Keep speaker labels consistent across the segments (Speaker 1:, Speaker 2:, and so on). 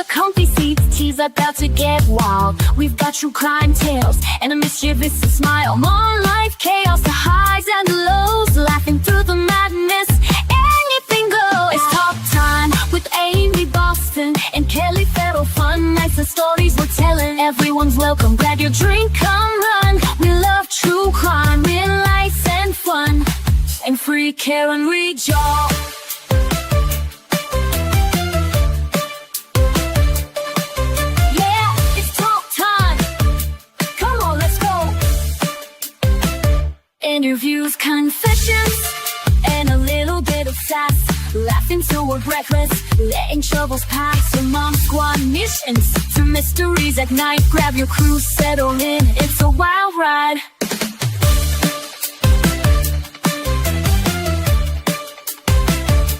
Speaker 1: a comfy seat, tea's about to get wild. We've got true crime tales and a mischievous smile. More life, chaos, the highs and the lows, laughing through the madness, anything goes. It's talk time with Amy Boston and Kelly Farrell. Fun nights and stories we're telling. Everyone's welcome, grab your drink, come run. We love true crime, real life and fun, and free care and read, y'all. Interviews, confessions, and a little bit of sass. Laughing till we're breathless, letting troubles pass. Among squad missions to mysteries at night. Grab your crew, settle in, it's a wild ride.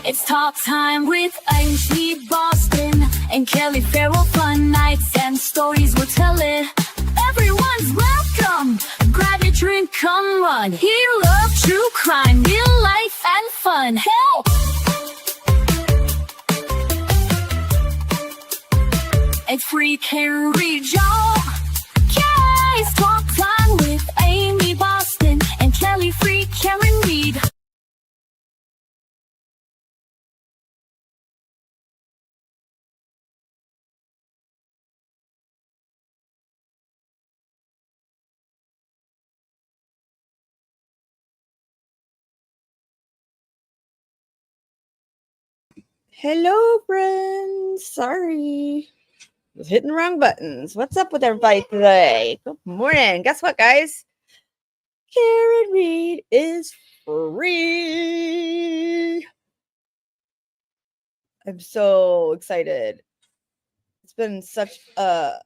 Speaker 1: It's talk time with Amy Boston and Kelly Farrell. Fun nights and stories we're telling. Everyone's welcome, grab your drink, come run. He loves true crime, real life and fun. Hell, it's free can read, y'all. Yeah, it's talk time with Amy Boston and Kelly Free Karen Reed.
Speaker 2: Hello, friends. Sorry. Was hitting the wrong buttons. What's up with everybody today? Good morning. Guess what, guys? Karen Reed is free. I'm so excited. It's been such a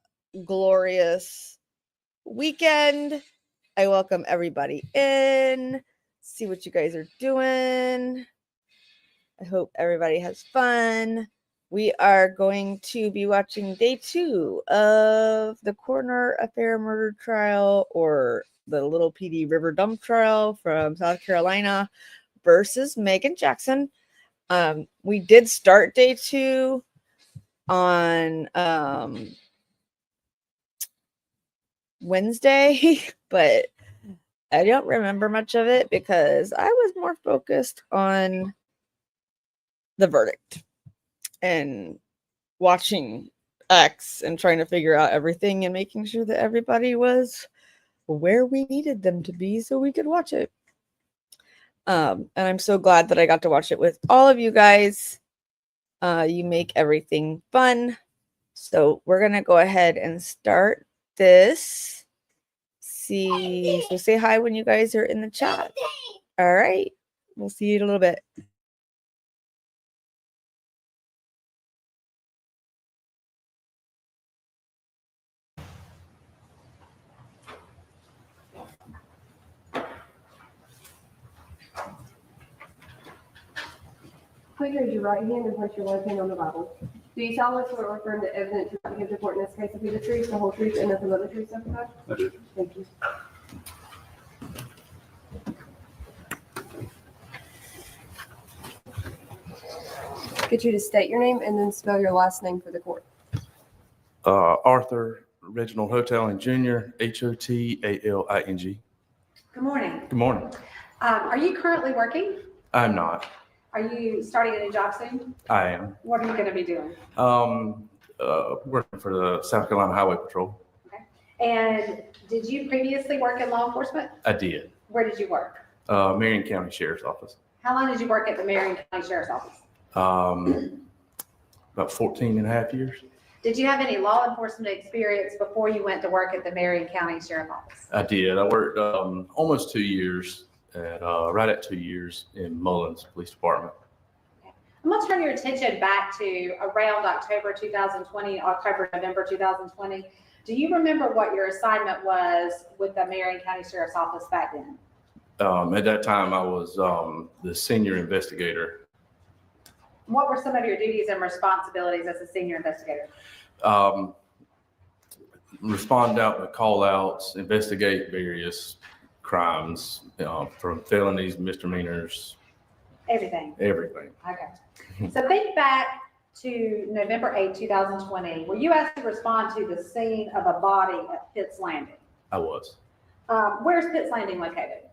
Speaker 2: glorious weekend. I welcome everybody in. See what you guys are doing. I hope everybody has fun. We are going to be watching day 2 of the Coroner Affair murder trial, or the Little PD River dump trial from South Carolina versus Megan Jackson. We did start day 2 on Wednesday, but I don't remember much of it because I was more focused on the verdict and watching X and trying to figure out everything and making sure that everybody was where we needed them to be so we could watch it. And I'm so glad that I got to watch it with all of you guys. You make everything fun. So we're going to go ahead and start this. So say hi when you guys are in the chat. All right. We'll see you in a little bit.
Speaker 3: Please raise your right hand and place your left hand on the Bible. Do you solemnly swear or affirm that evidence you give the court in this case will be the truth, the whole truth, and nothing but the truth, so help you God?
Speaker 4: I do.
Speaker 3: Thank you. Get you to state your name and then spell your last name for the court.
Speaker 4: Arthur Reginald Hotaling Jr., Hotaling.
Speaker 5: Good morning.
Speaker 4: Good morning.
Speaker 5: Are you currently working?
Speaker 4: I'm not.
Speaker 5: Are you starting a new job soon?
Speaker 4: I am.
Speaker 5: What are you going to be doing?
Speaker 4: Working for the South Carolina Highway Patrol.
Speaker 5: Okay. And did you previously work in law enforcement?
Speaker 4: I did.
Speaker 5: Where did you work?
Speaker 4: Marion County Sheriff's Office.
Speaker 5: How long did you work at the Marion County Sheriff's Office?
Speaker 4: About 14 and a half years.
Speaker 5: Did you have any law enforcement experience before you went to work at the Marion County Sheriff's Office?
Speaker 4: I did. I worked almost 2 years right at 2 years in Mullins Police Department.
Speaker 5: I'm going to turn your attention back to around October 2020, November 2020. Do you remember what your assignment was with the Marion County Sheriff's Office back then?
Speaker 4: At that time, I was the senior investigator.
Speaker 5: What were some of your duties and responsibilities as a senior investigator?
Speaker 4: Respond out to call outs, investigate various crimes, from felonies, misdemeanors,
Speaker 5: Everything.
Speaker 4: everything.
Speaker 5: Okay. So think back to November 8, 2020, were you asked to respond to the scene of a body at Pitts Landing?
Speaker 4: I was.
Speaker 5: Where's Pitts Landing located?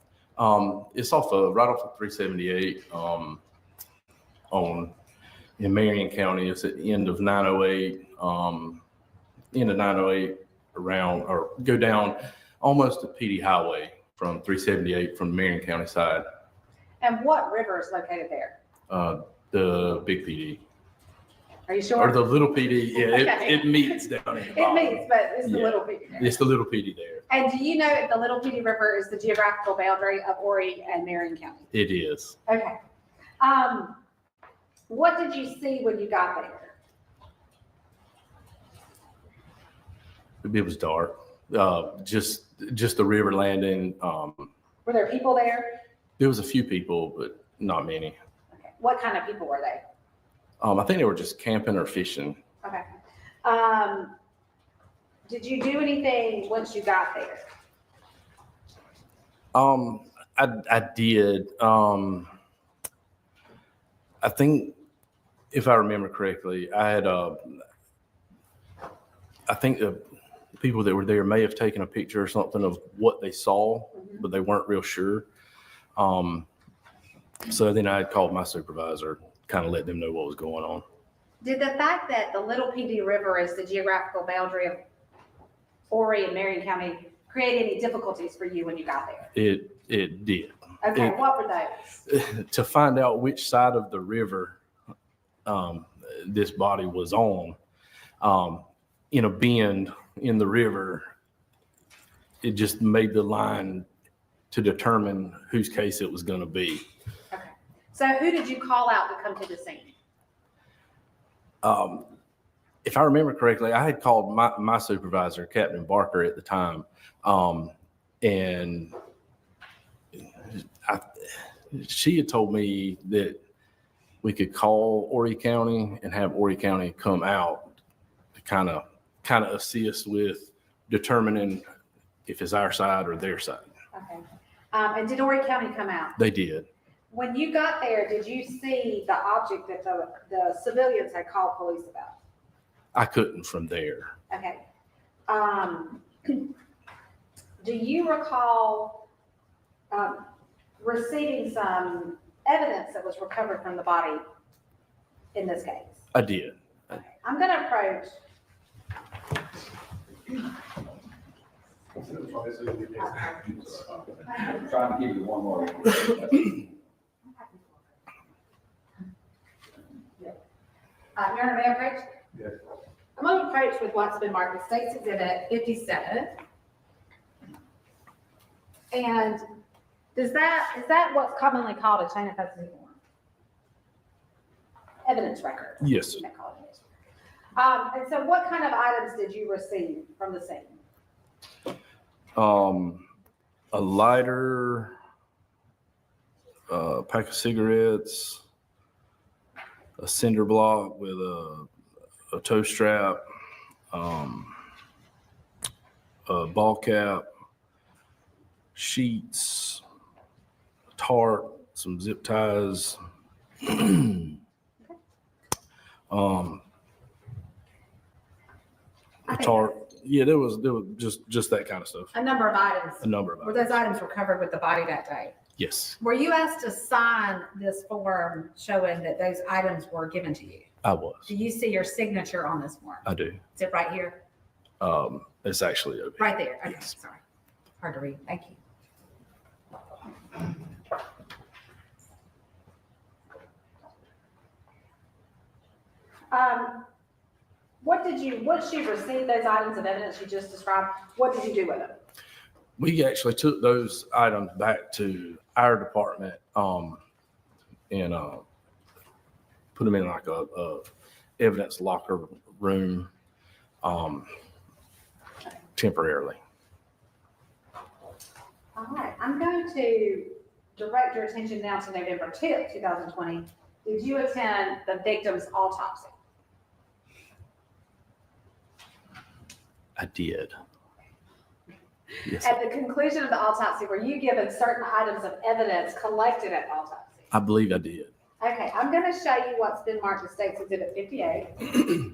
Speaker 4: It's right off of 378 in Marion County. It's at the end of 908, around, or go down almost to PD Highway from 378 from the Marion County side.
Speaker 5: And what river is located there?
Speaker 4: The big PD.
Speaker 5: Are you sure?
Speaker 4: Or the little PD. Yeah,
Speaker 5: Okay.
Speaker 4: it meets down in the
Speaker 5: It
Speaker 4: bottom.
Speaker 5: meets, but it's the
Speaker 4: Yeah.
Speaker 5: little PD there.
Speaker 4: It's the little PD there.
Speaker 5: And do you know if the Little Petey River is the geographical boundary of Horry and Marion County?
Speaker 4: It is.
Speaker 5: Okay. What did you see when you got there?
Speaker 4: It was dark. Just the river landing.
Speaker 5: Were there people there?
Speaker 4: There was a few people, but not many.
Speaker 5: Okay. What kind of people were they?
Speaker 4: I think they were just camping or fishing.
Speaker 5: Okay. Did you do anything once you got there?
Speaker 4: I did. I think if I remember correctly, I think the people that were there may have taken a picture or something of what they saw, but they weren't real sure. So then I had called my supervisor, kind of let them know what was going on.
Speaker 5: Did the fact that the Little PD River is the geographical boundary of Horry and Marion County create any difficulties for you when you got there?
Speaker 4: It did.
Speaker 5: Okay, what were those?
Speaker 4: To find out which side of the river this body was on, in a bend in the river, it just made the line to determine whose case it was going to be.
Speaker 5: Okay. So who did you call out to come to the scene?
Speaker 4: If I remember correctly, I had called my supervisor, Captain Barker, at the time, and she had told me that we could call Horry County and have Horry County come out to kind of assist with determining if it's our side or their side.
Speaker 5: Okay. And did Horry County come out?
Speaker 4: They did.
Speaker 5: When you got there, did you see the object that the civilians had called police about?
Speaker 4: I couldn't from there.
Speaker 5: Okay. Do you recall receiving some evidence that was recovered from the body in this case?
Speaker 4: I did.
Speaker 5: I'm going to approach.
Speaker 6: I'm trying to give you one more.
Speaker 5: Your Honor, may I approach?
Speaker 6: Yes.
Speaker 5: I'm going to approach with what's been marked as State's Exhibit 57. And is that what's commonly called a chain of custody form? Evidence record.
Speaker 4: Yes.
Speaker 5: You may call it. And so what kind of items did you receive from the scene?
Speaker 4: A lighter, a pack of cigarettes, a cinder block with a toe strap, a ball cap, sheets, a tarp, some zip ties. A tarp. Yeah, there was just that kind of stuff.
Speaker 5: A number of items.
Speaker 4: A number of
Speaker 5: Were
Speaker 4: items.
Speaker 5: those items recovered with the body that day?
Speaker 4: Yes,
Speaker 5: Were you asked to sign this form showing that those items were given to you?
Speaker 4: I was.
Speaker 5: Do you see your signature on this form?
Speaker 4: I do.
Speaker 5: Is it right here?
Speaker 4: It's actually over.
Speaker 5: Right there. Okay,
Speaker 4: Yes.
Speaker 5: sorry. Hard to read. Thank you. Once you received those items of evidence you just described, what did you do with them?
Speaker 4: We actually took those items back to our department, and put them in like a evidence locker room, temporarily.
Speaker 5: All right, I'm going to direct your attention now to November 10th, 2020. Did you attend the victim's autopsy?
Speaker 4: I did. Yes,
Speaker 5: At the conclusion of the autopsy, were you given certain items of evidence collected at the autopsy?
Speaker 4: I believe I did.
Speaker 5: Okay, I'm gonna show you what's been marked as State's Exhibit 58.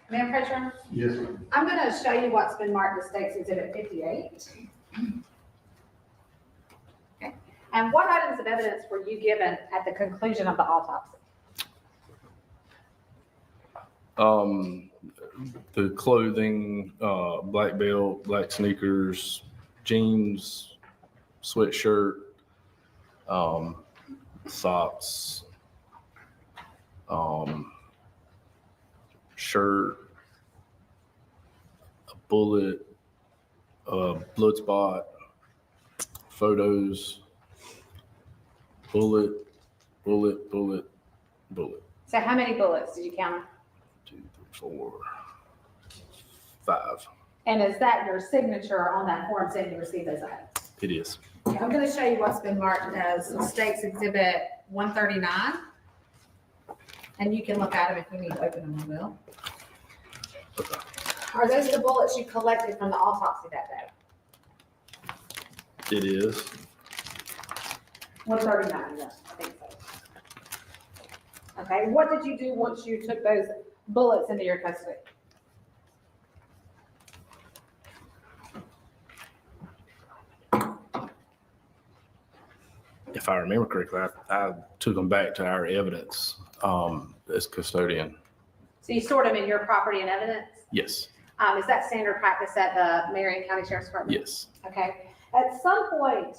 Speaker 5: Madam President,
Speaker 6: Yes, ma'am.
Speaker 5: I'm gonna show you what's been marked as State's Exhibit 58. Okay. And what items of evidence were you given at the conclusion of the autopsy?
Speaker 4: The clothing, black belt, black sneakers, jeans, sweatshirt, socks, shirt, a bullet, blood spot, photos, bullet.
Speaker 5: So how many bullets did you count?
Speaker 4: 2, 3, 4, 5.
Speaker 5: And is that your signature on that form saying you received those items?
Speaker 4: It is.
Speaker 5: Okay, I'm gonna show you what's been marked as State's Exhibit 139. And you can look at them if you need to open them, I will.
Speaker 4: Okay.
Speaker 5: Are those the bullets you collected from the autopsy that day?
Speaker 4: It is.
Speaker 5: 139, yes, I think so. Okay, what did you do once you took those bullets into your custody?
Speaker 4: If I remember correctly, I took them back to our evidence as custodian.
Speaker 5: So you stored them in your property and evidence?
Speaker 4: Yes,
Speaker 5: Is that standard practice at the Marion County Sheriff's Department?
Speaker 4: yes.
Speaker 5: Okay. At some point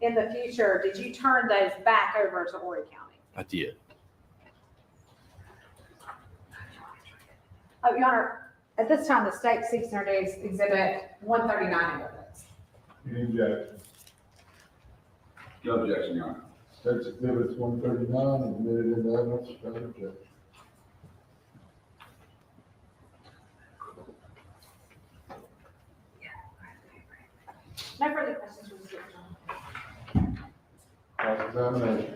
Speaker 5: in the future, did you turn those back over to Horry County?
Speaker 4: I did.
Speaker 5: Oh, Your Honor, at this time, the state seeks to introduce Exhibit 139 in evidence.
Speaker 7: Any objection?
Speaker 6: No objection, Your Honor.
Speaker 7: State's Exhibit 139, admitted into evidence, without objection.
Speaker 5: No further questions from the Superintendent.
Speaker 7: Cross-examination.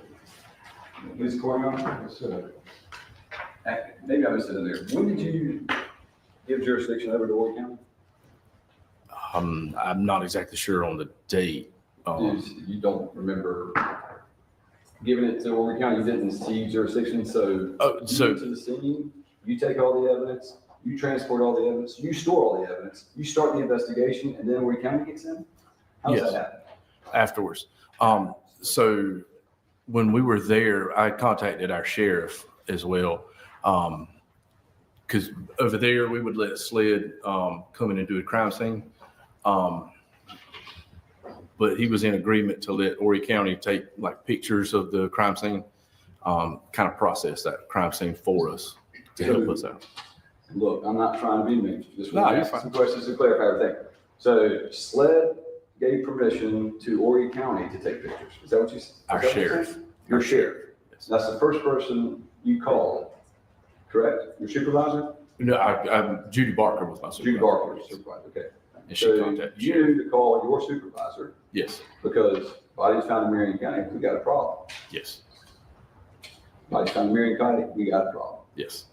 Speaker 6: Ms. Court, Your Honor.
Speaker 7: Yes, sir.
Speaker 6: Maybe I missed it in there. When did you give jurisdiction over to Horry County?
Speaker 4: I'm not exactly sure on the date.
Speaker 6: You don't remember giving it to Horry County? You didn't see jurisdiction, so
Speaker 4: Oh,
Speaker 6: you
Speaker 4: so
Speaker 6: get to the scene, you take all the evidence, you transport all the evidence, you store all the evidence, you start the investigation, and then Horry County gets in? How does
Speaker 4: Yes.
Speaker 6: that happen?
Speaker 4: afterwards. So when we were there, I contacted our sheriff as well. Because over there, we would let SLED come in and do a crime scene. But he was in agreement to let Horry County take like pictures of the crime scene, kind of process that crime scene for us to help us out.
Speaker 6: Look, I'm not trying to be mean, just
Speaker 4: No,
Speaker 6: want to
Speaker 4: you're
Speaker 6: ask
Speaker 4: fine.
Speaker 6: some questions to clarify everything. So SLED gave permission to Horry County to take pictures. Is that what you said?
Speaker 4: Our sheriff.
Speaker 6: Your sheriff.
Speaker 4: Yes.
Speaker 6: That's the first person you called, correct? Your supervisor?
Speaker 4: No, Judy Barker was my supervisor.
Speaker 6: Judy Barker, was your supervisor, okay.
Speaker 4: And she
Speaker 6: So
Speaker 4: contacted the
Speaker 6: you
Speaker 4: sheriff.
Speaker 6: knew to call your supervisor
Speaker 4: Yes,
Speaker 6: because bodies found in Marion County, we got a problem.
Speaker 4: yes,
Speaker 6: Bodies found in Marion County, we got a problem.
Speaker 4: yes,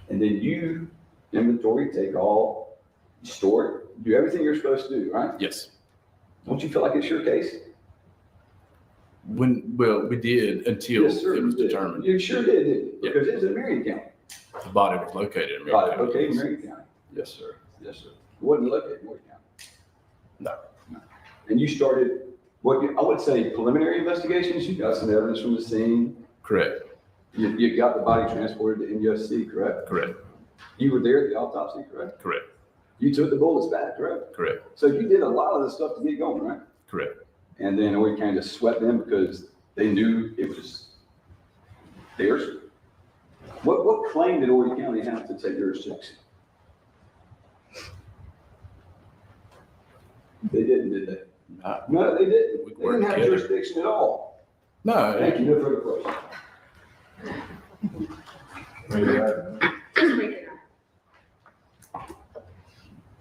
Speaker 6: And then you inventory, take all, store it, do everything you're supposed to do, right?
Speaker 4: yes.
Speaker 6: Don't you feel like it's your case?
Speaker 4: Well, we did until
Speaker 6: Yes, sir,
Speaker 4: it was
Speaker 6: you did.
Speaker 4: determined
Speaker 6: You sure did, didn't you?
Speaker 4: Yeah.
Speaker 6: Because it was in Marion County.
Speaker 4: the body was located in Marion
Speaker 6: Right,
Speaker 4: County.
Speaker 6: okay, in Marion County.
Speaker 4: Yes, sir.
Speaker 6: Yes, sir. It wasn't located in Marion County.
Speaker 4: No.
Speaker 6: And you started, I would say preliminary investigations, you got some evidence from the scene.
Speaker 4: Correct,
Speaker 6: You got the body transported to NUSC, correct?
Speaker 4: correct,
Speaker 6: You were there at the autopsy, correct?
Speaker 4: correct,
Speaker 6: You took the bullets back, correct?
Speaker 4: correct,
Speaker 6: So you did a lot of the stuff to get going, right?
Speaker 4: correct.
Speaker 6: And then Horry County just swept them because they knew it was theirs. What claim did Horry County have to take jurisdiction? They didn't, did they?
Speaker 4: No.
Speaker 6: No, they didn't.
Speaker 4: We
Speaker 6: They
Speaker 4: worked
Speaker 6: didn't have
Speaker 4: together.
Speaker 6: jurisdiction at all.
Speaker 4: No,
Speaker 6: Thank you, no further questions.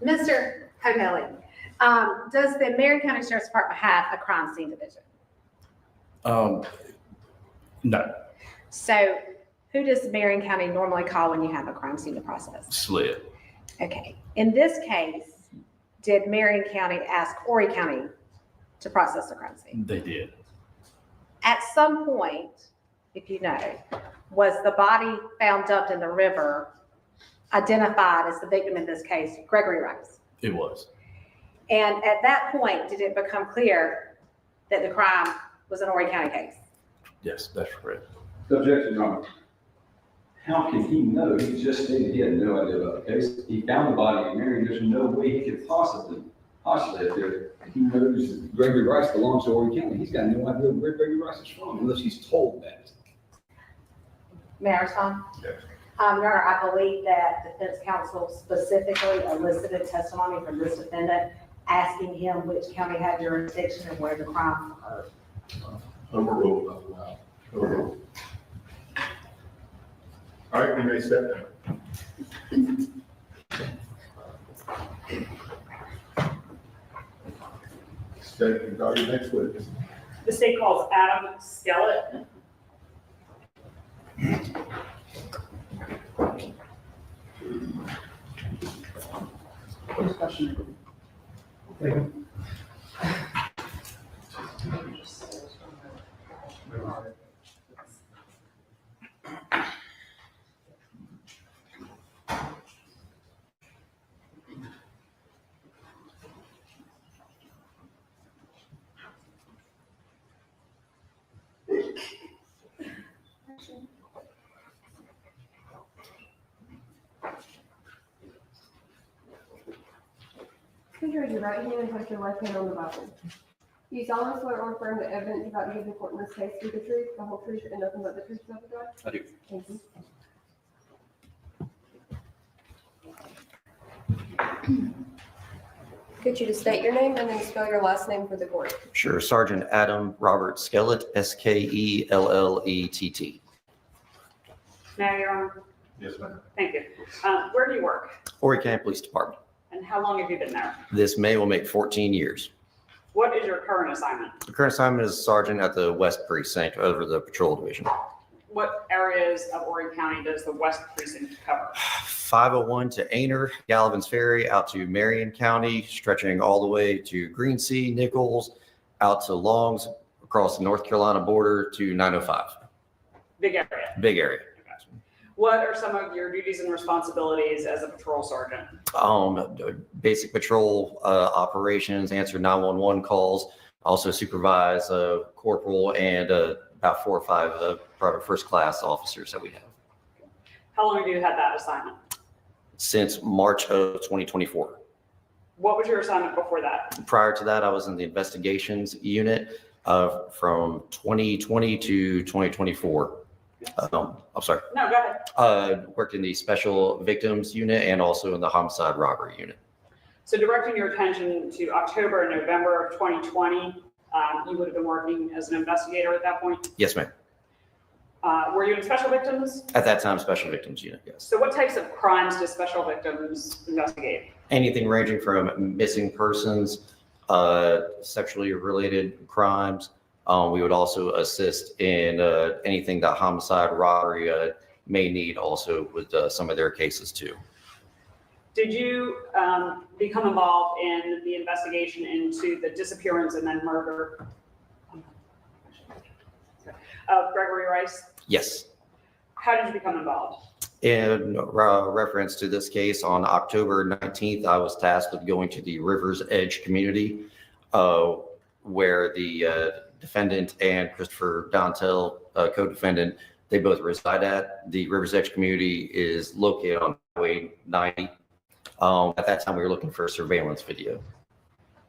Speaker 5: Mr. O'Malley, does the Marion County Sheriff's Department have a crime scene division?
Speaker 4: no,
Speaker 5: So who does Marion County normally call when you have a crime scene to process?
Speaker 4: slid.
Speaker 5: Okay, in this case, did Marion County ask Horry County to process the crime scene?
Speaker 4: They did.
Speaker 5: At some point, if you know, was the body found dumped in the river identified as the victim in this case, Gregory Rice?
Speaker 4: It was.
Speaker 5: And at that point, did it become clear that the crime was an Horry County case?
Speaker 4: Yes, that's correct.
Speaker 6: Objection, Your Honor. How can he know? He just stated he had no idea about the case. He found the body in Marion. There's no way he could possibly have there. He knows Gregory Rice belongs to Horry County. He's got no idea where Gregory Rice is from unless he's told that.
Speaker 5: May I respond?
Speaker 4: Yes.
Speaker 5: Your Honor, I believe that defense counsel specifically elicited testimony from this defendant, asking him which county had jurisdiction and where the crime occurred.
Speaker 7: Overruled, that's allowed. Overruled. All right, we may step down. State and call your next witness.
Speaker 8: The state calls Adam Skellett.
Speaker 3: Please raise your right hand and place your left hand on the Bible. Do you solemnly swear or affirm that evidence you're about to give the court in this case be the truth, the whole truth, and nothing but the truth, so help you God?
Speaker 4: I do.
Speaker 3: Thank you. Could you just state your name and then spell your last name for the court?
Speaker 9: Sure. Sergeant Adam Robert Skellett, Skellett.
Speaker 8: Now, Your Honor.
Speaker 7: Yes, ma'am.
Speaker 8: Thank you. Where do you work?
Speaker 9: Horry County Police Department.
Speaker 8: And how long have you been there?
Speaker 9: This May will make 14 years.
Speaker 8: What is your current assignment?
Speaker 9: The current assignment is sergeant at the West Precinct over the patrol division.
Speaker 8: What areas of Horry County does the West Precinct cover?
Speaker 9: 501 to Aner, Gallivan's Ferry, out to Marion County, stretching all the way to Greensea, Nichols, out to Longs, across the North Carolina border to 905.
Speaker 8: Big area.
Speaker 9: Big area.
Speaker 8: What are some of your duties and responsibilities as a patrol sergeant?
Speaker 9: Basic patrol operations, answer 911 calls, also supervise corporal and about 4 or 5 private first class officers that we have.
Speaker 8: How long have you had that assignment?
Speaker 9: Since March of 2024.
Speaker 8: What was your assignment before that?
Speaker 9: Prior to that, I was in the investigations unit from 2020 to 2024. I'm sorry.
Speaker 8: No, go ahead.
Speaker 9: Worked in the special victims unit and also in the homicide robbery unit.
Speaker 8: So directing your attention to October and November of 2020, you would have been working as an investigator at that point.
Speaker 9: Yes, ma'am.
Speaker 8: Were you in special victims?
Speaker 9: At that time, special victims unit, yes.
Speaker 8: So what types of crimes do special victims investigate?
Speaker 9: Anything ranging from missing persons, sexually related crimes. We would also assist in anything that homicide, robbery may need also with some of their cases too.
Speaker 8: Did you become involved in the investigation into the disappearance and then murder of Gregory Rice?
Speaker 9: Yes.
Speaker 8: How did you become involved?
Speaker 9: In reference to this case, on October 19th, I was tasked with going to the River's Edge community where the defendant and Christopher Dontel, co-defendant, they both reside at. The River's Edge community is located on Highway 90. At that time, we were looking for a surveillance video.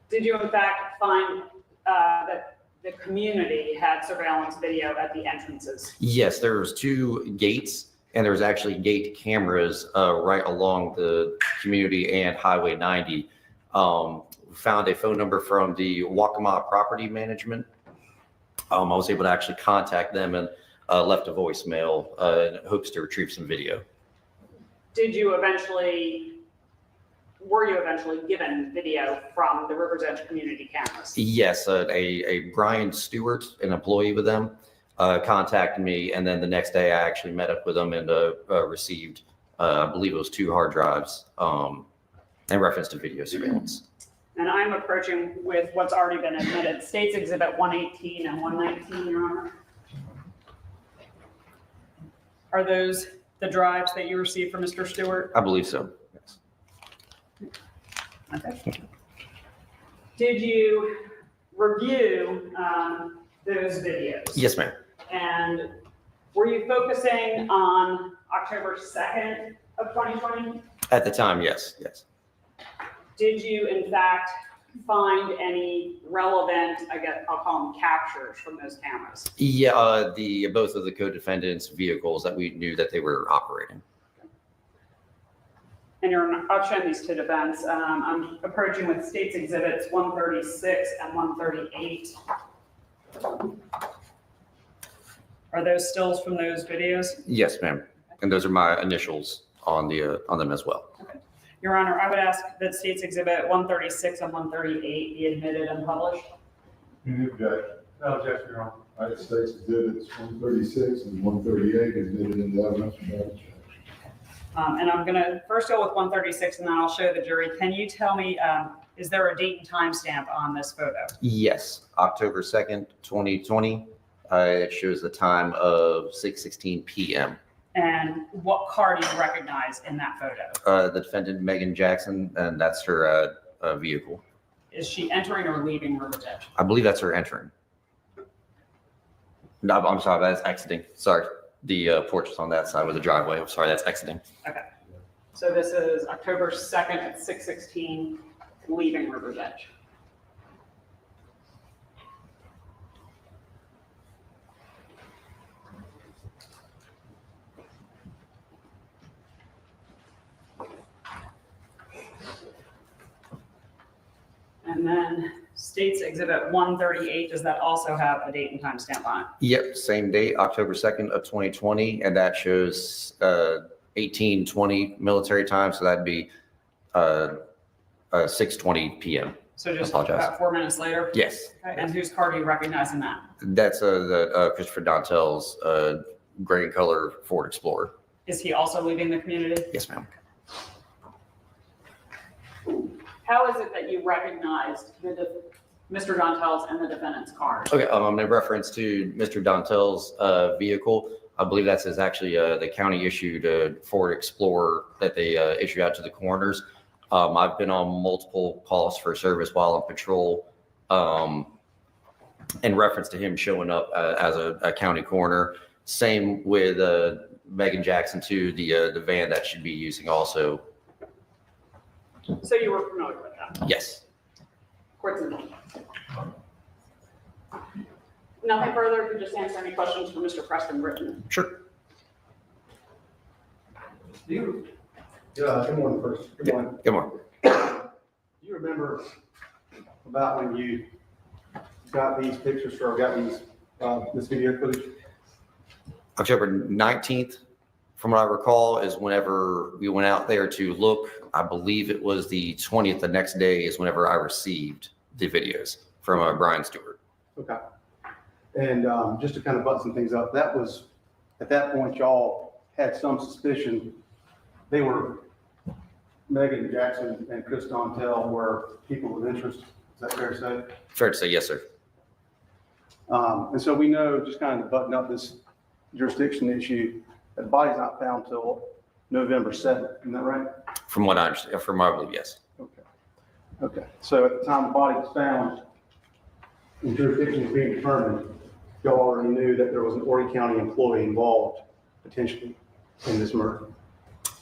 Speaker 8: Did you in fact find that the community had surveillance video at the entrances?
Speaker 9: Yes, there was 2 gates, and there was actually gate cameras right along the community and Highway 90. found a phone number from the Waccamaw Property Management. I was able to actually contact them and left a voicemail in hopes to retrieve some video.
Speaker 8: Were you eventually given video from the Rivers Edge community cameras?
Speaker 9: Yes, a Brian Stewart, an employee with them, contacted me, and then the next day I actually met up with them and received, I believe it was 2 hard drives in reference to video surveillance.
Speaker 8: And I'm approaching with what's already been admitted, States Exhibit 118 and 119, Your Honor. Are those the drives that you received from Mr. Stewart?
Speaker 9: I believe so. Yes.
Speaker 8: Okay. Did you review those videos?
Speaker 9: Yes, ma'am.
Speaker 8: And were you focusing on October 2nd of 2020?
Speaker 9: At the time, yes, yes.
Speaker 8: Did you in fact find any relevant, I guess I'll call them captures from those cameras?
Speaker 9: Yeah, both of the co-defendants' vehicles that we knew that they were operating.
Speaker 8: And I've shown these to defense. I'm approaching with States Exhibits 136 and 138. Are those stills from those videos?
Speaker 9: Yes, ma'am. And those are my initials on them as well.
Speaker 8: Your Honor, I would ask that States Exhibit 136 and 138 be admitted and published.
Speaker 7: Any objection? No objection, Your Honor. United States Exhibits 136 and 138 admitted into evidence without objection.
Speaker 8: And I'm going to first go with 136 and then I'll show the jury. Can you tell me, is there a date and time stamp on this photo?
Speaker 9: Yes, October 2nd, 2020. It shows the time of 6:16 p.m.
Speaker 8: And what car do you recognize in that photo?
Speaker 9: The defendant, Megan Jackson, and that's her vehicle.
Speaker 8: Is she entering or leaving Rivers Edge?
Speaker 9: I believe that's her entering. No, I'm sorry, that's exiting. Sorry. The porch is on that side with the driveway. I'm sorry, that's exiting.
Speaker 8: Okay. So this is October 2nd at 6:16, leaving Rivers Edge. And then States Exhibit 138, does that also have a date and time stamp on it?
Speaker 9: Yep, same date, October 2nd of 2020, and that shows 18:20 military time, so that'd be 6:20 p.m.
Speaker 8: So just
Speaker 9: Apologize.
Speaker 8: about 4 minutes later?
Speaker 9: Yes,
Speaker 8: Okay, and whose car do you recognize in that?
Speaker 9: that's the Christopher Dontel's gray and color Ford Explorer.
Speaker 8: Is he also leaving the community?
Speaker 9: Yes, ma'am.
Speaker 8: How is it that you recognized Mr. Dontel's and the defendant's cars?
Speaker 9: Okay, in reference to Mr. Dontel's vehicle, I believe that's actually the county issued Ford Explorer that they issued out to the coroners. I've been on multiple calls for service while on patrol in reference to him showing up as a county coroner. Same with Megan Jackson too, the van that should be using also.
Speaker 8: So you were familiar with that?
Speaker 9: Yes.
Speaker 8: Court's in order. Nothing further, if you just answer any questions for Mr. Preston Britton.
Speaker 9: Sure.
Speaker 10: Yeah, good morning first. Good morning.
Speaker 9: Good morning.
Speaker 10: Do you remember about when you got these pictures or got these, this video footage?
Speaker 9: October 19th, from what I recall, is whenever we went out there to look. I believe it was the 20th, the next day is whenever I received the videos from Brian Stewart.
Speaker 10: Okay. And just to kind of button some things up, that was, at that point, y'all had some suspicion they were, Megan Jackson and Chris Dontel were people of interest. Is that fair to say?
Speaker 9: Fair to say, yes, sir.
Speaker 10: And so we know, just kind of button up this jurisdiction issue, that the body's not found till November 7th. Isn't that right?
Speaker 9: From what I understand, from what I believe, yes.
Speaker 10: Okay. Okay. So at the time the body was found and jurisdiction was being determined, y'all already knew that there was an Horry County employee involved potentially in this murder.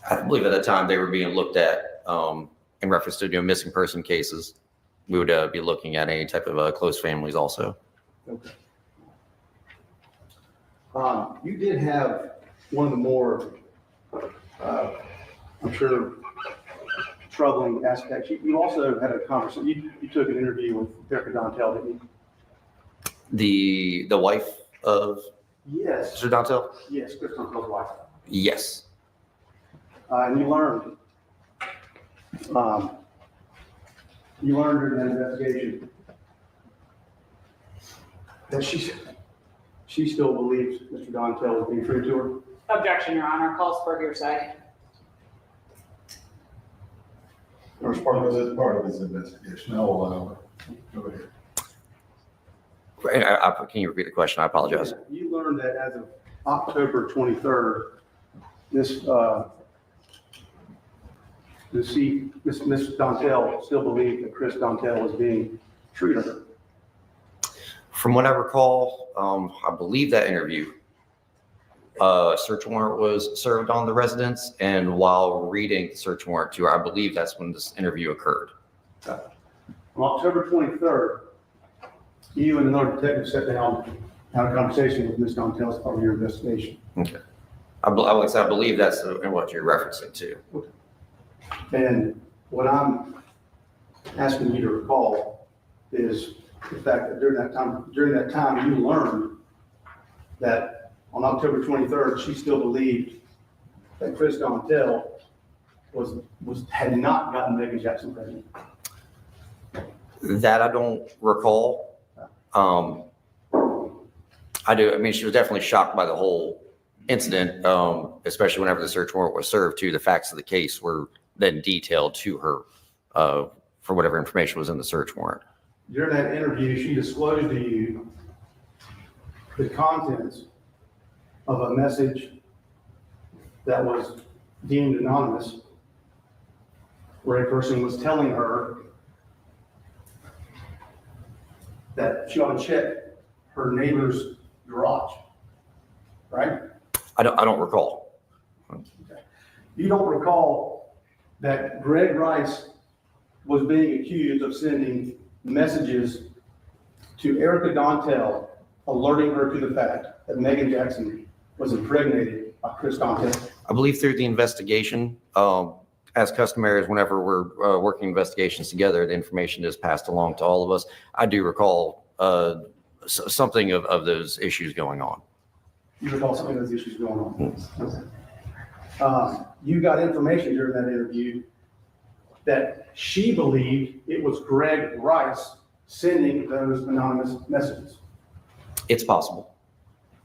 Speaker 9: I believe at the time they were being looked at in reference to missing person cases. We would be looking at any type of close families also.
Speaker 10: Okay. You did have one of the more, I'm sure, troubling aspects. You also had a conversation, you took an interview with Erica Dontel, didn't you?
Speaker 9: The wife of
Speaker 10: Yes,
Speaker 9: Mr. Dontel?
Speaker 10: yes, Chris Dontel's wife.
Speaker 9: Yes.
Speaker 10: And you learned during that investigation that she still believes Mr. Dontel is being true to her.
Speaker 8: Objection, Your Honor, calls for hearsay.
Speaker 7: Or as part of his investigation, I'll allow it. Go ahead.
Speaker 9: Can you repeat the question? I apologize.
Speaker 10: You learned that as of October 23rd, Miss Dontel still believed that Chris Dontel was being true to her.
Speaker 9: From what I recall, I believe that interview, a search warrant was served on the residence, and while reading the search warrant to her, I believe that's when this interview occurred.
Speaker 10: On October 23rd, you and another detective sat down, had a conversation with Ms. Dontel as part of your investigation.
Speaker 9: Okay. I believe that's what you're referencing to.
Speaker 10: And what I'm asking you to recall is the fact that during that time, you learned that on October 23rd, she still believed that Chris Dontel had not gotten Megan Jackson pregnant.
Speaker 9: That I don't recall. I do. I mean, she was definitely shocked by the whole incident, especially whenever the search warrant was served too. The facts of the case were then detailed to her for whatever information was in the search warrant.
Speaker 10: During that interview, she disclosed to you the contents of a message that was deemed anonymous, where a person was telling her that she ought to check her neighbor's garage, right?
Speaker 9: I don't recall.
Speaker 10: You don't recall that Greg Rice was being accused of sending messages to Erica Dontel, alerting her to the fact that Megan Jackson was impregnated by Chris Dontel.
Speaker 9: I believe through the investigation, as customary as whenever we're working investigations together, the information is passed along to all of us. I do recall something of those issues going on.
Speaker 10: You recall some of those issues going on? Okay. You got information during that interview that she believed it was Greg Rice sending those anonymous messages.
Speaker 9: It's possible.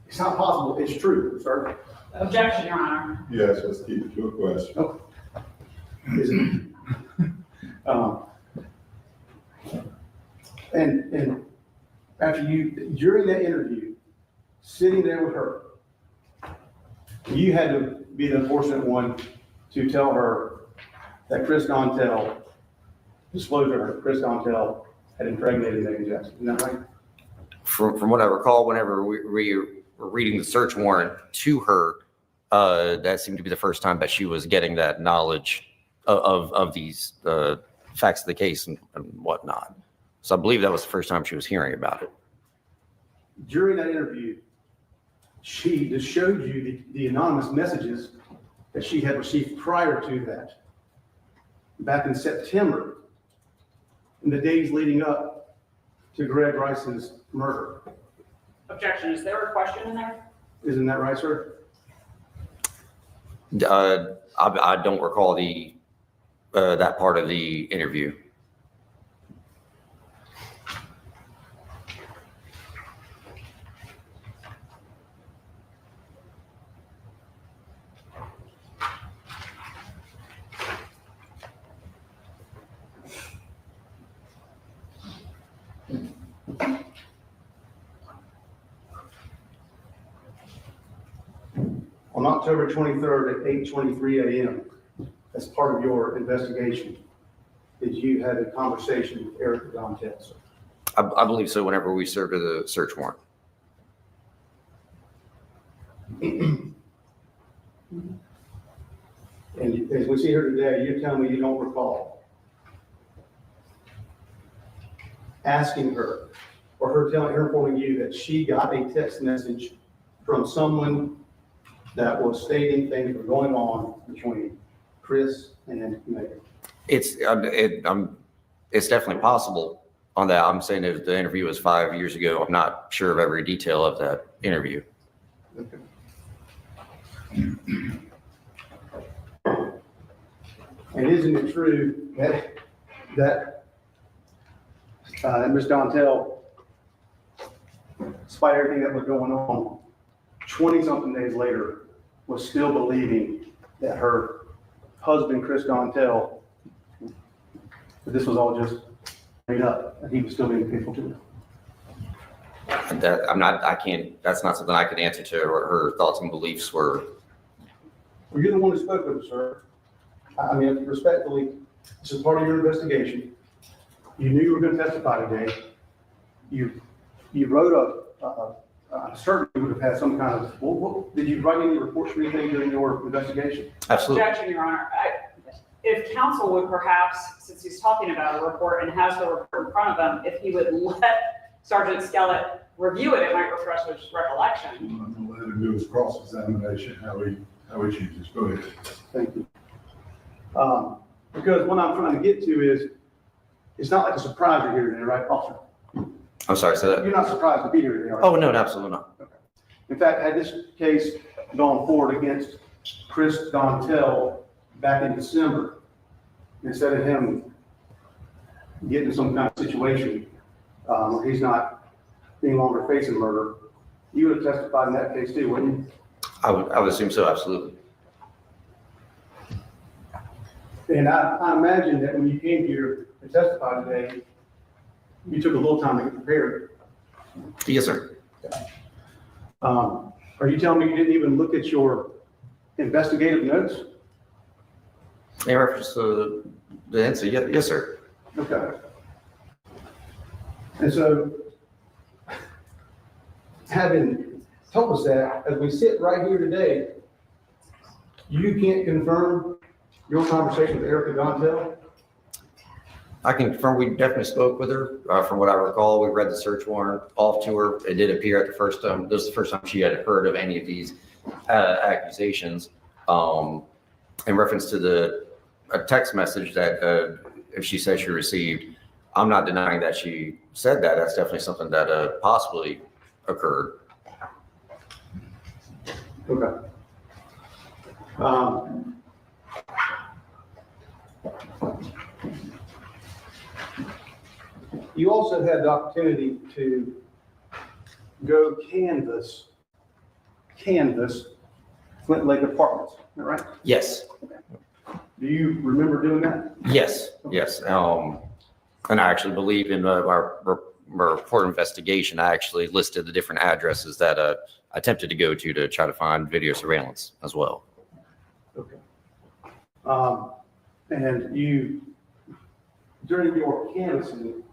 Speaker 10: It's not possible, it's true, sir.
Speaker 8: Objection, Your Honor.
Speaker 7: Yes, let's keep it to a question.
Speaker 10: Isn't it? And after during that interview, sitting there with her, you had to be the unfortunate one to tell her that Chris Dontel, disclosed to her, Chris Dontel had impregnated Megan Jackson. Isn't that right?
Speaker 9: From what I recall, whenever we were reading the search warrant to her, that seemed to be the first time that she was getting that knowledge of these facts of the case and whatnot. So I believe that was the first time she was hearing about it.
Speaker 10: During that interview, she just showed you the anonymous messages that she had received prior to that. Back in September, in the days leading up to Greg Rice's murder.
Speaker 8: Objection, is there a question in there?
Speaker 10: Isn't that right, sir?
Speaker 9: I don't recall that part of the interview.
Speaker 10: On October 23rd at 8:23 a.m., as part of your investigation, did you have a conversation with Erica Dontel, sir?
Speaker 9: I believe so whenever we served the search warrant.
Speaker 10: And as we see here today, you're telling me you don't recall asking her or her informing you that she got a text message from someone that was stating things were going on between Chris and Megan.
Speaker 9: It's, it's definitely possible on that. I'm saying that the interview was 5 years ago. I'm not sure of every detail of that interview.
Speaker 10: And isn't it true that Ms. Dontel, despite everything that was going on, 20-something days later, was still believing that her husband, Chris Dontel, that this was all just made up, and he was still being faithful to her?
Speaker 9: That I can't, that's not something I could answer to, or her thoughts and beliefs were.
Speaker 10: Well, you're the one who spoke with her, sir. I mean, respectfully, this is part of your investigation. You knew you were going to testify today. You wrote certainly would have had some kind of, did you write any reports or anything during your investigation?
Speaker 9: Absolutely.
Speaker 8: Objection, Your Honor. If counsel would perhaps, since he's talking about a report and has the report in front of him, if he would let Sergeant Skellett review it, it might refresh his recollection.
Speaker 7: I'm gonna let him do his cross-examination, how he chooses. Go ahead.
Speaker 10: Thank you. Because what I'm trying to get to is, it's not like a surprise you're here today, right, officer?
Speaker 9: I'm sorry, so that,
Speaker 10: You're not surprised to be here today, are you?
Speaker 9: oh, no, absolutely not.
Speaker 10: In fact, had this case gone forward against Chris Dontel back in December, instead of him getting in some kind of situation where he's not any longer facing murder, you would have testified in that case too, wouldn't you?
Speaker 9: I would assume so, absolutely.
Speaker 10: And I imagine that when you came here to testify today, you took a little time to get prepared.
Speaker 9: Yes, sir.
Speaker 10: Are you telling me you didn't even look at your investigative notes?
Speaker 9: In reference to the answer, yes, sir.
Speaker 10: Okay. And so, having told us that, as we sit right here today, you can't confirm your conversation with Erica Dontel?
Speaker 9: I can confirm we definitely spoke with her. From what I recall, we read the search warrant off to her. It did appear at the first time, this is the first time she had heard of any of these accusations. In reference to a text message that if she said she received, I'm not denying that she said that. That's definitely something that possibly occurred.
Speaker 10: Okay. You also had the opportunity to go canvas Flint Lake Apartments, is that right?
Speaker 9: Yes,
Speaker 10: Do you remember doing that?
Speaker 9: yes. And I actually believe in our report investigation, I actually listed the different addresses that I attempted to go to try to find video surveillance as well.
Speaker 10: Okay. And you, during your canvassing,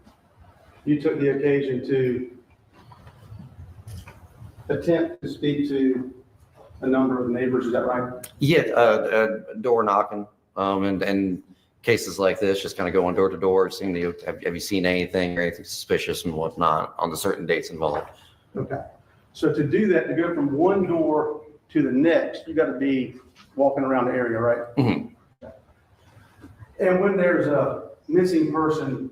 Speaker 10: you took the occasion to attempt to speak to a number of neighbors, is that right?
Speaker 9: Yeah, door knocking, and cases like this, just kind of going door to door, seeing have you seen anything or anything suspicious and whatnot on the certain dates involved.
Speaker 10: Okay. So to do that, to go from one door to the next, you got to be walking around the area, right?
Speaker 9: Mhm.
Speaker 10: And when there's a missing person,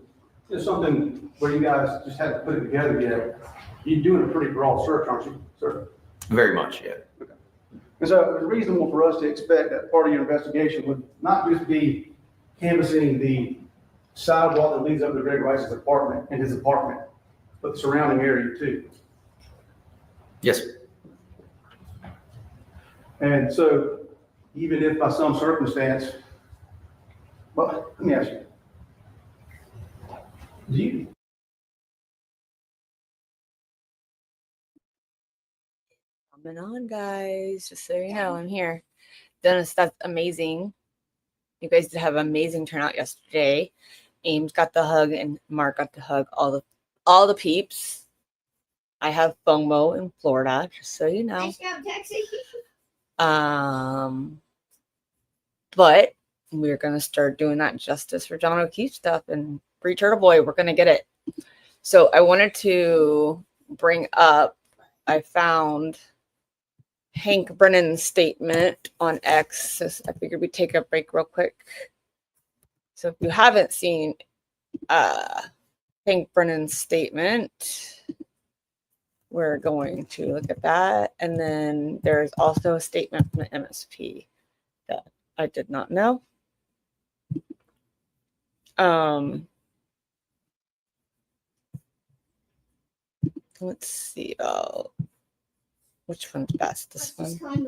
Speaker 10: it's something where you guys just haven't put it together yet, you're doing a pretty broad search, aren't you, sir?
Speaker 9: Very much, yeah.
Speaker 10: And so it's reasonable for us to expect that part of your investigation would not just be canvassing the sidewalk that leads up to Greg Rice's apartment and his apartment, but the surrounding area too.
Speaker 9: Yes.
Speaker 10: And so even if by some circumstance, well, let me ask you, do you,
Speaker 2: Coming on, guys. Just so you know, I'm here. Dennis, that's amazing. You guys did have an amazing turnout yesterday. Ames got the hug and Mark got the hug. All the peeps. I have FOMO in Florida, just so you know. But we're gonna start doing that justice for John O'Keefe stuff and Free Turtle Boy. We're gonna get it. So I wanted to bring up, I found Hank Brennan's statement on X. So I figured we'd take a break real quick. So if you haven't seen Hank Brennan's statement, we're going to look at that. And then there's also a statement from the MSP that I did not know. Let's see. Which one's best? This one. I'm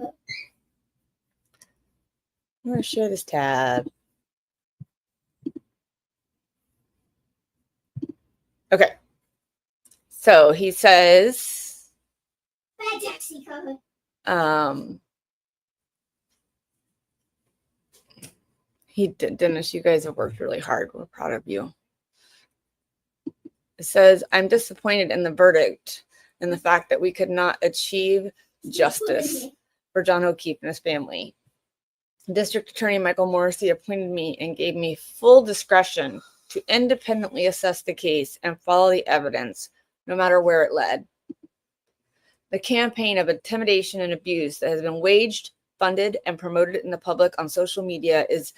Speaker 2: going to share this tab. Okay. So he says, Dennis, you guys have worked really hard. We're proud of you. It says, I'm disappointed in the verdict and the fact that we could not achieve justice for John O'Keefe and his family. District Attorney Michael Morrissey appointed me and gave me full discretion to independently assess the case and follow the evidence, no matter where it led. The campaign of intimidation and abuse that has been waged, funded, and promoted in the public on social media is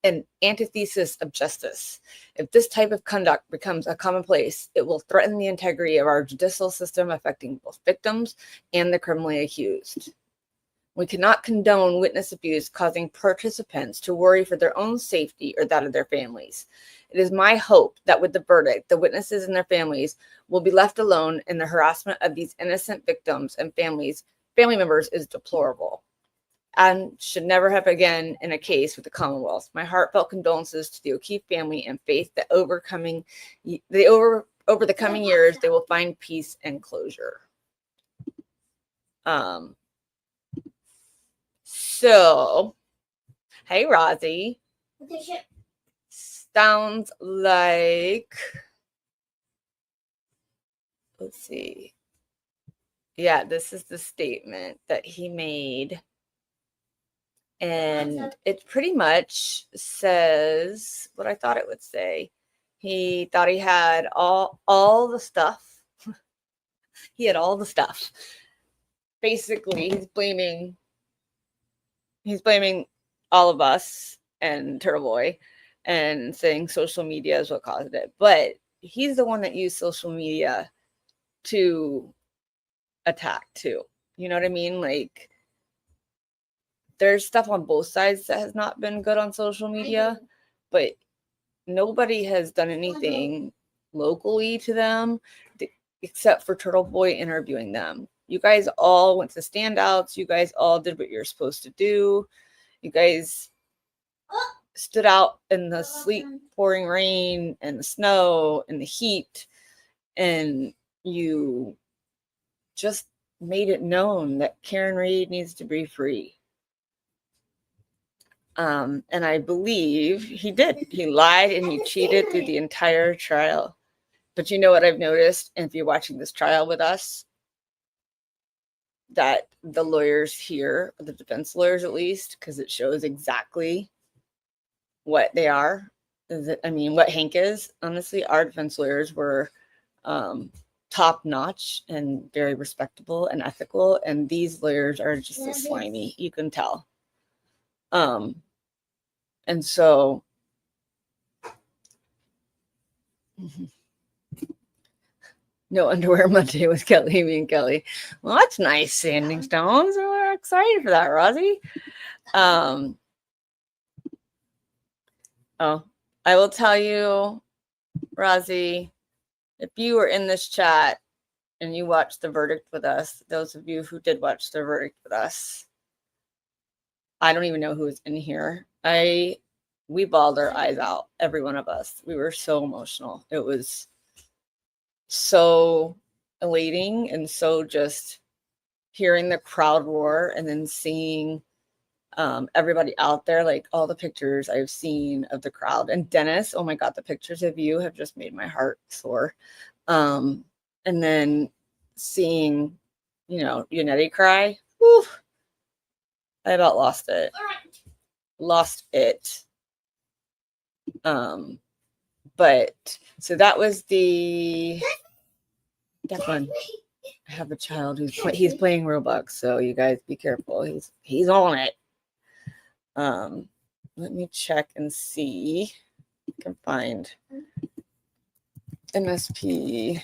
Speaker 2: an antithesis of justice. If this type of conduct becomes a commonplace, it will threaten the integrity of our judicial system, affecting both victims and the criminally accused. We cannot condone witness abuse causing participants to worry for their own safety or that of their families. It is my hope that with the verdict, the witnesses and their families will be left alone, and the harassment of these innocent victims and family members is deplorable and should never happen again in a case with the Commonwealth. My heartfelt condolences to the O'Keefe family and faith that over the coming years, they will find peace and closure. So, hey, Rosie. Sounds like, let's see. Yeah, this is the statement that he made. And it pretty much says what I thought it would say. He thought he had all the stuff. He had all the stuff. Basically, he's blaming all of us and Turtle Boy and saying social media is what caused it. But he's the one that used social media to attack too. You know what I mean? Like, there's stuff on both sides that has not been good on social media, but nobody has done anything locally to them except for Turtle Boy interviewing them. You guys all went to standouts. You guys all did what you're supposed to do. You guys stood out in the sleet, pouring rain, and the snow, and the heat, and you just made it known that Karen Read needs to be free. And I believe he did. He lied and he cheated through the entire trial. But you know what I've noticed, and if you're watching this trial with us, that the lawyers here, the defense lawyers at least, because it shows exactly what they are. What Hank is. Honestly, our defense lawyers were top notch and very respectable and ethical. And these lawyers are just as slimy. You can tell. And so no underwear Monday with Kelly, me and Kelly. Well, that's nice, Sanding Stones. We're excited for that, Rosie. I will tell you, Rosie, if you were in this chat and you watched the verdict with us, those of you who did watch the verdict with us, I don't even know who was in here. We bawled our eyes out, every one of us. We were so emotional. It was so elating, and so just hearing the crowd roar and then seeing everybody out there, like all the pictures I've seen of the crowd. And Dennis, oh my God, the pictures of you have just made my heart sore. And then seeing, Yannetti cry, whew, I about lost it. But so that was that one. I have a child he's playing Roblox, so you guys be careful. He's on it. Let me check and see can find MSP,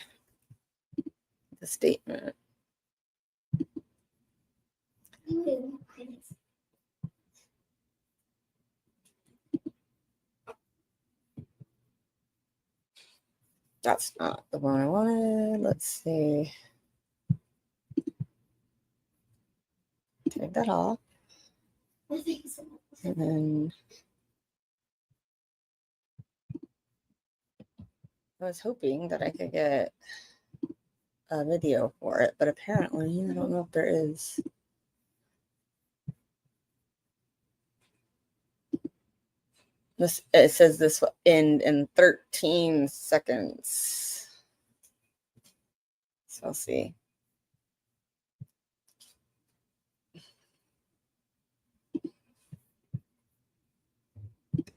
Speaker 2: the statement. That's not the one I wanted. Let's see. Take that off. And then I was hoping that I could get a video for it, but apparently I don't know if there is. This, it says this will end in 13 seconds. So I'll see.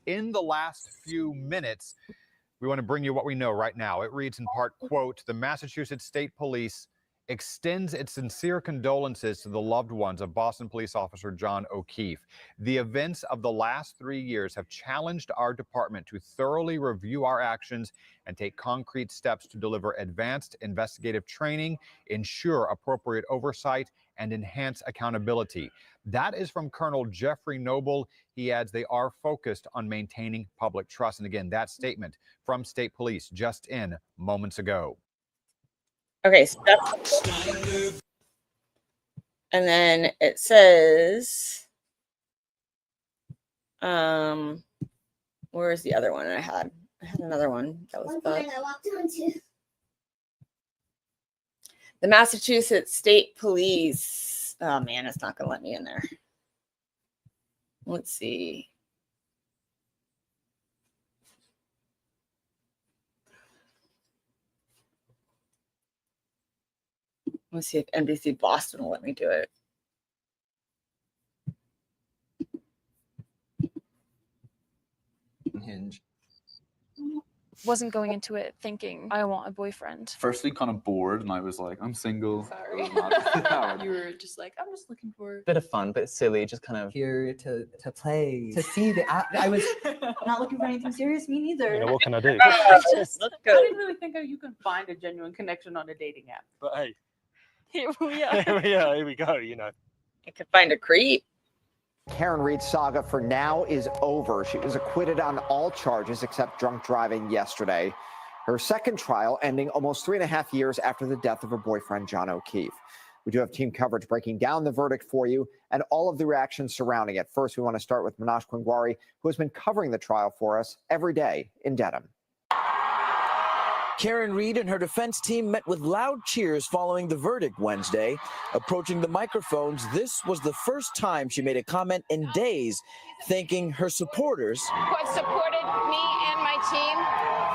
Speaker 11: In the last few minutes, we want to bring you what we know right now. It reads in part, quote, the Massachusetts State Police extends its sincere condolences to the loved ones of Boston police officer John O'Keefe. The events of the last 3 years have challenged our department to thoroughly review our actions and take concrete steps to deliver advanced investigative training, ensure appropriate oversight, and enhance accountability. That is from Colonel Jeffrey Noble. He adds they are focused on maintaining public trust. And again, that statement from State Police just in moments ago.
Speaker 2: Okay, so that's, and then it says, where's the other one I had? I had another one that was about the Massachusetts State Police. Oh man, it's not gonna let me in there. Let's see. Let's see if NBC Boston will let me do it.
Speaker 12: Hinge.
Speaker 13: Wasn't going into it thinking I want a boyfriend.
Speaker 12: Firstly, kind of bored, and I was like, I'm single.
Speaker 13: Sorry. You were just like, I'm just looking for
Speaker 14: Bit of fun, but silly, just kind of
Speaker 15: here to play.
Speaker 14: to see the.
Speaker 15: I was not looking for anything serious. Me neither.
Speaker 16: You know, what can I do?
Speaker 2: I
Speaker 17: didn't really think you can find a genuine connection on a dating app.
Speaker 16: But hey,
Speaker 13: here we are.
Speaker 16: Here we go, you know.
Speaker 2: I could find a creep.
Speaker 18: Karen Reed's saga for now is over. She was acquitted on all charges except drunk driving yesterday. Her second trial ending almost 3.5 years after the death of her boyfriend, John O'Keefe. We do have team coverage breaking down the verdict for you and all of the reactions surrounding it. First, we want to start with Manoj Kongwari, who has been covering the trial for us every day in Dedham.
Speaker 19: Karen Reed and her defense team met with loud cheers following the verdict Wednesday. Approaching the microphones, this was the first time she made a comment in days, thanking her supporters.
Speaker 20: Who have supported me and my team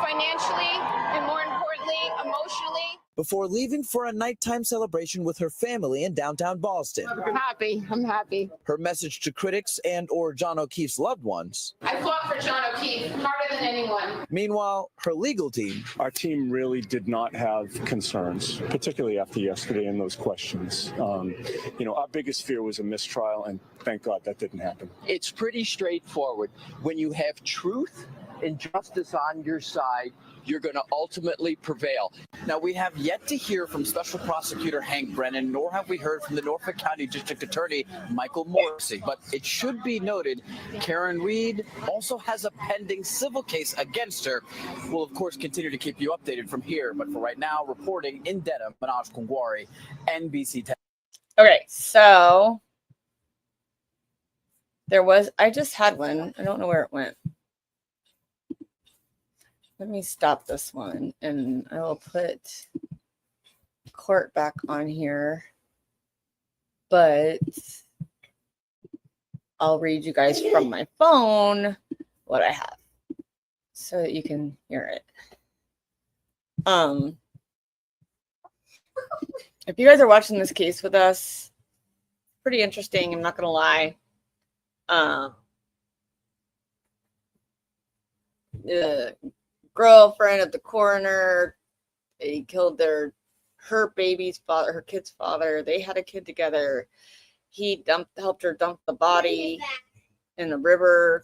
Speaker 20: financially and, more importantly, emotionally.
Speaker 19: Before leaving for a nighttime celebration with her family in downtown Boston.
Speaker 20: I'm happy. I'm happy.
Speaker 19: Her message to critics and or John O'Keefe's loved ones.
Speaker 20: I fought for John O'Keefe harder than anyone.
Speaker 19: Meanwhile, her legal team.
Speaker 21: Our team really did not have concerns, particularly after yesterday and those questions. Our biggest fear was a mistrial, and thank God that didn't happen.
Speaker 22: It's pretty straightforward. When you have truth and justice on your side, you're going to ultimately prevail.
Speaker 19: Now, we have yet to hear from Special Prosecutor Hank Brennan, nor have we heard from the Norfolk County District Attorney Michael Morrissey. But it should be noted, Karen Reed also has a pending civil case against her. We'll, of course, continue to keep you updated from here. But for right now, reporting in Dedham, Manoj Kongwari, NBC 10.
Speaker 2: Okay, so I just had one. I don't know where it went. Let me stop this one and I will put court back on here. But I'll read you guys from my phone what I have so that you can hear it. If you guys are watching this case with us, pretty interesting, I'm not gonna lie. The girlfriend of the coroner, they killed her baby's father, her kid's father. They had a kid together. He helped her dump the body in the river.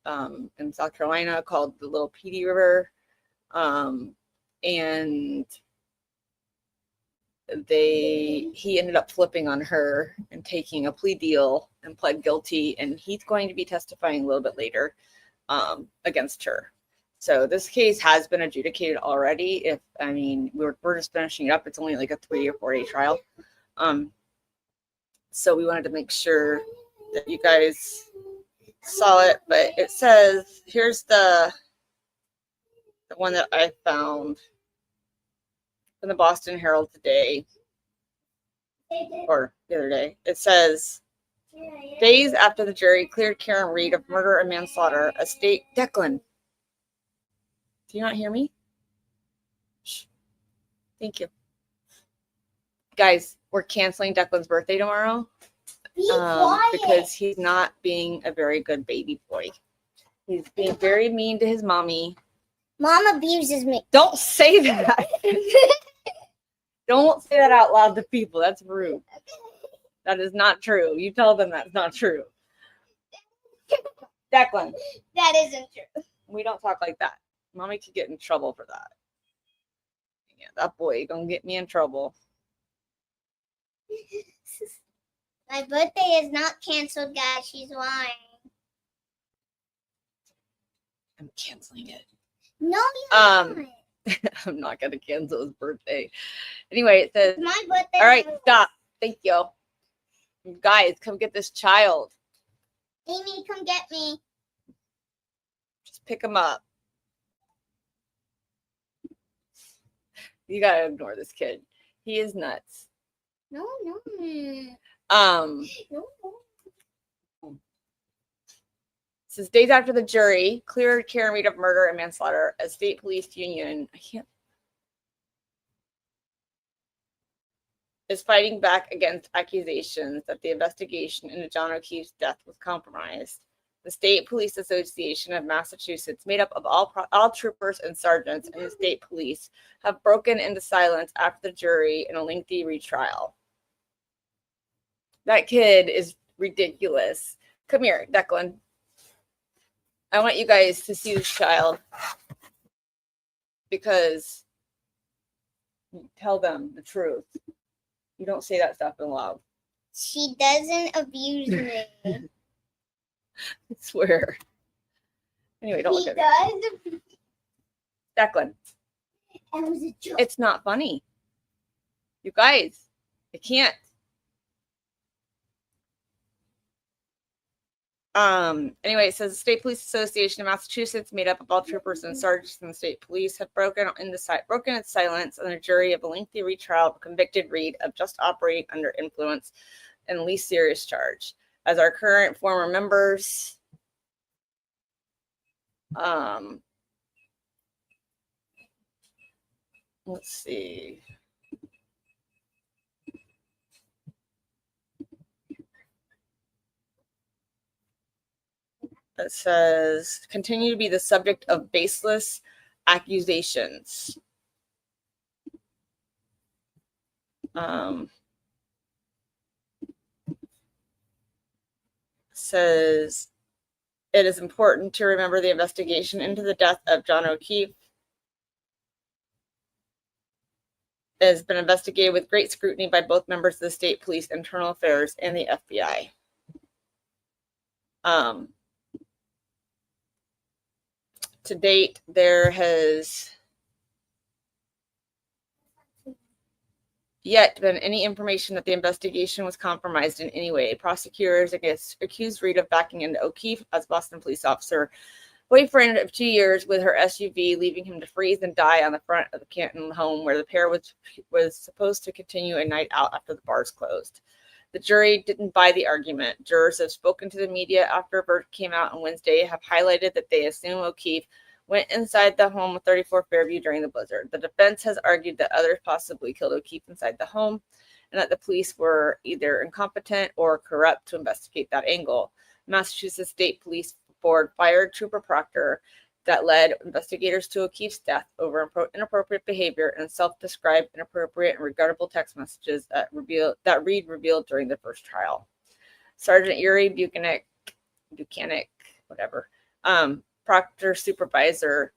Speaker 2: in South Carolina called the Little Petey River. And he ended up flipping on her and taking a plea deal and pled guilty, and he's going to be testifying a little bit later against her. So this case has been adjudicated already. We're just finishing it up. It's only like a 3 or 4 day trial. So we wanted to make sure that you guys saw it, but it says, here's the one that I found in the Boston Herald today, or the other day. It says, days after the jury cleared Karen Read of murder and manslaughter, a state... Declan, do you not hear me? Shh. Thank you. Guys, we're canceling Declan's birthday tomorrow because he's not being a very good baby boy. He's being very mean to his mommy.
Speaker 1: Mom abuses me.
Speaker 2: Don't say that. Don't say that out loud to people. That's rude. That is not true. You tell them that's not true. Declan.
Speaker 1: That isn't true.
Speaker 2: We don't talk like that. Mommy could get in trouble for that. Yeah, that boy gonna get me in trouble.
Speaker 1: My birthday is not canceled, guys. She's lying.
Speaker 2: I'm canceling it.
Speaker 1: No, you're not.
Speaker 2: I'm not gonna cancel his birthday. Anyway, it says,
Speaker 1: My birthday.
Speaker 2: all right, stop. Thank you. You guys, come get this child.
Speaker 1: Amy, come get me.
Speaker 2: Just pick him up. You gotta ignore this kid. He is nuts.
Speaker 1: No.
Speaker 2: No. Says days after the jury cleared Karen Read of murder and manslaughter, a state police union is fighting back against accusations that the investigation into John O'Keefe's death was compromised. The State Police Association of Massachusetts, made up of all troopers and sergeants in the state police, have broken into silence after the jury in a lengthy retrial. That kid is ridiculous. Come here, Declan. I want you guys to see this child because you tell them the truth. You don't say that stuff in loud.
Speaker 1: She doesn't abuse me.
Speaker 2: I swear. Anyway, don't look at me. Declan.
Speaker 1: That was a joke.
Speaker 2: It's not funny. You guys, I can't. Anyway, it says the State Police Association of Massachusetts, made up of all troopers and sergeants in the state police, have broken its silence on the jury of a lengthy retrial, convicted Read of just operating under influence and the least serious charge. As our current former members, let's see. It says, continue to be the subject of baseless accusations. Says, it is important to remember the investigation into the death of John O'Keefe has been investigated with great scrutiny by both members of the state police, internal affairs, and the FBI. To date, there has yet been any information that the investigation was compromised in any way. Prosecutors accused Read of backing into O'Keefe as Boston police officer, boyfriend of 2 years, with her SUV, leaving him to freeze and die on the front of the Canton home where the pair was supposed to continue a night out after the bars closed. The jury didn't buy the argument. Jurors have spoken to the media after a verdict came out on Wednesday, have highlighted that they assume O'Keefe went inside the home of 34 Fairview during the blizzard. The defense has argued that others possibly killed O'Keefe inside the home and that the police were either incompetent or corrupt to investigate that angle. Massachusetts State Police Board fired Trooper Proctor that led investigators to O'Keefe's death over inappropriate behavior and self-described inappropriate and regrettable text messages that Read revealed during the first trial. Sergeant Yuri Buchanan, whatever, Proctor supervisor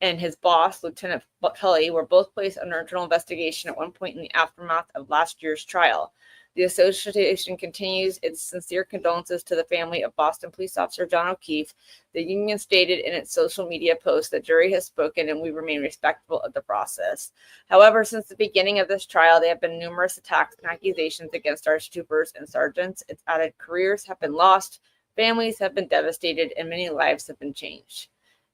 Speaker 2: and his boss, Lieutenant Tully, were both placed under internal investigation at one point in the aftermath of last year's trial. The association continues its sincere condolences to the family of Boston police officer John O'Keefe. The union stated in its social media post that jury has spoken and we remain respectful of the process. However, since the beginning of this trial, there have been numerous attacks and accusations against our troopers and sergeants. It's added careers have been lost, families have been devastated, and many lives have been changed.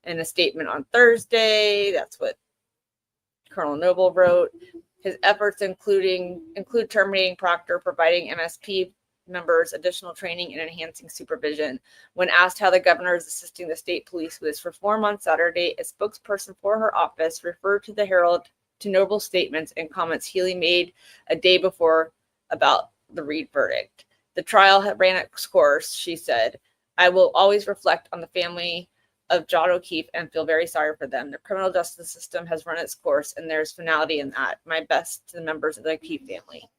Speaker 2: In a statement on Thursday, that's what Colonel Noble wrote. His efforts include terminating Proctor, providing MSP members additional training and enhancing supervision. When asked how the governor is assisting the state police with this reform on Saturday, a spokesperson for her office referred to the Herald to Noble's statements and comments Healy made a day before about the Reed verdict. The trial had ran its course, she said. I will always reflect on the family of John O'Keefe and feel very sorry for them. The criminal justice system has run its course and there's finality in that. My best to the members of the O'Keefe family.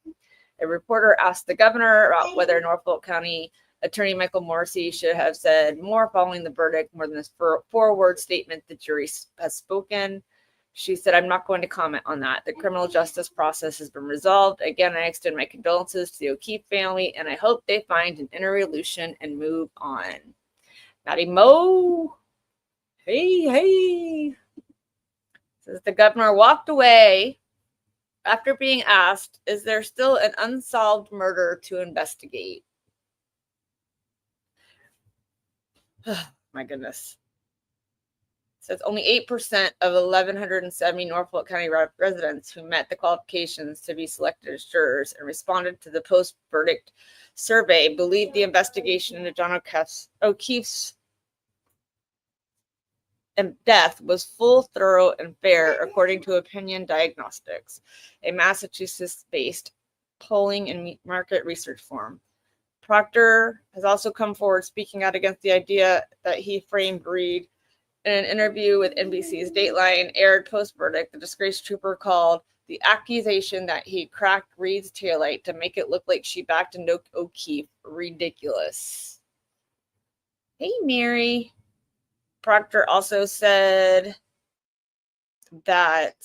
Speaker 2: A reporter asked the governor about whether Norfolk County Attorney Michael Morrissey should have said more following the verdict, more than this four-word statement the jury has spoken. She said, I'm not going to comment on that. The criminal justice process has been resolved. Again, I extend my condolences to the O'Keefe family, and I hope they find an interrelation and move on. Matty Moe. Hey. Says the governor walked away after being asked, is there still an unsolved murder to investigate? My goodness. Says only 8% of 1,170 Norfolk County residents who met the qualifications to be selected as jurors and responded to the post-verdict survey believed the investigation into John O'Keefe's death was full, thorough, and fair, according to Opinion Diagnostics, a Massachusetts-based polling and market research firm. Proctor has also come forward speaking out against the idea that he framed Reed. In an interview with NBC's Dateline, aired post-verdict, the disgraced trooper called the accusation that he cracked Reed's taillight to make it look like she backed into O'Keefe ridiculous. Hey, Mary. Proctor also said that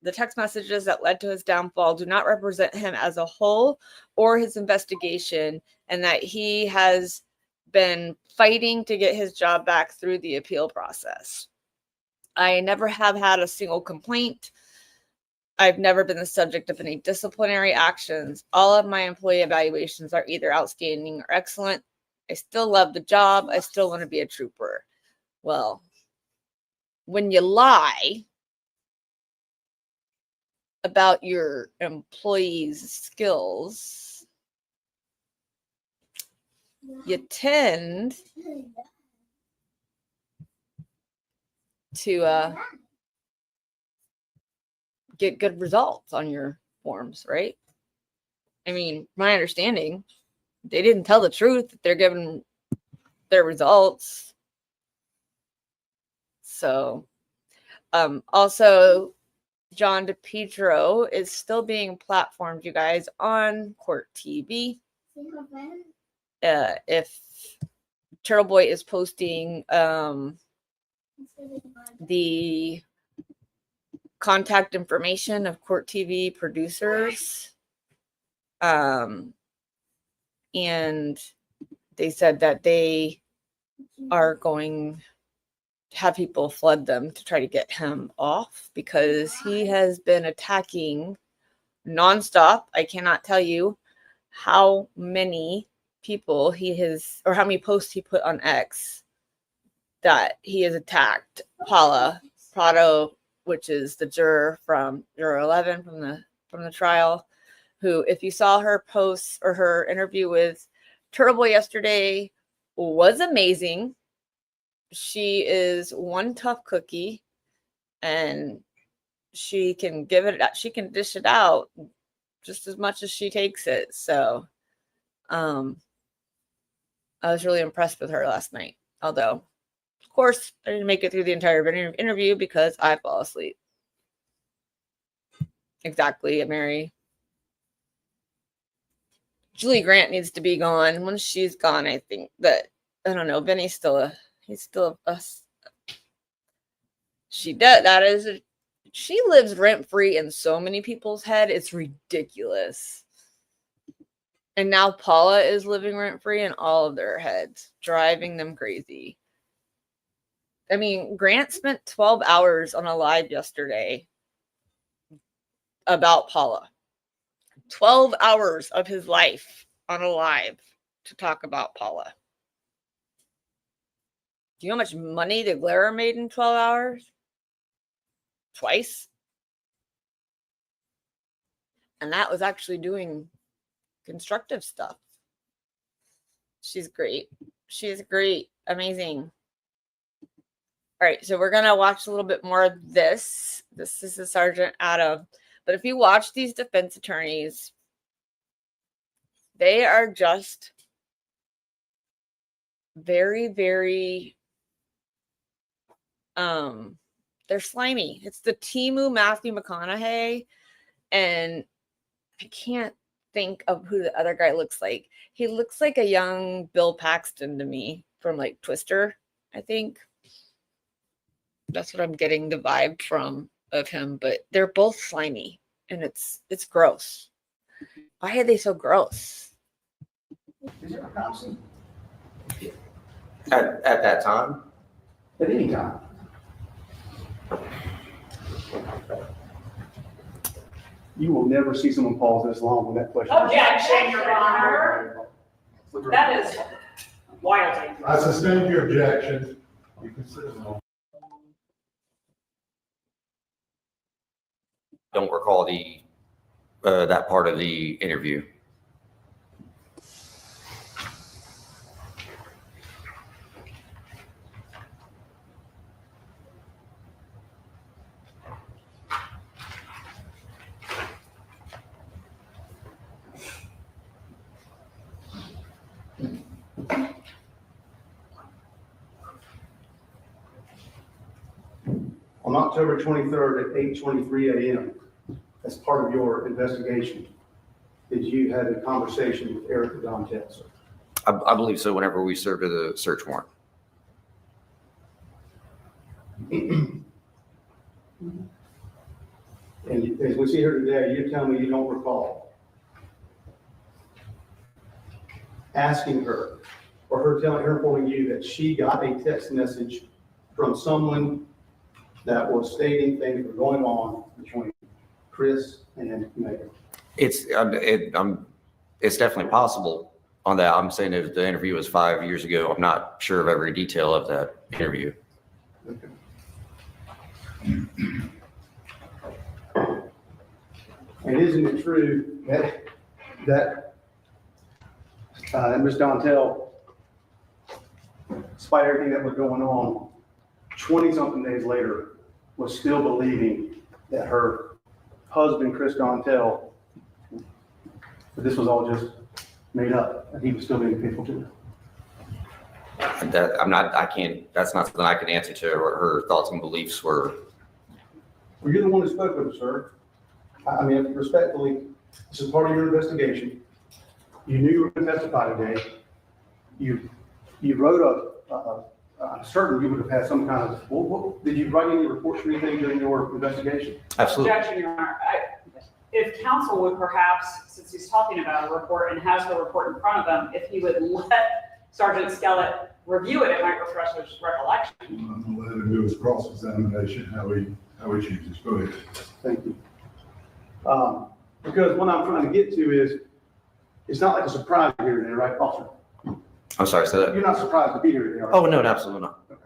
Speaker 2: the text messages that led to his downfall do not represent him as a whole or his investigation, and that he has been fighting to get his job back through the appeal process. I never have had a single complaint. I've never been the subject of any disciplinary actions. All of my employee evaluations are either outstanding or excellent. I still love the job. I still want to be a trooper. Well, when you lie about your employees' skills, you tend to get good results on your forms, right? I mean, my understanding, they didn't tell the truth that they're giving their results. So, also, John DePietro is still being platformed, you guys, on Court TV. If Turtle Boy is posting the contact information of Court TV producers, and they said that they are going to have people flood them to try to get him off because he has been attacking nonstop. I cannot tell you how many people he has, or how many posts he put on X that he has attacked Paula Prado, which is the juror from Juror 11 from the trial, who, if you saw her post or her interview with Turtle Boy yesterday, was amazing. She is one tough cookie, and she can give it, she can dish it out just as much as she takes it. So, I was really impressed with her last night. Although, of course, I didn't make it through the entire interview because I fall asleep. Exactly, Mary. Julie Grant needs to be gone. Once she's gone, I think that, I don't know, Vinny's still He's still she does. She lives rent free in so many people's head. It's ridiculous. And now Paula is living rent free in all of their heads, driving them crazy. I mean, Grant spent 12 hours on a live yesterday about Paula. 12 hours of his life on a live to talk about Paula. Do you know how much money the Glare made in 12 hours? Twice. And that was actually doing constructive stuff. She's great. She is great. Amazing. All right, so we're going to watch a little bit more of this. This is the Sergeant Adam. But if you watch these defense attorneys, they are just very, very, they're slimy. It's the Timu Matthew McConaughey, and I can't think of who the other guy looks like. He looks like a young Bill Paxton to me from like Twister, I think. That's what I'm getting the vibe from of him, but they're both slimy and it's gross. Why are they so gross?
Speaker 10: Is there a privacy?
Speaker 9: At that time?
Speaker 10: At any time. You will never see someone pause this long with that question.
Speaker 8: Objection, Your Honor. That is wild.
Speaker 7: I sustain your objection. You can sit alone.
Speaker 9: Don't recall the that part of the interview.
Speaker 10: On October 23rd at 8:23 a.m., as part of your investigation, did you have a conversation with Erica Dontel, sir?
Speaker 9: I believe so. Whenever we served a search warrant.
Speaker 10: And as we see here today, you tell me you don't recall asking her or her informing you that she got a text message from someone that was stating things were going on between Chris and Megan.
Speaker 9: It's definitely possible on that. I'm saying that the interview was 5 years ago. I'm not sure of every detail of that interview.
Speaker 10: Okay. And isn't it true that Ms. Dontel, despite everything that was going on, 20-something days later, was still believing that her husband, Chris Dontel, that this was all just made up, and he was still being faithful to her?
Speaker 9: That's not something I can answer to what her thoughts and beliefs were.
Speaker 10: Well, you're the one who spoke with her, sir. I mean, respectfully, this is part of your investigation. You knew you were going to testify today. You wrote I'm certain you would have had some kind of, did you write any reports or anything during your investigation?
Speaker 9: Absolutely.
Speaker 8: Objection, Your Honor. If counsel would perhaps, since he's talking about a report and has the report in front of him, if he would let Sergeant Skellett review it, it might refresh his recollection.
Speaker 7: I'm going to let him do his cross-examination, how he chooses. Go ahead.
Speaker 10: Thank you. Because what I'm trying to get to is, it's not like a surprise here today, right, officer?
Speaker 9: I'm sorry, say that.
Speaker 10: You're not surprised to be here today, are you?
Speaker 9: Oh, no, absolutely not.
Speaker 10: Okay.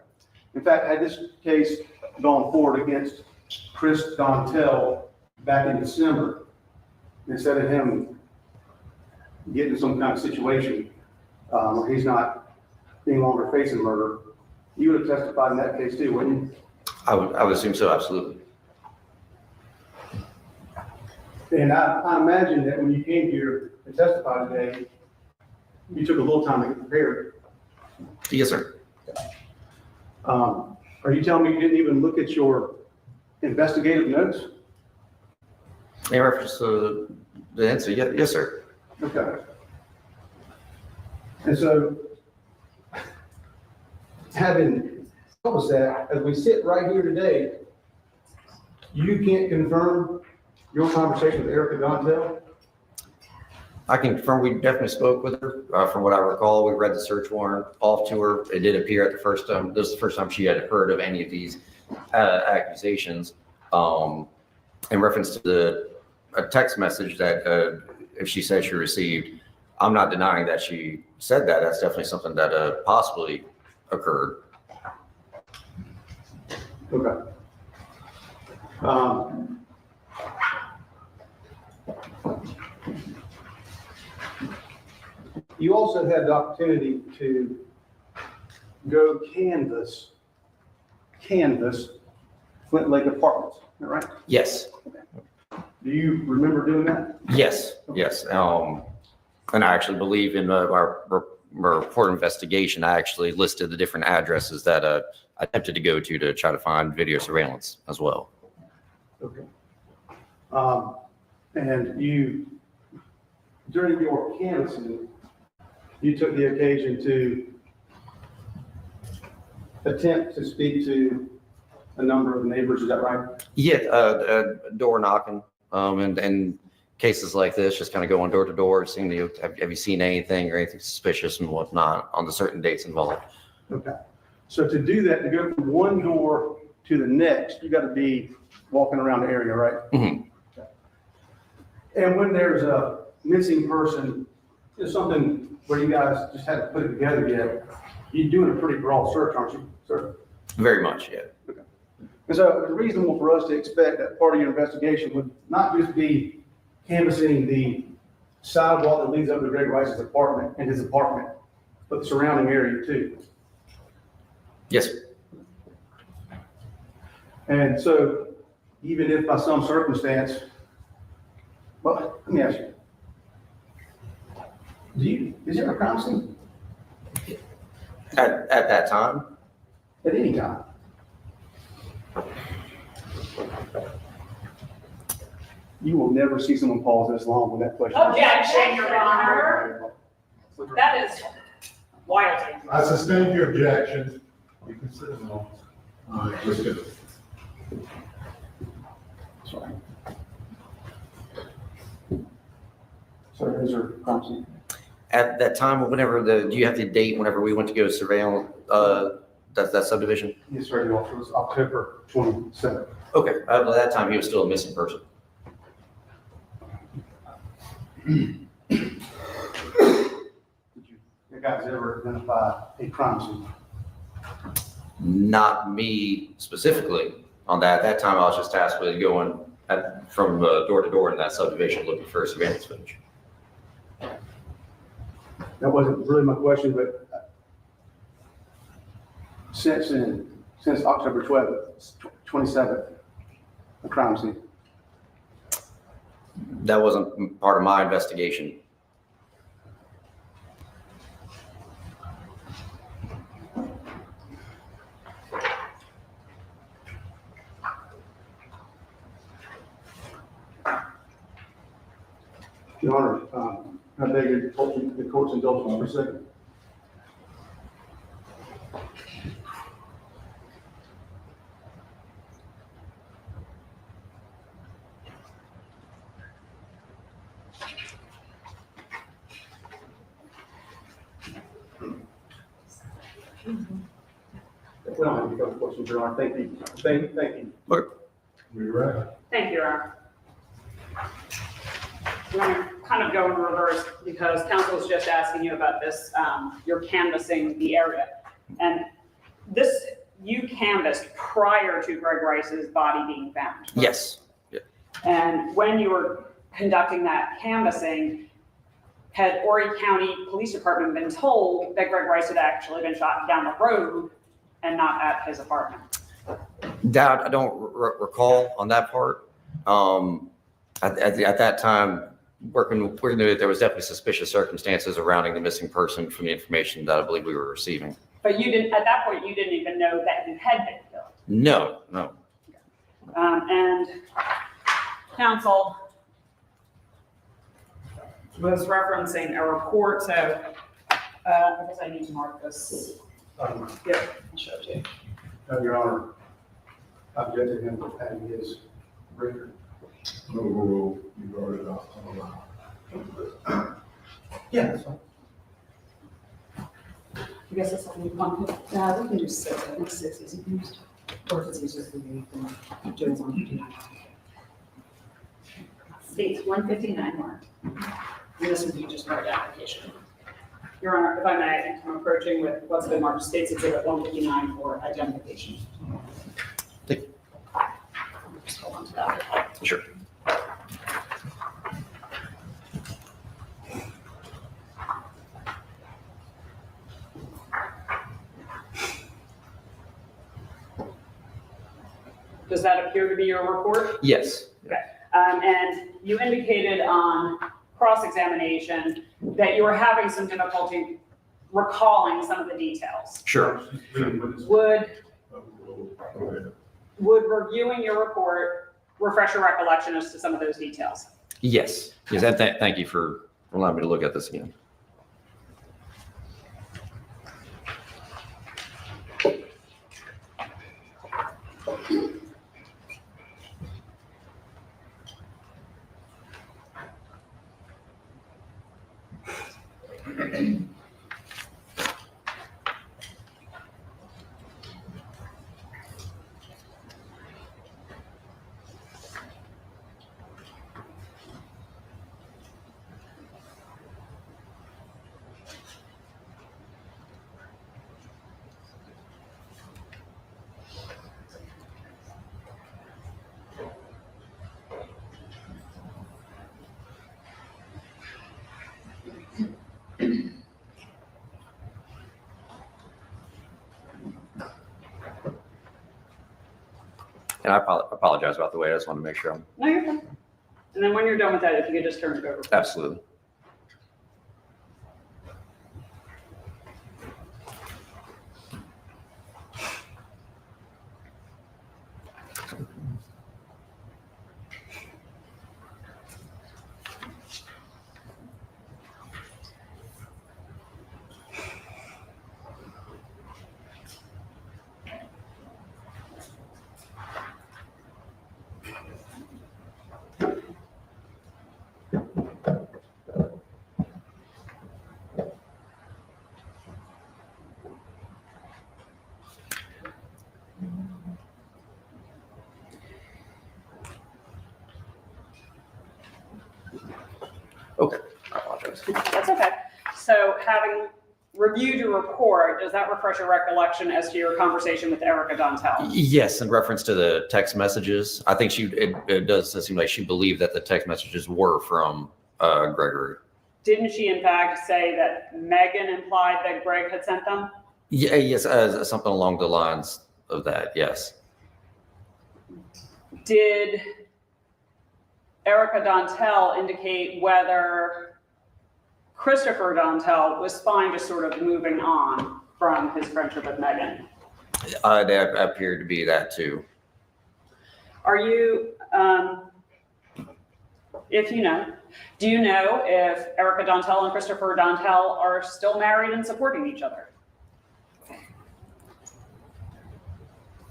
Speaker 10: In fact, had this case gone forward against Chris Dontel back in December, instead of him getting some kind of situation where he's not any longer facing murder, you would have testified in that case too, wouldn't you?
Speaker 9: I would assume so, absolutely.
Speaker 10: And I imagine that when you came here to testify today, you took a little time to get prepared.
Speaker 9: Yes, sir.
Speaker 10: Are you telling me you didn't even look at your investigative notes?
Speaker 9: In reference to the incident, yes, sir.
Speaker 10: Okay. And so having told us that, as we sit right here today, you can't confirm your conversation with Erica Gontel?
Speaker 9: I can confirm we definitely spoke with her. From what I recall, we read the search warrant off to her. It did appear at the first time, this is the first time she had heard of any of these accusations. In reference to a text message that if she said she received, I'm not denying that she said that. That's definitely something that possibly occurred.
Speaker 10: Okay. You also had the opportunity to go canvas Flint Lake Apartments, is that right?
Speaker 9: Yes.
Speaker 10: Do you remember doing that?
Speaker 9: Yes. Yes. And I actually believe in our report investigation, I actually listed the different addresses that I attempted to go to try to find video surveillance as well.
Speaker 10: Okay. And you, during your canvassing, you took the occasion to attempt to speak to a number of neighbors, is that right?
Speaker 9: Yeah, door knocking, and cases like this, just kind of going door to door, seeing have you seen anything or anything suspicious and whatnot on the certain dates involved.
Speaker 10: Okay. So to do that, to go from one door to the next, you got to be walking around the area, right?
Speaker 9: Mm-hmm.
Speaker 10: Okay. And when there's a missing person, it's something where you guys just haven't put it together yet. You're doing a pretty broad search, aren't you, sir?
Speaker 9: Very much, yeah.
Speaker 10: Okay. And so it's reasonable for us to expect that part of your investigation would not just be canvassing the sidewalk that leads up to Greg Rice's apartment and his apartment, but the surrounding area too.
Speaker 9: Yes.
Speaker 10: And so even if by some circumstance, well, let me ask you, is there a crime scene?
Speaker 9: At that time?
Speaker 10: At any time? You will never see someone pause this long with that question.
Speaker 8: Objection, Your Honor. That is wild.
Speaker 7: I sustain your objection. You can sit down. All right, let's go.
Speaker 10: Sorry. Sir, is there a crime scene?
Speaker 9: At that time, whenever do you have the date whenever we went to go surveil that subdivision?
Speaker 10: Yes, sir, it was October 27th.
Speaker 9: Okay, at that time, he was still a missing person.
Speaker 10: Did you guys ever identify a crime scene?
Speaker 9: Not me specifically on that. At that time, I was just tasked with going from door to door in that subdivision looking for a surveillance footage.
Speaker 10: That wasn't really my question, but since October 27th, a crime scene.
Speaker 9: That wasn't part of my investigation.
Speaker 10: Your Honor, I beg the court's indulgence for a second. We don't have any further questions, Your Honor. Thank you. Thank you.
Speaker 9: Okay.
Speaker 7: You're right.
Speaker 8: Thank you, Your Honor. I'm going to kind of go in reverse because counsel was just asking you about this. You're canvassing the area. And this, you canvassed prior to Greg Rice's body being found.
Speaker 9: Yes. Yeah.
Speaker 8: And when you were conducting that canvassing, had Horry County Police Department been told that Greg Rice had actually been shot down the road and not at his apartment?
Speaker 9: That I don't recall on that part. At that time, working with it, there was definitely suspicious circumstances surrounding the missing person from the information that I believe we were receiving.
Speaker 8: But you didn't, at that point, you didn't even know that he had been killed.
Speaker 9: No, no.
Speaker 8: And counsel was referencing a report, so I guess I need to mark this Yeah, I'll show it to you.
Speaker 10: Your Honor, I've yet to him having his record.
Speaker 7: No, you brought it up.
Speaker 10: Yeah, that's fine.
Speaker 8: I guess that's something you want to, we can do 6, I think 6 is used. Or if it's easier for you, you can do 159. States 159 marked. And this would be just marked application. Your Honor, if I may, I'm approaching with what's been marked States Exhibit 159 for identification. Just hold on to that.
Speaker 9: Sure.
Speaker 8: Does that appear to be your report?
Speaker 9: Yes.
Speaker 8: Okay. And you indicated on cross-examination that you were having some difficulty recalling some of the details.
Speaker 9: Sure.
Speaker 8: Would reviewing your report refresh your recollection as to some of those details?
Speaker 9: Yes. Yes. And thank you for allowing me to look at this again. And I apologize about the way. I just want to make sure I'm
Speaker 8: No, you're fine. And then when you're done with that, if you could just turn it over.
Speaker 9: absolutely. Okay, I apologize.
Speaker 8: That's okay. So having reviewed your report, does that refresh your recollection as to your conversation with Erica Dontel?
Speaker 9: Yes, in reference to the text messages, I think it does seem like she believed that the text messages were from Gregory.
Speaker 8: Didn't she in fact say that Megan implied that Greg had sent them?
Speaker 9: Yeah, yes, something along the lines of that, yes.
Speaker 8: Did Erica Dontel indicate whether Christopher Dontel was fine just sort of moving on from his friendship with Megan?
Speaker 9: That appeared to be that too.
Speaker 8: Are you, if you know, do you know if Erica Dontel and Christopher Dontel are still married and supporting each other?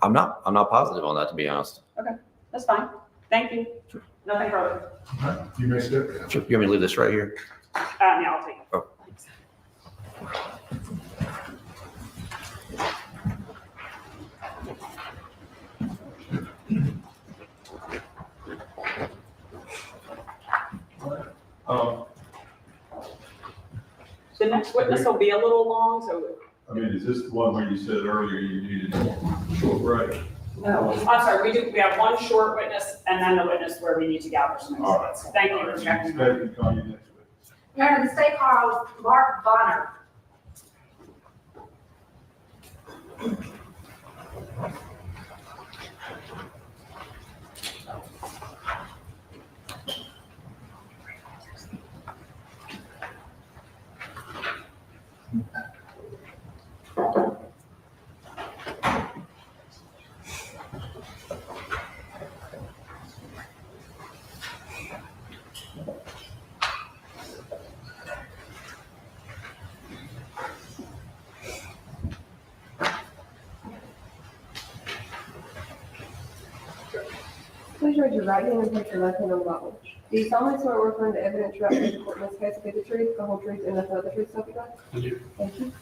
Speaker 9: I'm not positive on that, to be honest.
Speaker 8: Okay, that's fine. Thank you. Sure. Nothing further.
Speaker 7: You may step down.
Speaker 9: Sure. You want me to leave this right here?
Speaker 8: Yeah, I'll take it.
Speaker 9: Oh.
Speaker 8: The next witness will be a little long, so.
Speaker 7: I mean, is this the one where you said earlier you needed a short break?
Speaker 8: No, I'm sorry, we have one short witness and then the witness where we need to gather some
Speaker 7: All right.
Speaker 8: insights. Thank you for checking.
Speaker 7: Stay and call you next week.
Speaker 5: Your Honor, the state calls Mark Bonner.
Speaker 3: Please raise your right hand and place your left hand on the Bible. Do you solemnly swear or affirm the evidence throughout the court in this case will be the truth, the whole truth, and nothing but the truth, so help you God?
Speaker 4: I do.
Speaker 3: Thank you.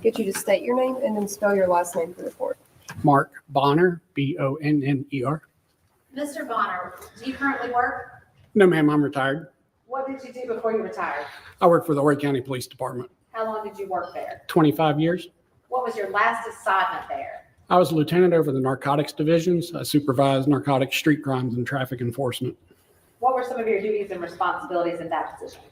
Speaker 3: Get you to state your name and then spell your last name for the court.
Speaker 4: Mark Bonner, Bonner.
Speaker 5: Mr. Bonner, do you currently work?
Speaker 4: No, ma'am, I'm retired.
Speaker 5: What did you do before you retired?
Speaker 4: I work for the Horry County Police Department.
Speaker 5: How long did you work there?
Speaker 4: 25 years.
Speaker 5: What was your last assignment there?
Speaker 4: I was a lieutenant over the narcotics divisions. I supervised narcotics, street crimes, and traffic enforcement.
Speaker 5: What were some of your duties and responsibilities in that position?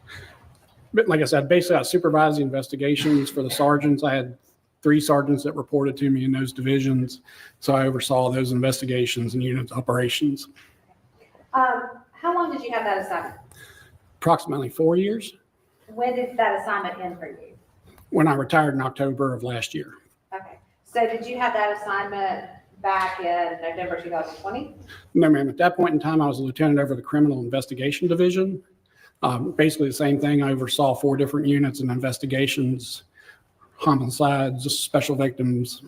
Speaker 4: But like I said, basically I supervised the investigations for the sergeants. I had 3 sergeants that reported to me in those divisions. So I oversaw those investigations and unit operations.
Speaker 5: How long did you have that assignment?
Speaker 4: Approximately 4 years.
Speaker 5: When did that assignment end for you?
Speaker 4: When I retired in October of last year.
Speaker 5: Okay. So did you have that assignment back in November 2020?
Speaker 4: No, ma'am. At that point in time, I was a lieutenant over the criminal investigation division. Basically the same thing. I oversaw 4 different units and investigations, homicides, special victims.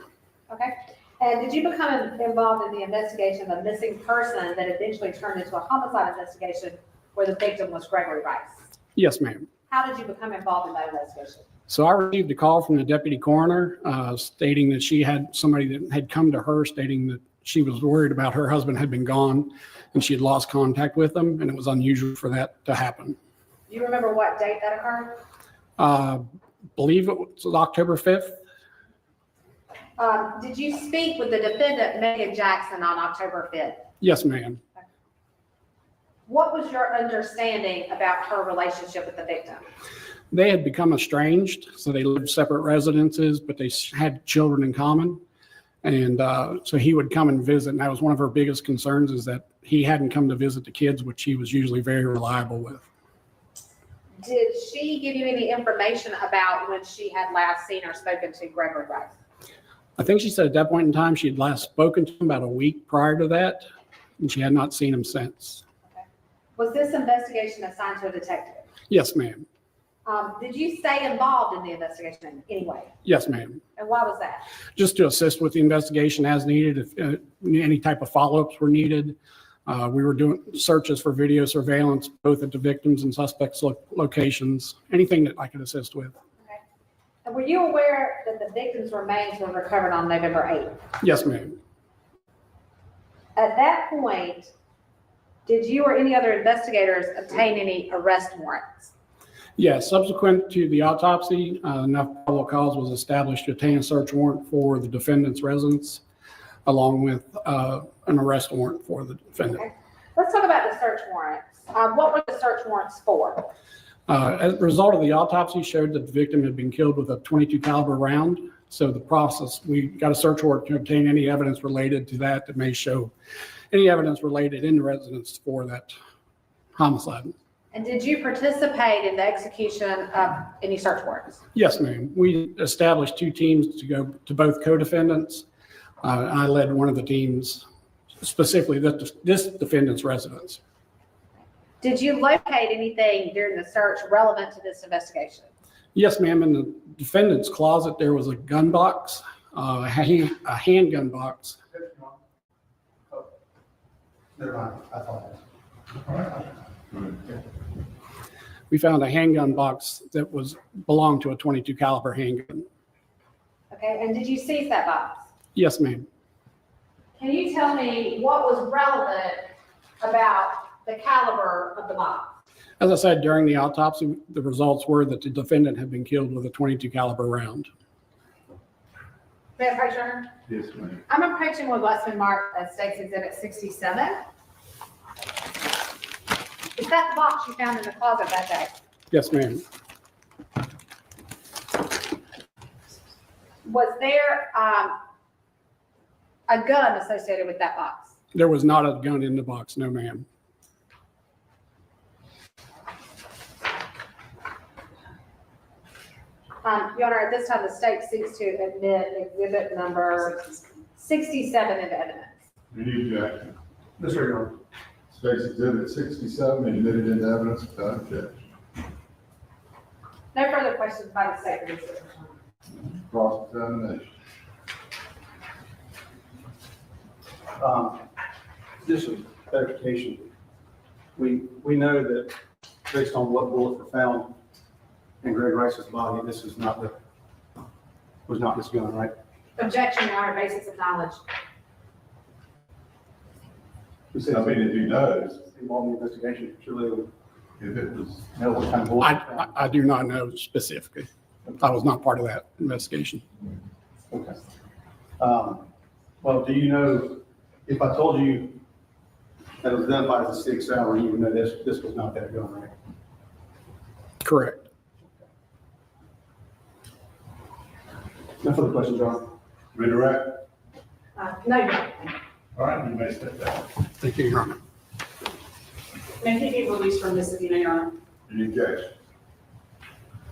Speaker 5: Okay. And did you become involved in the investigation of a missing person that eventually turned into a homicide investigation where the victim was Gregory Rice?
Speaker 4: Yes, ma'am.
Speaker 5: How did you become involved in that investigation?
Speaker 4: So I received a call from the deputy coroner stating that she had somebody that had come to her stating that she was worried about her husband had been gone and she had lost contact with him, and it was unusual for that to happen.
Speaker 5: Do you remember what date that occurred?
Speaker 4: Believe it was October 5th.
Speaker 5: Did you speak with the defendant, Megan Jackson, on October 5th?
Speaker 4: Yes, ma'am.
Speaker 5: What was your understanding about her relationship with the victim?
Speaker 4: They had become estranged, so they lived separate residences, but they had children in common. And so he would come and visit, and that was one of her biggest concerns, is that he hadn't come to visit the kids, which he was usually very reliable with.
Speaker 5: Did she give you any information about when she had last seen or spoken to Gregory Rice?
Speaker 4: I think she said at that point in time, she had last spoken to him about a week prior to that, and she had not seen him since.
Speaker 5: Was this investigation assigned to a detective?
Speaker 4: Yes, ma'am.
Speaker 5: Did you stay involved in the investigation in any way?
Speaker 4: Yes, ma'am.
Speaker 5: And why was that?
Speaker 4: Just to assist with the investigation as needed, if any type of follow-ups were needed. We were doing searches for video surveillance, both at the victims and suspects' locations, anything that I could assist with.
Speaker 5: Okay. And were you aware that the victim's remains were recovered on November 8th?
Speaker 4: Yes, ma'am.
Speaker 5: At that point, did you or any other investigators obtain any arrest warrants?
Speaker 4: Yes, subsequent to the autopsy, enough probable cause was established to obtain a search warrant for the defendant's residence, along with an arrest warrant for the defendant.
Speaker 5: Okay. Let's talk about the search warrants. What were the search warrants for?
Speaker 4: As a result of the autopsy showed that the victim had been killed with a .22 caliber round. So the process, we got a search warrant to obtain any evidence related to that that may show any evidence related in the residence for that homicide.
Speaker 5: And did you participate in the execution of any search warrants?
Speaker 4: Yes, ma'am. We established 2 teams to go to both co-defendants. I led one of the teams, specifically this defendant's residence.
Speaker 5: Did you locate anything during the search relevant to this investigation?
Speaker 4: Yes, ma'am. In the defendant's closet, there was a gun box, a handgun box.
Speaker 10: Never mind. I thought.
Speaker 4: We found a handgun box that belonged to a .22 caliber handgun.
Speaker 5: Okay, and did you seize that box?
Speaker 4: Yes, ma'am.
Speaker 5: Can you tell me what was relevant about the caliber of the box?
Speaker 4: As I said, during the autopsy, the results were that the defendant had been killed with a .22 caliber round.
Speaker 5: May I approach her?
Speaker 7: Yes, ma'am.
Speaker 5: I'm approaching with what's been marked as State's Exhibit 67. Is that the box you found in the closet that day?
Speaker 4: Yes, ma'am.
Speaker 5: Was there a gun associated with that box?
Speaker 4: There was not a gun in the box, no, ma'am.
Speaker 5: Your Honor, at this time, the state seeks to admit exhibit number 67 into evidence.
Speaker 7: Any objection?
Speaker 10: Yes, sir, Your Honor.
Speaker 7: State's Exhibit 67 admitted into evidence without objection.
Speaker 5: No further questions by the state.
Speaker 7: Cross-examination.
Speaker 10: Just a clarification. We know that based on what bullets were found in Greg Rice's body, this is not was not this gun, right?
Speaker 5: Objection, Your Honor, basis of knowledge.
Speaker 7: I mean, if he knows,
Speaker 10: Involved in the investigation, surely
Speaker 7: if it was,
Speaker 10: know what kind of bullets were found.
Speaker 4: I do not know specifically. I was not part of that investigation.
Speaker 10: Okay. Well, do you know, if I told you that it was identified as a Sig Sauer, you would know this was not that gun, right?
Speaker 4: Correct.
Speaker 10: No further questions, Your Honor.
Speaker 7: redirect?
Speaker 5: No, Your Honor.
Speaker 7: All right, you may step down.
Speaker 4: Thank you, Your Honor.
Speaker 8: May he be released from this subpoena, Your Honor?
Speaker 7: Any objection?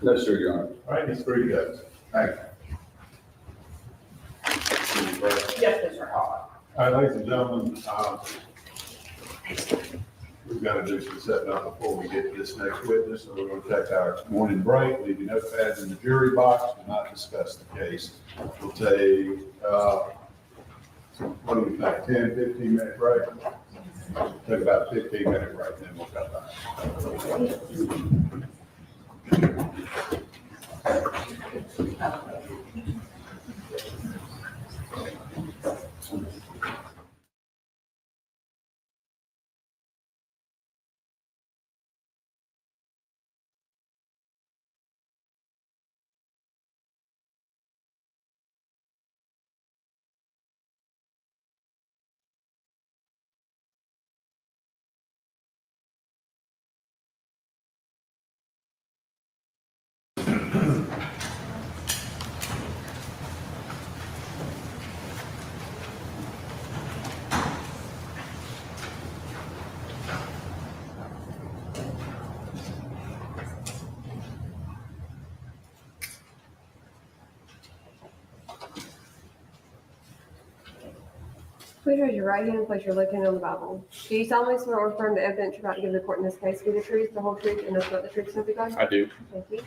Speaker 10: No, sir, Your Honor.
Speaker 7: All right, he's free to go. Thank you.
Speaker 8: Yes, Mr. Hall.
Speaker 7: All right, ladies and gentlemen, we've got to do some setting up before we get to this next witness. So we're going to take our morning break, leave your notepads in the jury box, and not discuss the case. We'll take, what do we think, 10, 15-minute break? Take about a 15-minute break, then we'll come back.
Speaker 3: Please raise your right hand and place your left hand on the Bible. Do you solemnly swear or affirm the evidence you're about to give the court in this case be the truth, the whole truth, and nothing but the truth, so help you God?
Speaker 12: I do.
Speaker 3: Thank you.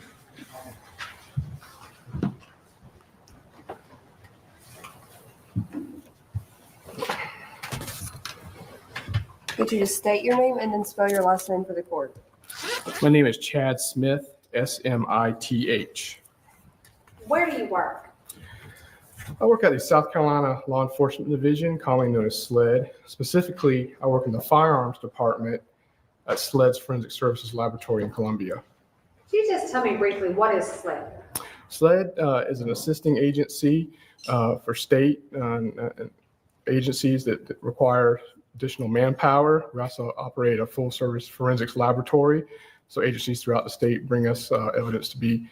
Speaker 3: Could you just state your name and then spell your last name for the court?
Speaker 6: My name is Chad Smith, Smith.
Speaker 5: Where do you work?
Speaker 6: I work at the South Carolina Law Enforcement Division, commonly known as SLED. Specifically, I work in the firearms department at SLED's Forensic Services Laboratory in Columbia.
Speaker 5: Could you just tell me briefly, what is SLED?
Speaker 6: SLED is an assisting agency for state agencies that require additional manpower. We also operate a full-service forensics laboratory. So agencies throughout the state bring us evidence to be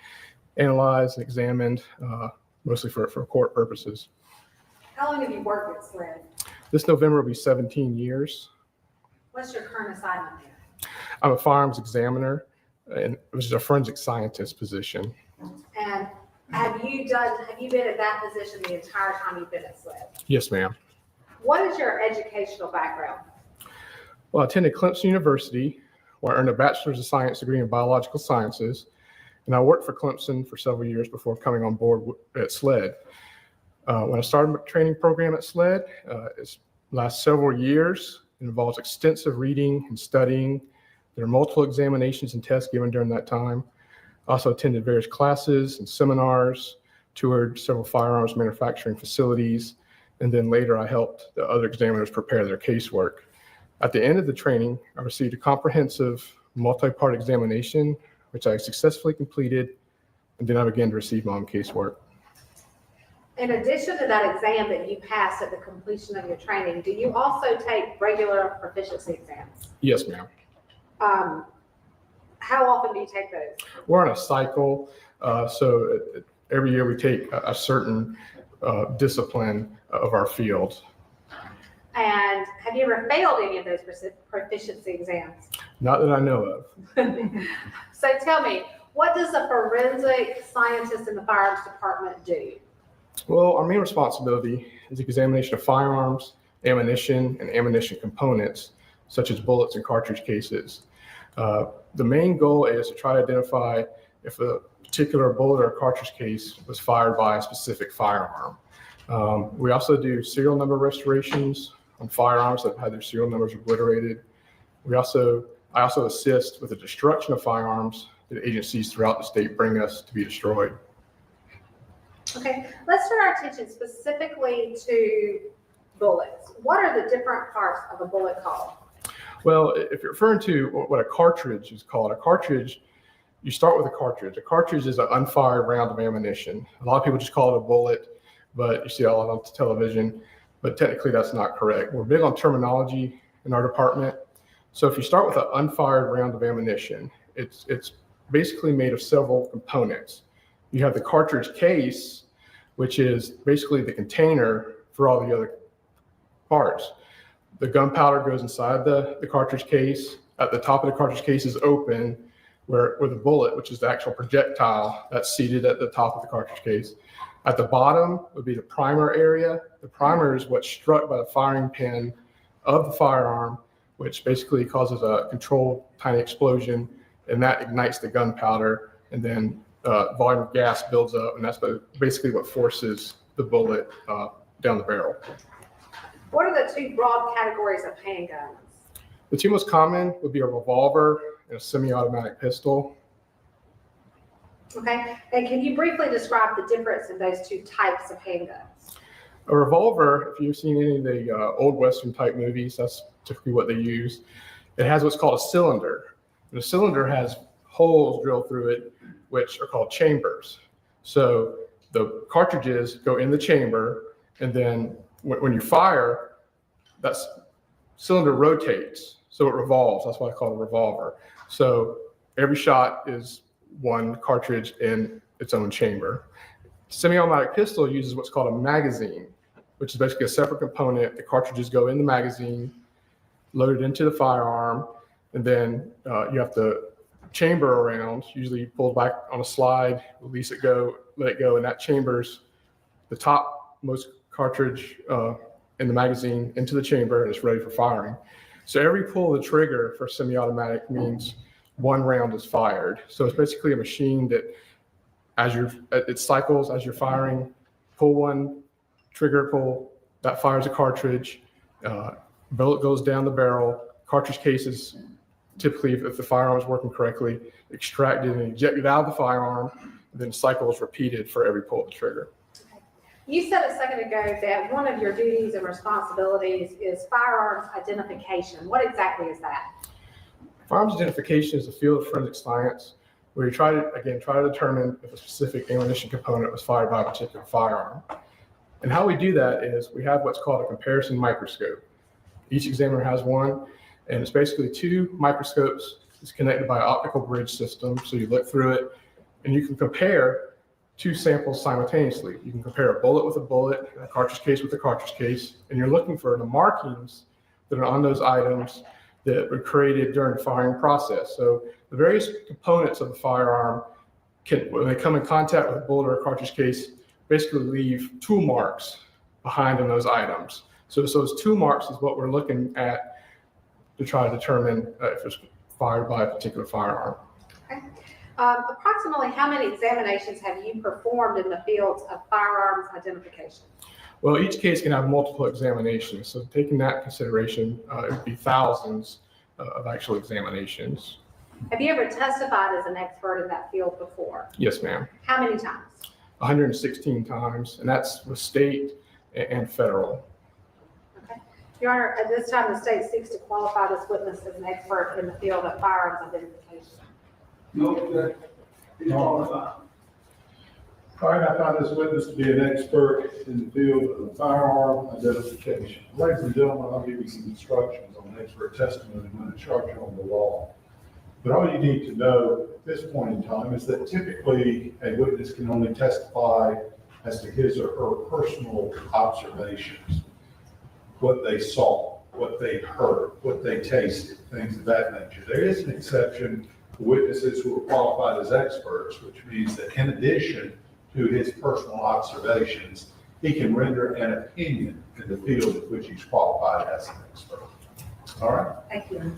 Speaker 6: analyzed and examined, mostly for court purposes.
Speaker 5: How long have you worked at SLED?
Speaker 6: This November will be 17 years.
Speaker 5: What's your current assignment there?
Speaker 6: I'm a firearms examiner, and which is a forensic scientist position.
Speaker 5: And have you been at that position the entire time you've been at SLED?
Speaker 6: Yes, ma'am.
Speaker 5: What is your educational background?
Speaker 6: Well, I attended Clemson University, where I earned a bachelor's of science degree in biological sciences. And I worked for Clemson for several years before coming on board at SLED. When I started my training program at SLED, it's last several years. It involves extensive reading and studying. There are multiple examinations and tests given during that time. I also attended various classes and seminars, toured several firearms manufacturing facilities, and then later I helped the other examiners prepare their casework. At the end of the training, I received a comprehensive multi-part examination, which I successfully completed, and then I began to receive my own casework.
Speaker 5: In addition to that exam that you passed at the completion of your training, do you also take regular proficiency exams?
Speaker 6: Yes, ma'am.
Speaker 5: How often do you take those?
Speaker 6: We're on a cycle, so every year we take a certain discipline of our field.
Speaker 5: And have you ever failed any of those proficiency exams?
Speaker 6: Not that I know of.
Speaker 5: So tell me, what does a forensic scientist in the firearms department do?
Speaker 6: Well, our main responsibility is examination of firearms, ammunition, and ammunition components, such as bullets and cartridge cases. The main goal is to try to identify if a particular bullet or cartridge case was fired by a specific firearm. We also do serial number restorations on firearms that have had their serial numbers obliterated. I also assist with the destruction of firearms that agencies throughout the state bring us to be destroyed.
Speaker 5: Okay, let's turn our attention specifically to bullets. What are the different parts of a bullet called?
Speaker 6: Well, if you're referring to what a cartridge is called, a cartridge, you start with a cartridge. A cartridge is an unfired round of ammunition. A lot of people just call it a bullet, but you see a lot on television, but technically that's not correct. We're big on terminology in our department. So if you start with an unfired round of ammunition, it's basically made of several components. You have the cartridge case, which is basically the container for all the other parts. The gunpowder goes inside the cartridge case. At the top of the cartridge case is open, where the bullet, which is the actual projectile, that's seated at the top of the cartridge case. At the bottom would be the primer area. The primer is what's struck by the firing pin of the firearm, which basically causes a controlled tiny explosion, and that ignites the gunpowder, and then volume of gas builds up, and that's basically what forces the bullet down the barrel.
Speaker 5: What are the two broad categories of handguns?
Speaker 6: The two most common would be a revolver and a semi-automatic pistol.
Speaker 5: Okay, and can you briefly describe the difference in those two types of handguns?
Speaker 6: A revolver, if you've seen any of the old Western type movies, that's typically what they use. It has what's called a cylinder. And the cylinder has holes drilled through it, which are called chambers. So the cartridges go in the chamber, and then when you fire, that cylinder rotates, so it revolves. That's why I call it a revolver. So every shot is one cartridge in its own chamber. Semi-automatic pistol uses what's called a magazine, which is basically a separate component. The cartridges go in the magazine, loaded into the firearm, and then you have to chamber around, usually pulled back on a slide, release it go, let it go, and that chambers the topmost cartridge in the magazine into the chamber, and it's ready for firing. So every pull of the trigger for semi-automatic means one round is fired. So it's basically a machine that it cycles as you're firing, pull one, trigger pull, that fires a cartridge, bullet goes down the barrel, cartridge cases, typically if the firearm is working correctly, extracted and ejected out of the firearm, and then cycle is repeated for every pull of the trigger.
Speaker 5: You said a second ago that one of your duties and responsibilities is firearms identification. What exactly is that?
Speaker 6: Firearms identification is a field of forensic science where you try to determine if a specific ammunition component was fired by a particular firearm. And how we do that is we have what's called a comparison microscope. Each examiner has one, and it's basically two microscopes. It's connected by an optical bridge system, so you look through it, and you can compare two samples simultaneously. You can compare a bullet with a bullet, a cartridge case with a cartridge case, and you're looking for the markings that are on those items that were created during the firing process. So the various components of the firearm when they come in contact with a bullet or a cartridge case, basically leave tool marks behind on those items. So those tool marks is what we're looking at to try to determine if it's fired by a particular firearm.
Speaker 5: Okay. Approximately how many examinations have you performed in the fields of firearms identification?
Speaker 6: Well, each case can have multiple examinations. So taking that into consideration, it would be thousands of actual examinations.
Speaker 5: Have you ever testified as an expert in that field before?
Speaker 6: Yes, ma'am.
Speaker 5: How many times?
Speaker 6: 116 times, and that's with state and federal.
Speaker 5: Okay. Your Honor, at this time, the state seeks to qualify this witness as an expert in the field of firearms identification.
Speaker 7: No, all right, I found this witness to be an expert in the field of firearm identification. Ladies and gentlemen, I'll give you some instructions on expert testimony when I charge you on the law. But all you need to know at this point in time is that typically a witness can only testify as to his or her personal observations, what they saw, what they heard, what they tasted, things of that nature. There is an exception for witnesses who are qualified as experts, which means that in addition to his personal observations, he can render an opinion in the field in which he's qualified as an expert. All right?
Speaker 5: Thank you.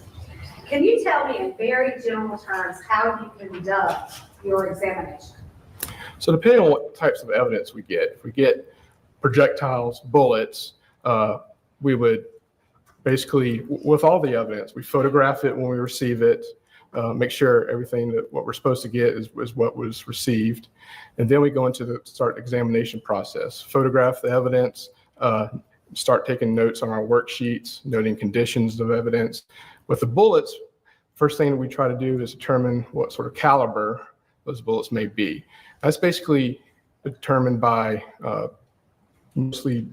Speaker 5: Can you tell me in very general terms how you conduct your examination?
Speaker 6: So depending on what types of evidence we get, if we get projectiles, bullets, we would basically, with all the evidence, we photograph it when we receive it, make sure everything that what we're supposed to get is what was received. And then we go into the start examination process, photograph the evidence, start taking notes on our worksheets, noting conditions of evidence. With the bullets, first thing that we try to do is determine what sort of caliber those bullets may be. That's basically determined by mostly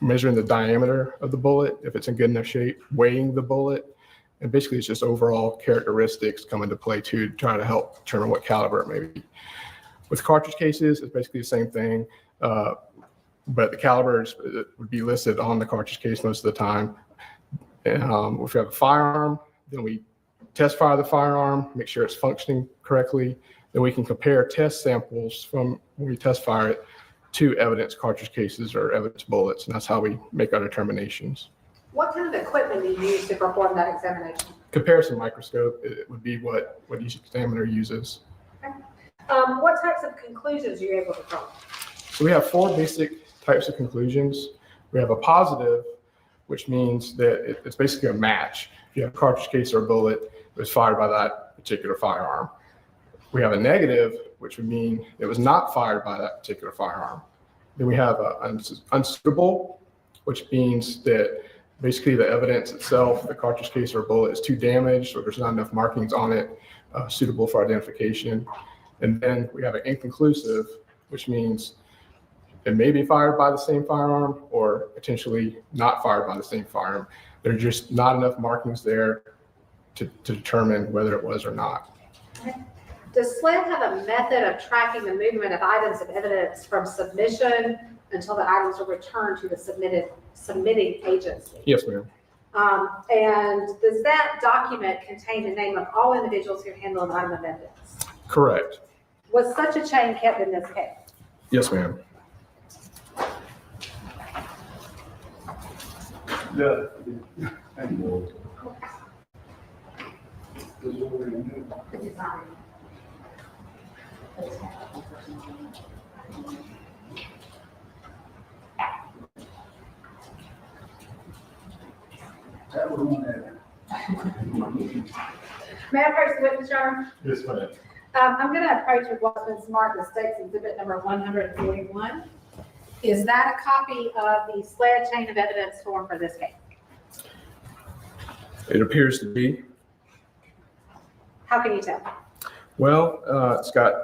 Speaker 6: measuring the diameter of the bullet, if it's in good enough shape, weighing the bullet, and basically it's just overall characteristics come into play to try to help determine what caliber it may be. With cartridge cases, it's basically the same thing, but the calibers would be listed on the cartridge case most of the time. And if we have a firearm, then we test fire the firearm, make sure it's functioning correctly. Then we can compare test samples from when we test fire it to evidence cartridge cases or evidence bullets, and that's how we make our determinations.
Speaker 5: What kind of equipment do you use to perform that examination?
Speaker 6: Comparison microscope, it would be what each examiner uses.
Speaker 5: What types of conclusions are you able to draw?
Speaker 6: So we have 4 basic types of conclusions. We have a positive, which means that it's basically a match. If you have a cartridge case or a bullet, it was fired by that particular firearm. We have a negative, which would mean it was not fired by that particular firearm. Then we have unsuitable, which means that basically the evidence itself, the cartridge case or bullet, is too damaged or there's not enough markings on it suitable for identification. And then we have an inconclusive, which means it may be fired by the same firearm or potentially not fired by the same firearm. There are just not enough markings there to determine whether it was or not.
Speaker 5: Does SLED have a method of tracking the movement of items of evidence from submission until the items are returned to the submitting agency?
Speaker 6: Yes, ma'am.
Speaker 5: And does that document contain the name of all individuals who handle an item of evidence?
Speaker 6: Correct.
Speaker 5: Was such a chain kept in this case?
Speaker 6: Yes, ma'am.
Speaker 7: Yeah.
Speaker 5: May I approach the witness, Your Honor?
Speaker 7: Yes, ma'am.
Speaker 5: I'm going to approach with what's been marked as State's Exhibit number 141. Is that a copy of the SLED chain of evidence form for this case?
Speaker 6: It appears to be.
Speaker 5: How can you tell?
Speaker 6: Well, it's got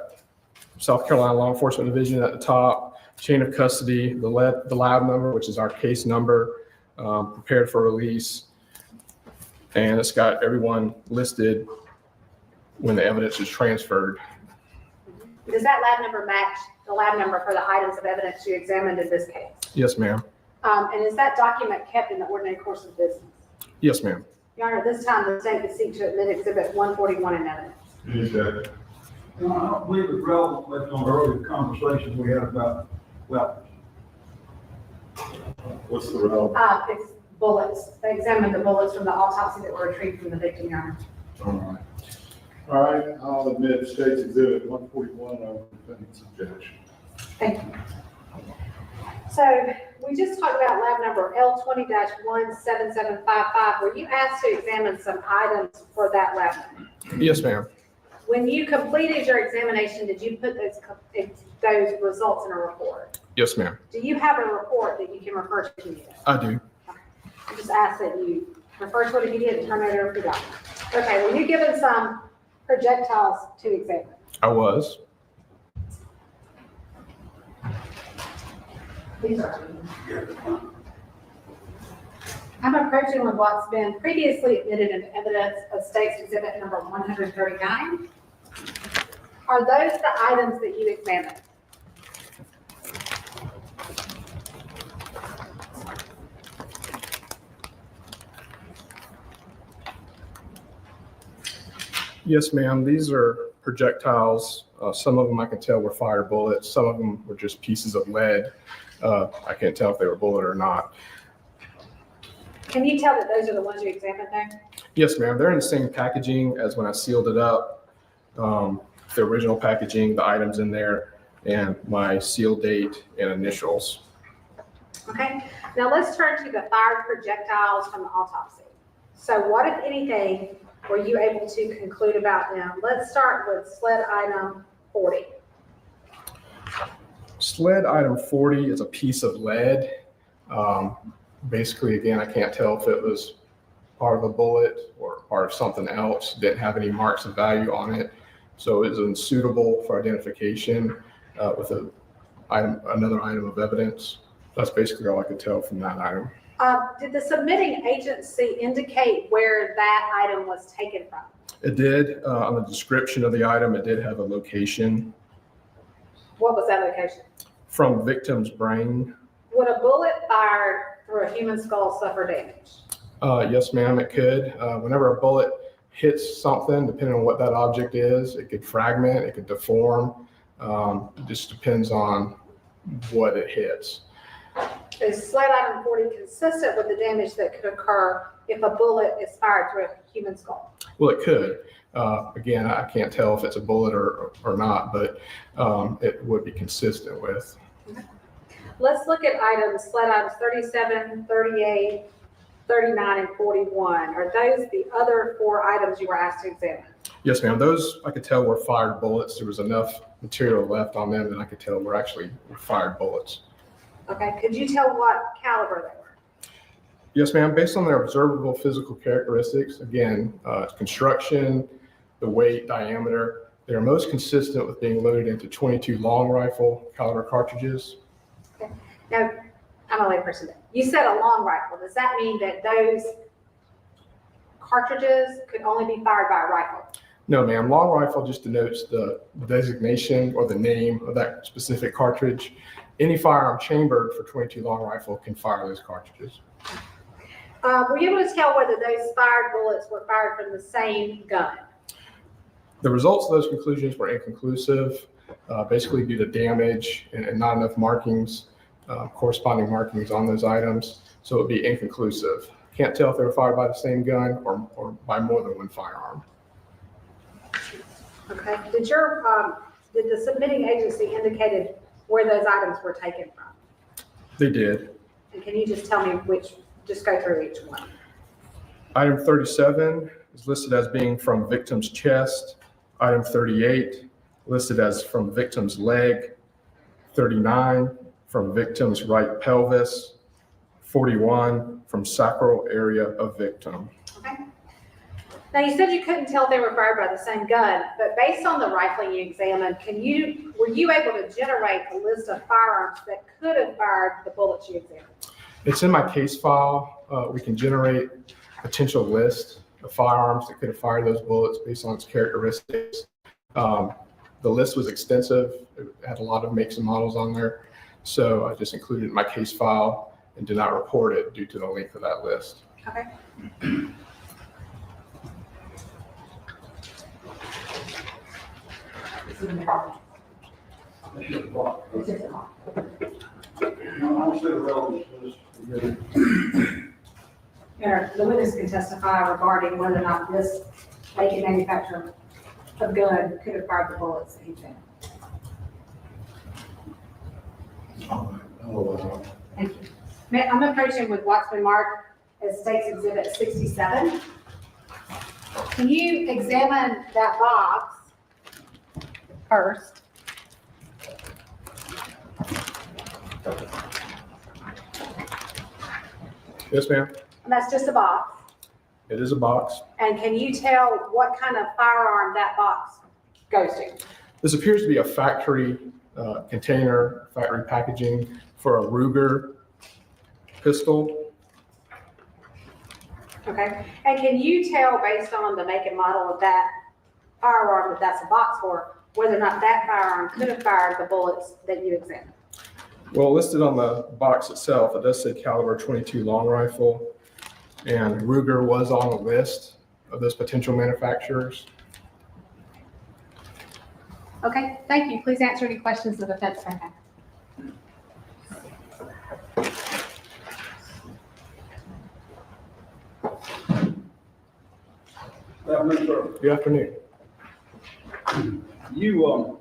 Speaker 6: South Carolina Law Enforcement Division at the top, chain of custody, the lab number, which is our case number, prepared for release. And it's got everyone listed when the evidence is transferred.
Speaker 5: Does that lab number match the lab number for the items of evidence you examined in this case?
Speaker 6: Yes, ma'am.
Speaker 5: And is that document kept in the ordinary course of business?
Speaker 6: Yes, ma'am.
Speaker 5: Your Honor, this time the state would seek to admit Exhibit 141 in evidence.
Speaker 7: Exactly.
Speaker 11: I don't believe it's relevant based on the earlier conversations we had about weapons.
Speaker 7: What's the relevant?
Speaker 5: It's bullets. They examined the bullets from the autopsy that were retrieved from the victim, Your Honor.
Speaker 7: All right. All right, I'll admit State's Exhibit 141 over defendant's objection.
Speaker 5: Thank you. So we just talked about lab number L20-17755. Were you asked to examine some items for that lab number?
Speaker 6: Yes, ma'am.
Speaker 5: When you completed your examination, did you put those results in a report?
Speaker 6: Yes, ma'am.
Speaker 5: Do you have a report that you can refer to me?
Speaker 6: I do.
Speaker 5: I just asked that you refer to it if you did and turn it over if you don't. Okay, were you given some projectiles to examine?
Speaker 6: I was.
Speaker 5: These are. I'm approaching with what's been previously admitted into evidence of State's Exhibit number 139. Are those the items that you examined?
Speaker 6: Yes, ma'am. These are projectiles. Some of them I can tell were fire bullets. Some of them were just pieces of lead. I can't tell if they were bullet or not.
Speaker 5: Can you tell that those are the ones you examined there?
Speaker 6: Yes, ma'am. They're in the same packaging as when I sealed it up. The original packaging, the items in there and my seal date and initials.
Speaker 5: Okay, now let's turn to the fired projectiles from the autopsy. So what, if anything, were you able to conclude about them? Let's start with sled item 40.
Speaker 6: Sled item 40 is a piece of lead. Basically, again, I can't tell if it was part of a bullet or part of something else. Didn't have any marks of value on it. So it's unsuitable for identification with another item of evidence. That's basically all I could tell from that item.
Speaker 5: Did the submitting agency indicate where that item was taken from?
Speaker 6: It did, on the description of the item, it did have a location
Speaker 5: What was that location?
Speaker 6: from victim's brain.
Speaker 5: Would a bullet fired through a human skull suffer damage?
Speaker 6: Yes, ma'am, it could. Whenever a bullet hits something, depending on what that object is, it could fragment, it could deform. It just depends on what it hits.
Speaker 5: Is sled item 40 consistent with the damage that could occur if a bullet is fired through a human skull?
Speaker 6: Well, it could. Again, I can't tell if it's a bullet or not, but it would be consistent with.
Speaker 5: Let's look at sled items 37, 38, 39, and 41. Are those the other 4 items you were asked to examine?
Speaker 6: Yes, ma'am. Those I could tell were fired bullets. There was enough material left on them that I could tell were actually fired bullets.
Speaker 5: Okay, could you tell what caliber they were?
Speaker 6: Yes, ma'am. Based on their observable physical characteristics, again, construction, the weight, diameter, they are most consistent with being loaded into .22 long rifle caliber cartridges.
Speaker 5: Okay. Now, I'm a layperson. You said a long rifle. Does that mean that those cartridges could only be fired by a rifle?
Speaker 6: No, ma'am. Long rifle just denotes the designation or the name of that specific cartridge. Any firearm chambered for .22 long rifle can fire those cartridges.
Speaker 5: Were you able to tell whether those fired bullets were fired from the same gun?
Speaker 6: The results of those conclusions were inconclusive, basically due to damage and not enough markings, corresponding markings on those items. So it would be inconclusive. Can't tell if they were fired by the same gun or by more than one firearm.
Speaker 5: Okay. Did the submitting agency indicated where those items were taken from?
Speaker 6: They did.
Speaker 5: And can you just tell me just go through each one?
Speaker 6: Item 37 is listed as being from victim's chest. Item 38 listed as from victim's leg. 39 from victim's right pelvis. 41 from sacral area of victim.
Speaker 5: Okay. Now you said you couldn't tell if they were fired by the same gun, but based on the rifling you examined, were you able to generate a list of firearms that could have fired the bullets you examined?
Speaker 6: It's in my case file. We can generate a potential list of firearms that could have fired those bullets based on its characteristics. The list was extensive. It had a lot of makes and models on there. So I just included it in my case file and did not report it due to the length of that list.
Speaker 5: Okay. The witness can testify regarding whether or not this vacant manufacturer of gun could have fired the bullets that he found. Thank you. I'm approaching with what's been marked as State's Exhibit 67. Can you examine that box first?
Speaker 6: Yes, ma'am.
Speaker 5: And that's just a box.
Speaker 6: It is a box.
Speaker 5: And can you tell what kind of firearm that box goes to?
Speaker 6: This appears to be a factory container, factory packaging for a Ruger pistol.
Speaker 5: Okay. And can you tell, based on the make and model of that firearm that that's a box for, whether or not that firearm could have fired the bullets that you examined?
Speaker 6: Well, listed on the box itself, it does say caliber .22 long rifle, and Ruger was on the list of those potential manufacturers.
Speaker 5: Okay, thank you. Please answer any questions the defense may have.
Speaker 11: Good afternoon, sir.
Speaker 6: Good afternoon.
Speaker 11: You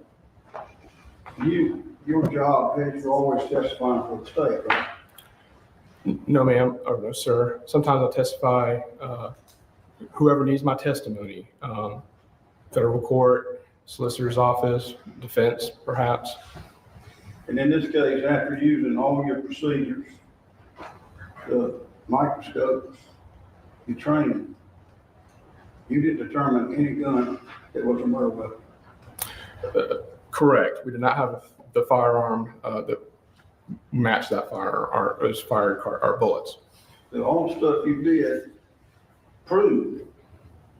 Speaker 11: Your job is you're always testifying for the state, right?
Speaker 6: No, ma'am, or no, sir. Sometimes I testify, whoever needs my testimony, federal court, solicitor's office, defense, perhaps.
Speaker 11: And in this case, after using all your procedures, the microscopes, your training, you didn't determine any gun that was a murder weapon.
Speaker 6: Correct. We did not have the firearm that matched that firearm or was fired or bullets.
Speaker 11: The whole stuff you did proved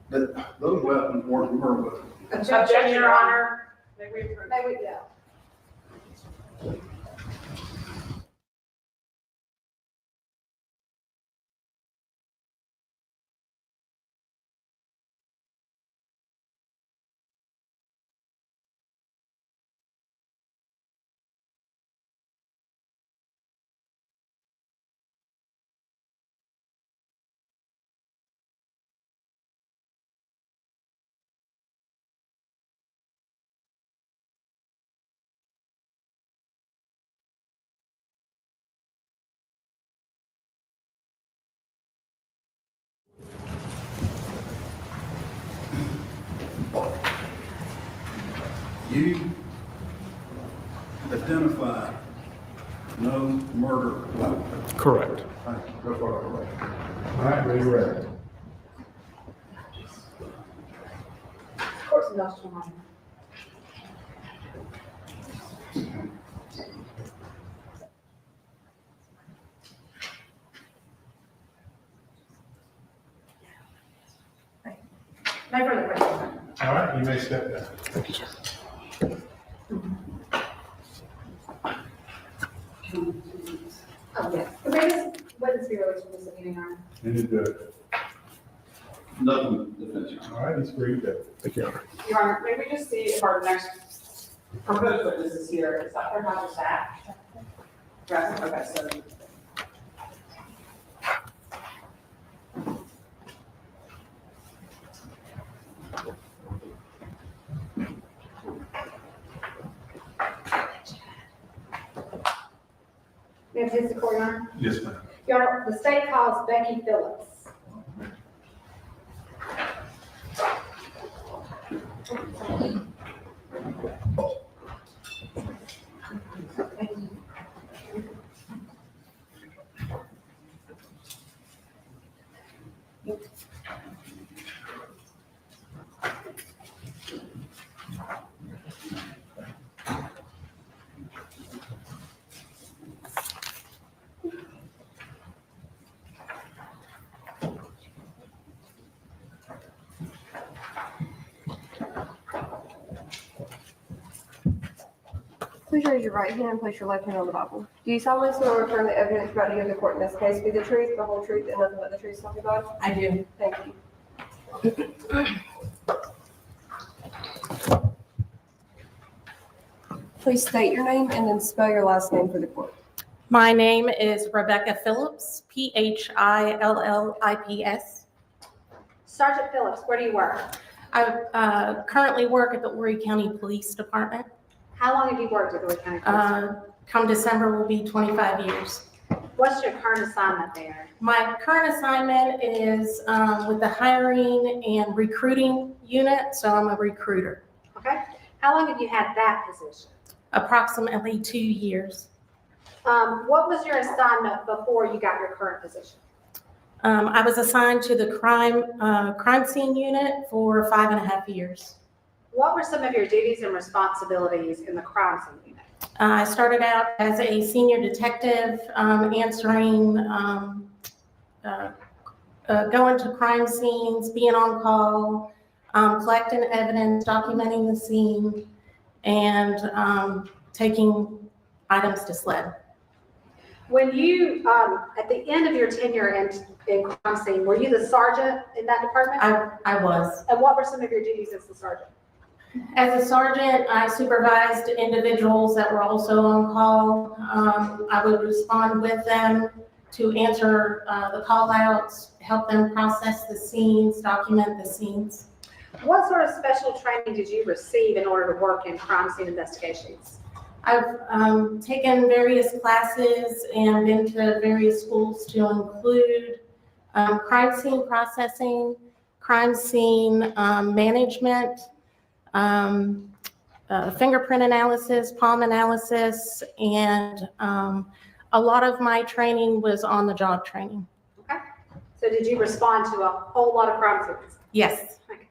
Speaker 11: that those weapons weren't murder weapons.
Speaker 5: Objection, Your Honor. May we go?
Speaker 11: You identified no murder weapon.
Speaker 6: Correct.
Speaker 11: Go for it.
Speaker 6: All right, ready, ready.
Speaker 5: Court's industrial minor. No further questions.
Speaker 7: All right, you may step down.
Speaker 6: Thank you, sir.
Speaker 5: Oh, yes. Can we just, what is the release from this meeting, Your Honor?
Speaker 7: Any good?
Speaker 9: Nothing defense.
Speaker 7: All right, he's free to go.
Speaker 6: Thank you, Your Honor.
Speaker 8: Your Honor, may we just see if our next proposed witness is here? Is that their house staff? Right, okay, so.
Speaker 5: May I please the court, Your Honor?
Speaker 7: Yes, ma'am.
Speaker 5: Your Honor, the state calls Becky Phillips.
Speaker 3: Please raise your right hand and place your left hand on the Bible. Do you solemnly swear or affirm the evidence you're about to give the court in this case be the truth, the whole truth, and nothing but the truth, so help you God?
Speaker 5: I do.
Speaker 3: Thank you. Please state your name and then spell your last name for the court.
Speaker 14: My name is Rebecca Phillips, Phillips.
Speaker 5: Sergeant Phillips, where do you work?
Speaker 14: I currently work at the Horry County Police Department.
Speaker 5: How long have you worked at the Horry County Police?
Speaker 14: Come December will be 25 years.
Speaker 5: What's your current assignment there?
Speaker 14: My current assignment is with the hiring and recruiting unit, so I'm a recruiter.
Speaker 5: Okay. How long have you had that position?
Speaker 14: Approximately 2 years.
Speaker 5: What was your assignment before you got your current position?
Speaker 14: I was assigned to the crime scene unit for 5.5 years.
Speaker 5: What were some of your duties and responsibilities in the crime scene unit?
Speaker 14: I started out as a senior detective, answering, going to crime scenes, being on call, collecting evidence, documenting the scene, and taking items to SLED.
Speaker 5: When you, at the end of your tenure in crime scene, were you the sergeant in that department?
Speaker 14: I was.
Speaker 5: And what were some of your duties as the sergeant?
Speaker 14: As a sergeant, I supervised individuals that were also on call. I would respond with them to answer the call outs, help them process the scenes, document the scenes.
Speaker 5: What sort of special training did you receive in order to work in crime scene investigations?
Speaker 14: I've taken various classes and been to various schools to include crime scene processing, crime scene management, fingerprint analysis, palm analysis, and a lot of my training was on-the-job training.
Speaker 5: Okay. So did you respond to a whole lot of crime scenes?
Speaker 14: Yes.
Speaker 5: Okay.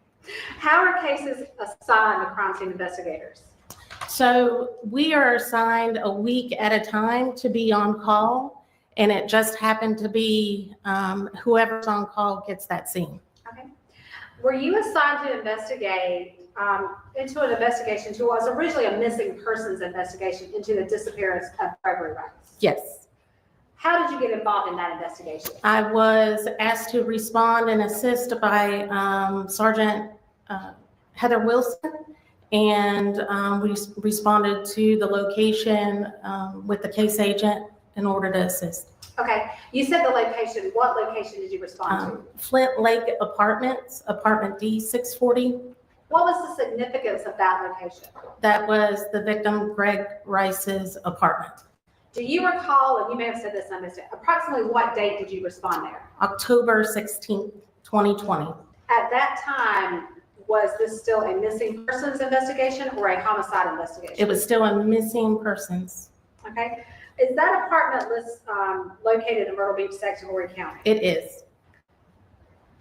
Speaker 5: How are cases assigned to crime scene investigators?
Speaker 14: So we are assigned a week at a time to be on call, and it just happened to be whoever's on call gets that scene.
Speaker 5: Okay. Were you assigned to investigate into an investigation to what was originally a missing persons investigation into the disappearance of Gregory Rice?
Speaker 14: Yes.
Speaker 5: How did you get involved in that investigation?
Speaker 14: I was asked to respond and assist by Sergeant Heather Wilson, and we responded to the location with the case agent in order to assist.
Speaker 5: Okay, you said the location. What location did you respond to?
Speaker 14: Flint Lake Apartments, apartment D640.
Speaker 5: What was the significance of that location?
Speaker 14: That was the victim, Greg Rice's apartment.
Speaker 5: Do you recall, and you may have said this, I missed it, approximately what date did you respond there?
Speaker 14: October 16th, 2020.
Speaker 5: At that time, was this still a missing persons investigation or a homicide investigation?
Speaker 14: It was still a missing persons.
Speaker 5: Okay. Is that apartment located in Myrtle Beach section, Horry County?
Speaker 14: It is.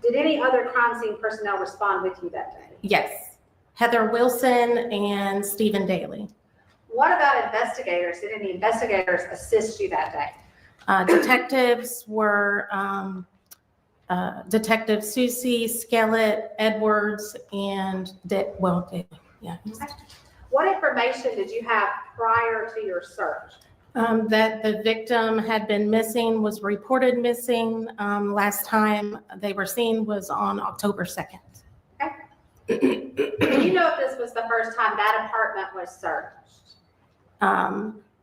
Speaker 5: Did any other crime scene personnel respond with you that day?
Speaker 14: Yes. Heather Wilson and Stephen Daly.
Speaker 5: What about investigators? Did any investigators assist you that day?
Speaker 14: Detectives were Detective Susie, Skellett, Edwards, and Daly. Yeah.
Speaker 5: Okay. What information did you have prior to your search?
Speaker 14: That the victim had been missing, was reported missing. Last time they were seen was on October 2nd.
Speaker 5: Okay. Do you know if this was the first time that apartment was searched?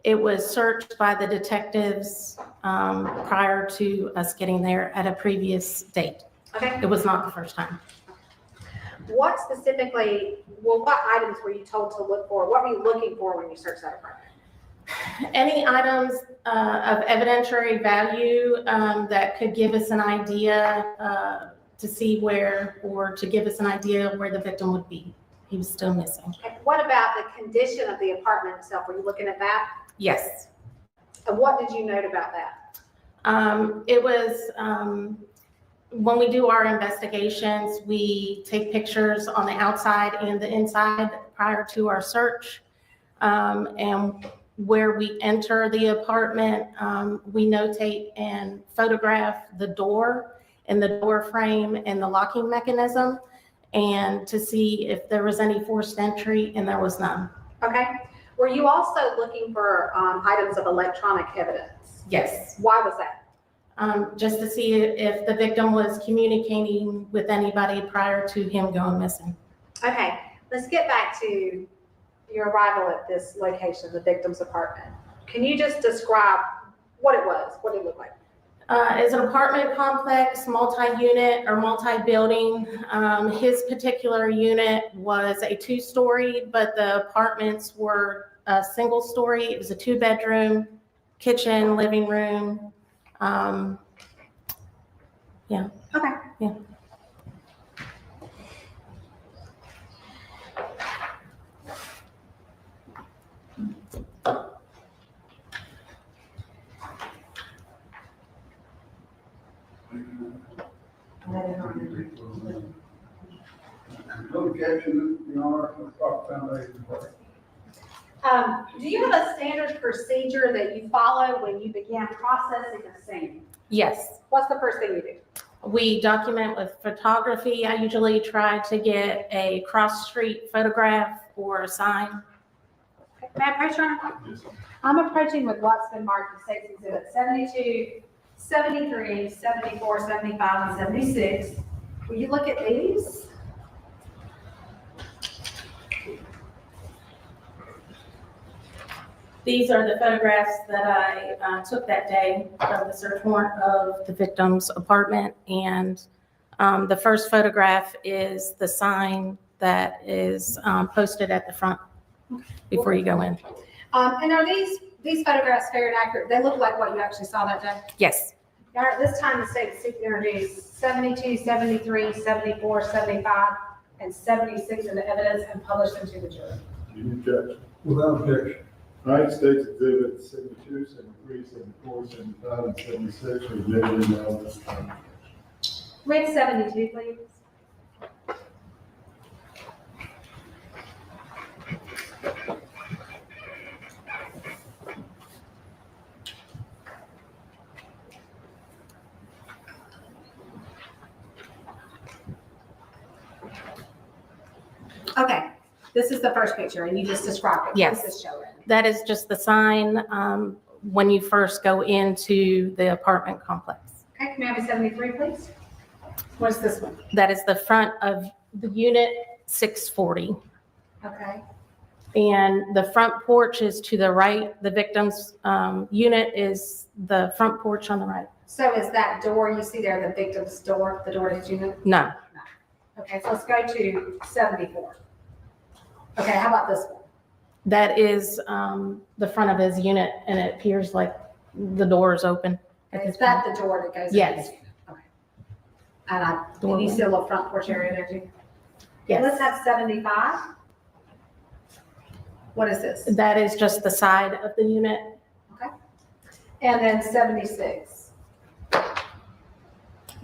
Speaker 14: It was searched by the detectives prior to us getting there at a previous date.
Speaker 5: Okay.
Speaker 14: It was not the first time.
Speaker 5: What specifically, well, what items were you told to look for? What were you looking for when you searched that apartment?
Speaker 14: Any items of evidentiary value that could give us an idea to see where, or to give us an idea of where the victim would be. He was still missing.
Speaker 5: Okay. What about the condition of the apartment itself? Were you looking at that?
Speaker 14: Yes.
Speaker 5: And what did you note about that?
Speaker 14: It was, when we do our investigations, we take pictures on the outside and the inside prior to our search. And where we enter the apartment, we notate and photograph the door and the door frame and the locking mechanism, and to see if there was any forced entry, and there was none.
Speaker 5: Okay. Were you also looking for items of electronic evidence?
Speaker 14: Yes.
Speaker 5: Why was that?
Speaker 14: Just to see if the victim was communicating with anybody prior to him going missing.
Speaker 5: Okay. Let's get back to your arrival at this location, the victim's apartment. Can you just describe what it was, what it looked like?
Speaker 14: It's an apartment complex, multi-unit or multi-building. His particular unit was a 2-story, but the apartments were a single story. It was a 2-bedroom, kitchen, living room. Yeah.
Speaker 5: Okay.
Speaker 14: Yeah.
Speaker 11: No objection, Your Honor, to the proper foundation.
Speaker 5: Do you have a standard procedure that you follow when you begin processing a scene?
Speaker 14: Yes.
Speaker 5: What's the first thing you do?
Speaker 14: We document with photography. I usually try to get a cross-street photograph or a sign.
Speaker 5: May I approach, Your Honor? Yes. I'm approaching with what's been marked as State's Exhibit 72, 73, 74, 75, and 76. Will you look at these?
Speaker 14: These are the photographs that I took that day of the search warrant of the victim's apartment. And the first photograph is the sign that is posted at the front before you go in.
Speaker 5: And are these photographs fair and accurate? They look like what you actually saw that day?
Speaker 14: Yes.
Speaker 5: All right, this time the state is seeking to introduce 72, 73, 74, 75, and 76 into evidence and publish them to the jury.
Speaker 7: Any objection? Without objection. United States Exhibit 72, 73, 74, 75, and 76 are admitted in all this time.
Speaker 5: Read 72, please. Okay, this is the first picture, and you just described it.
Speaker 14: Yes.
Speaker 5: What does this show?
Speaker 14: That is just the sign when you first go into the apartment complex.
Speaker 5: Okay, can we have a 73, please? What's this one?
Speaker 14: That is the front of the unit 640.
Speaker 5: Okay.
Speaker 14: And the front porch is to the right. The victim's unit is the front porch on the right.
Speaker 5: So is that door you see there the victim's door, the door to his unit?
Speaker 14: No.
Speaker 5: Okay, so let's go to 74. Okay, how about this one?
Speaker 14: That is the front of his unit, and it appears like the door is open.
Speaker 5: Okay, is that the door that goes?
Speaker 14: Yes.
Speaker 5: into his unit? Okay. And you see a little front porch area there too?
Speaker 14: Yes.
Speaker 5: Let's have 75. What is this?
Speaker 14: That is just the side of the unit.
Speaker 5: Okay. And then 76.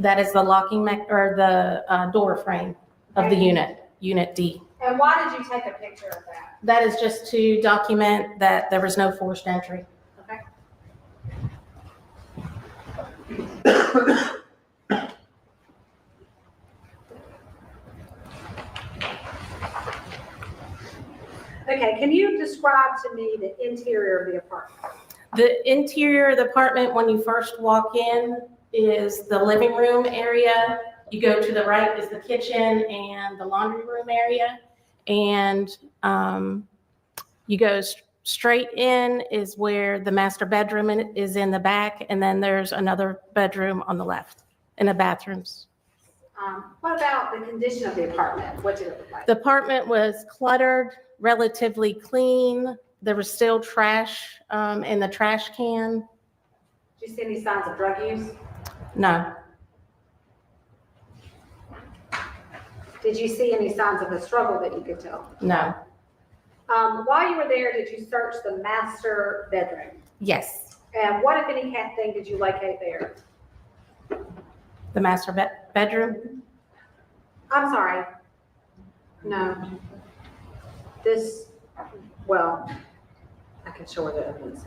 Speaker 14: That is the locking or the door frame of the unit, Unit D.
Speaker 5: And why did you take a picture of that?
Speaker 14: That is just to document that there was no forced entry.
Speaker 5: Okay. Okay, can you describe to me the interior of the apartment?
Speaker 14: The interior of the apartment, when you first walk in, is the living room area. You go to the right is the kitchen and the laundry room area. And you go straight in is where the master bedroom is in the back. And then there's another bedroom on the left and the bathrooms.
Speaker 5: What about the condition of the apartment? What did it look like?
Speaker 14: The apartment was cluttered, relatively clean. There was still trash in the trash can.
Speaker 5: Did you see any signs of drug use?
Speaker 14: No.
Speaker 5: Did you see any signs of a struggle that you could tell?
Speaker 14: No.
Speaker 5: While you were there, did you search the master bedroom?
Speaker 14: Yes.
Speaker 5: And what, if any, thing did you locate there?
Speaker 14: The master bedroom?
Speaker 5: I'm sorry. No. This, well, I can show her the evidence.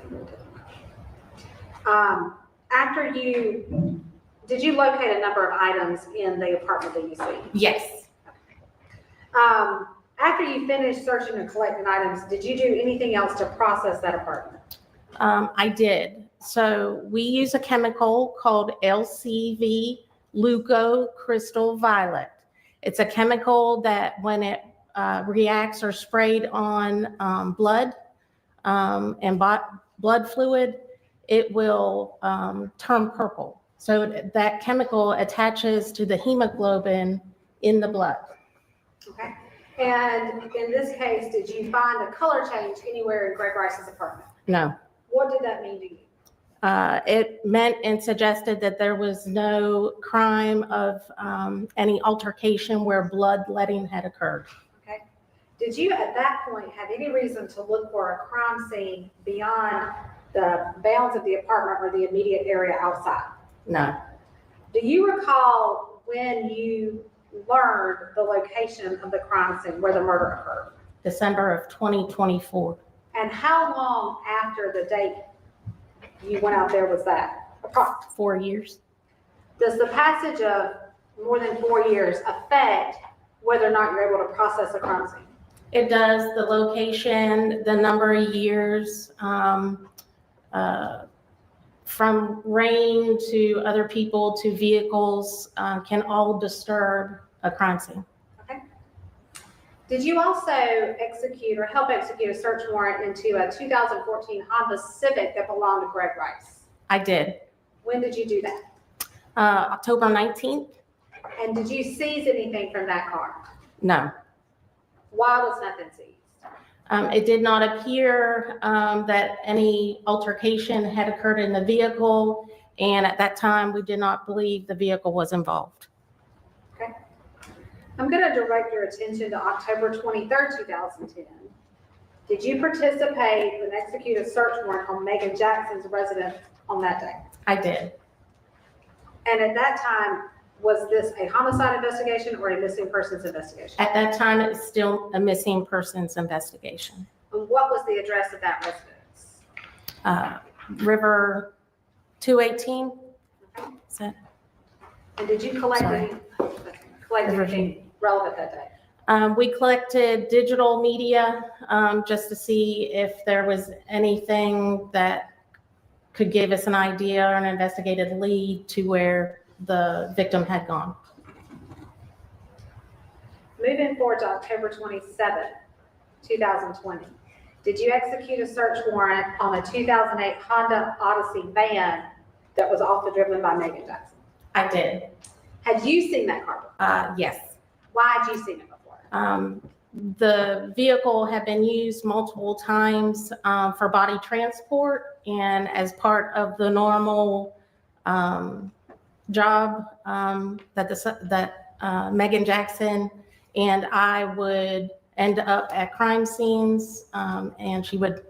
Speaker 5: Did you locate a number of items in the apartment that you see?
Speaker 14: Yes.
Speaker 5: After you finished searching and collecting items, did you do anything else to process that apartment?
Speaker 14: I did. So we use a chemical called LCV, Leuco Crystal Violet. It's a chemical that when it reacts or sprayed on blood and blood fluid, it will turn purple. So that chemical attaches to the hemoglobin in the blood.
Speaker 5: Okay. And in this case, did you find a color change anywhere in Greg Rice's apartment?
Speaker 14: No.
Speaker 5: What did that mean to you?
Speaker 14: It meant and suggested that there was no crime of any altercation where bloodletting had occurred.
Speaker 5: Okay. Did you at that point have any reason to look for a crime scene beyond the bounds of the apartment or the immediate area outside?
Speaker 14: No.
Speaker 5: Do you recall when you learned the location of the crime scene where the murder occurred?
Speaker 14: December of 2024.
Speaker 5: And how long after the date you went out there was that?
Speaker 14: 4 years.
Speaker 5: Does the passage of more than 4 years affect whether or not you're able to process a crime scene?
Speaker 14: It does. The location, the number of years, from rain to other people to vehicles can all disturb a crime scene.
Speaker 5: Okay. Did you also execute or help execute a search warrant into a 2014 Honda Civic that belonged to Greg Rice?
Speaker 14: I did.
Speaker 5: When did you do that?
Speaker 14: October 19th?
Speaker 5: And did you seize anything from that car?
Speaker 14: No.
Speaker 5: Why was nothing seized?
Speaker 14: It did not appear that any altercation had occurred in the vehicle, and at that time, we did not believe the vehicle was involved.
Speaker 5: Okay. I'm going to direct your attention to October 23rd, 2010. Did you participate and execute a search warrant on Megan Jackson's residence on that day?
Speaker 14: I did.
Speaker 5: And at that time, was this a homicide investigation or a missing persons investigation?
Speaker 14: At that time, it was still a missing persons investigation.
Speaker 5: And what was the address of that residence?
Speaker 14: River 218. Is that?
Speaker 5: And did you collect anything relevant that day?
Speaker 14: We collected digital media just to see if there was anything that could give us an idea or an investigative lead to where the victim had gone.
Speaker 5: Moving forward to October 27th, 2020. Did you execute a search warrant on a 2008 Honda Odyssey van that was also driven by Megan Jackson?
Speaker 14: I did.
Speaker 5: Had you seen that car?
Speaker 14: Yes.
Speaker 5: Why had you seen it before?
Speaker 14: The vehicle had been used multiple times for body transport, and as part of the normal job that Megan Jackson and I would end up at crime scenes, and she would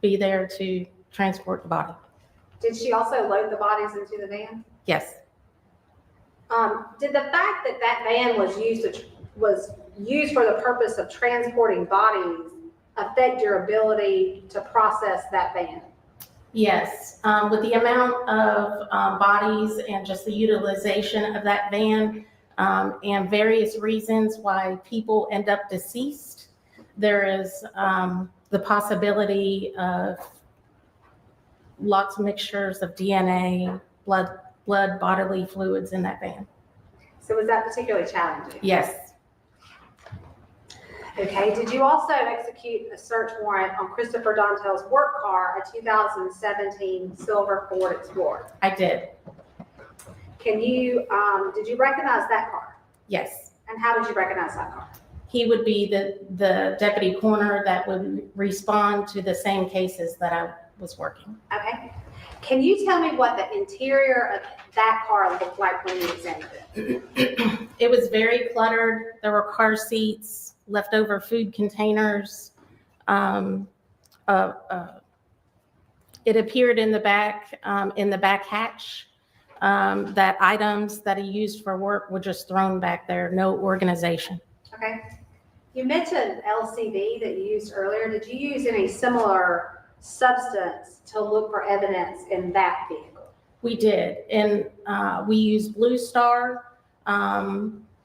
Speaker 14: be there to transport the body.
Speaker 5: Did she also load the bodies into the van?
Speaker 14: Yes.
Speaker 5: Did the fact that that van was used for the purpose of transporting bodies affect your ability to process that van?
Speaker 14: Yes, with the amount of bodies and just the utilization of that van and various reasons why people end up deceased, there is the possibility of lots of mixtures of DNA, blood, bodily fluids in that van.
Speaker 5: So was that particularly challenging?
Speaker 14: Yes.
Speaker 5: Okay, did you also execute a search warrant on Christopher Dontel's work car, a 2017 silver Ford Explorer?
Speaker 14: I did.
Speaker 5: Did you recognize that car?
Speaker 14: Yes.
Speaker 5: And how did you recognize that car?
Speaker 14: He would be the deputy coroner that would respond to the same cases that I was working.
Speaker 5: Okay. Can you tell me what the interior of that car looked like when you examined it?
Speaker 14: It was very cluttered. There were car seats, leftover food containers. It appeared in the back hatch that items that he used for work were just thrown back there, no organization.
Speaker 5: Okay. You mentioned LCD that you used earlier. Did you use any similar substance to look for evidence in that vehicle?
Speaker 14: We did, and we used Blue Star,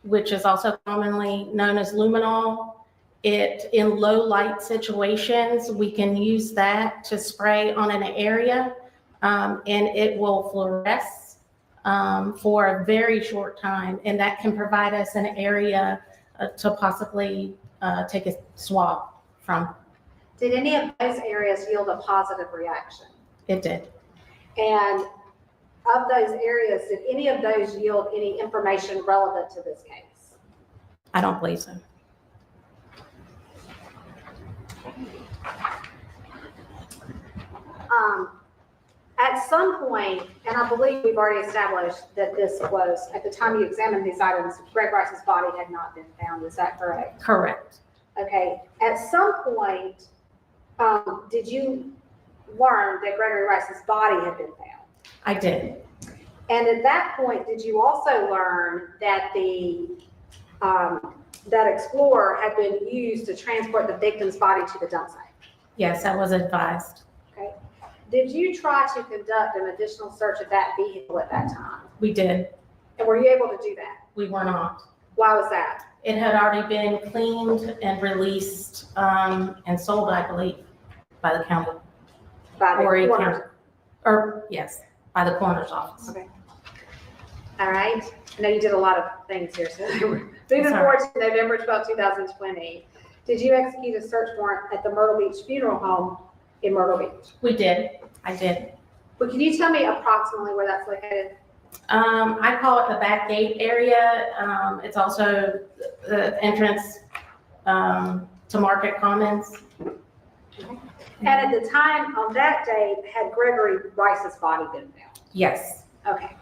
Speaker 14: which is also commonly known as luminol. In low light situations, we can use that to spray on an area, and it will fluoresce for a very short time, and that can provide us an area to possibly take a swab from.
Speaker 5: Did any of those areas yield a positive reaction?
Speaker 14: It did.
Speaker 5: And of those areas, did any of those yield any information relevant to this case?
Speaker 14: I don't believe so.
Speaker 5: At some point, and I believe we've already established that this was, at the time you examined these items, Greg Rice's body had not been found. Is that correct?
Speaker 14: Correct.
Speaker 5: Okay. At some point, did you learn that Gregory Rice's body had been found?
Speaker 14: I did.
Speaker 5: And at that point, did you also learn that that Explorer had been used to transport the victim's body to the dump site?
Speaker 14: Yes, I was advised.
Speaker 5: Okay. Did you try to conduct an additional search of that vehicle at that time?
Speaker 14: We did.
Speaker 5: And were you able to do that?
Speaker 14: We were not.
Speaker 5: Why was that?
Speaker 14: It had already been cleaned and released and sold, I believe, by the county.
Speaker 5: By the
Speaker 14: Horry
Speaker 5: coroner's-
Speaker 14: County. Or, yes, by the coroner's office.
Speaker 5: Okay. All right. I know you did a lot of things here. So moving
Speaker 14: Sorry.
Speaker 5: forward to November 12, 2020, did you execute a search warrant at the Myrtle Beach Funeral Home in Myrtle Beach?
Speaker 14: We did. I did.
Speaker 5: But can you tell me approximately where that's located?
Speaker 14: I call it the back gate area. It's also the entrance to to market comments.
Speaker 5: And at the time, on that day, had Gregory Rice's body been found?
Speaker 14: Yes.
Speaker 5: Okay.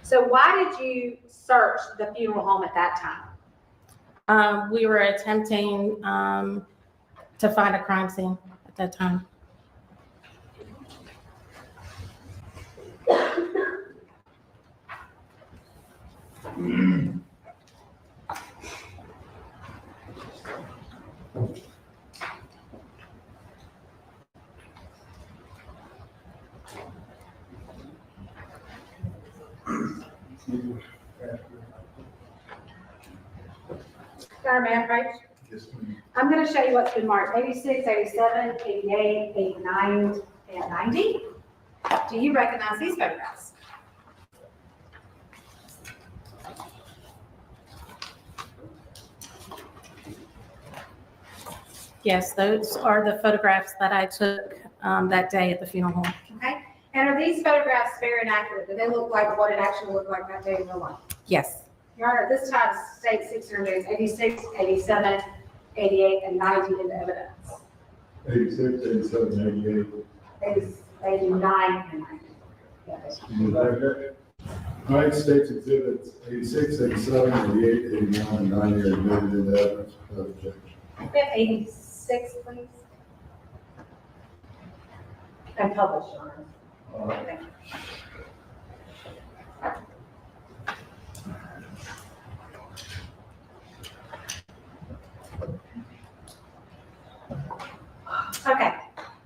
Speaker 5: So why did you search the funeral home at that time?
Speaker 14: We were attempting to find a crime scene at that time.
Speaker 5: Dr. Manfred? I'm going to show you what's been marked, 86, 87, 88, 89, and 90. Do you recognize these photographs?
Speaker 14: Yes, those are the photographs that I took that day at the funeral home.
Speaker 5: Okay. And are these photographs fair and accurate? Do they look like what it actually looked like that day in real life?
Speaker 14: Yes.
Speaker 5: Your Honor, at this time, state 600 86, 87, 88, and 90 in the evidence.
Speaker 7: 86, 87, 88.
Speaker 5: 89 and 90. Yes.
Speaker 7: All right, states exhibits 86, 87, 88, 89, and 90 are admitted in the evidence without objection.
Speaker 5: We have 86, please. And published, Your Honor.
Speaker 7: All right.
Speaker 5: Thank you. Okay,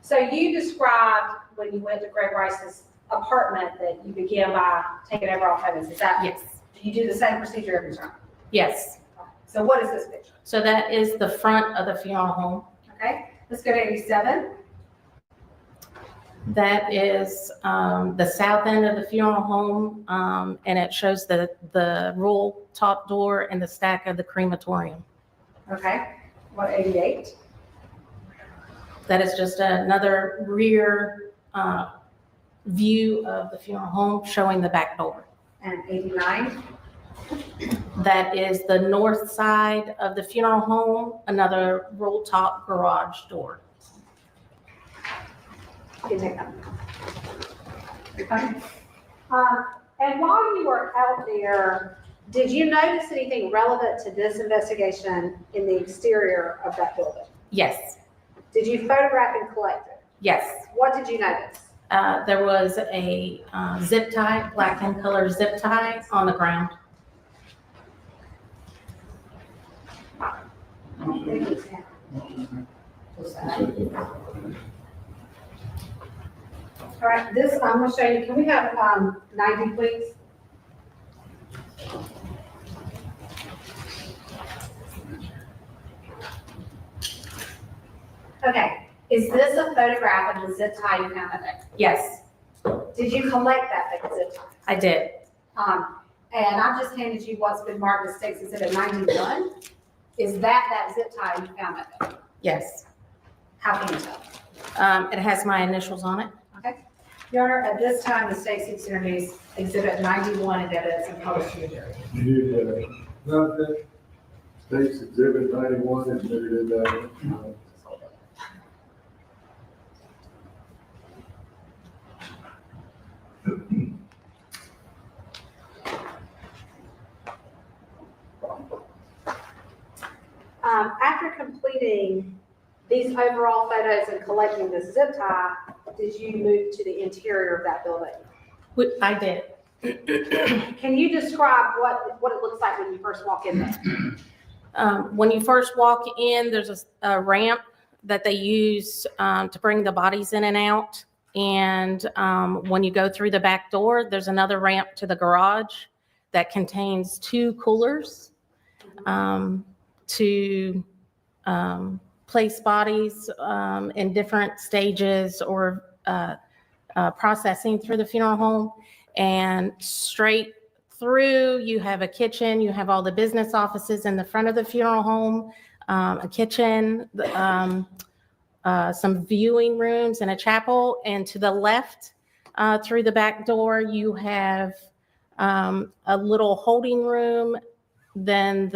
Speaker 5: so you described when you went to Greg Rice's apartment that you began by taking over all evidence. Is that?
Speaker 14: Yes.
Speaker 5: Do you do the same procedure every time?
Speaker 14: Yes.
Speaker 5: So what is this picture?
Speaker 14: So that is the front of the funeral home.
Speaker 5: Okay, let's go to 87.
Speaker 14: That is the south end of the funeral home, and it shows the roll top door and the stack of the crematorium.
Speaker 5: Okay, what, 88?
Speaker 14: That is just another rear view of the funeral home showing the back door.
Speaker 5: And 89?
Speaker 14: That is the north side of the funeral home, another roll top garage door.
Speaker 5: You can take that. Okay. And while you were out there, did you notice anything relevant to this investigation in the exterior of that building?
Speaker 14: Yes.
Speaker 5: Did you photograph and collect it?
Speaker 14: Yes.
Speaker 5: What did you notice?
Speaker 14: There was a zip tie, black and color zip tie on the ground.
Speaker 5: All right, this, I'm gonna show you, can we have 90, please? Okay, is this a photograph of the zip tie you found that day?
Speaker 14: Yes,
Speaker 5: Did you collect that big zip tie?
Speaker 14: I did.
Speaker 5: And I've just handed you what's been marked as State's Exhibit 91. Is that zip tie you found that day?
Speaker 14: Yes.
Speaker 5: How can you tell?
Speaker 14: It has my initials on it.
Speaker 5: Okay. Your Honor, at this time, the State's introduced Exhibit 91 in evidence and published to the jury.
Speaker 7: You did, states exhibit 91 admitted in that.
Speaker 5: After completing these overall photos and collecting the zip tie, did you move to the interior of that building?
Speaker 14: I did.
Speaker 5: Can you describe what it looks like when you first walk in there?
Speaker 14: When you first walk in, there's a ramp that they use to bring the bodies in and out. And when you go through the back door, there's another ramp to the garage that contains 2 coolers to place bodies in different stages or processing through the funeral home. And straight through, you have a kitchen, you have all the business offices in the front of the funeral home, a kitchen, some viewing rooms and a chapel. And to the left, through the back door, you have a little holding room, then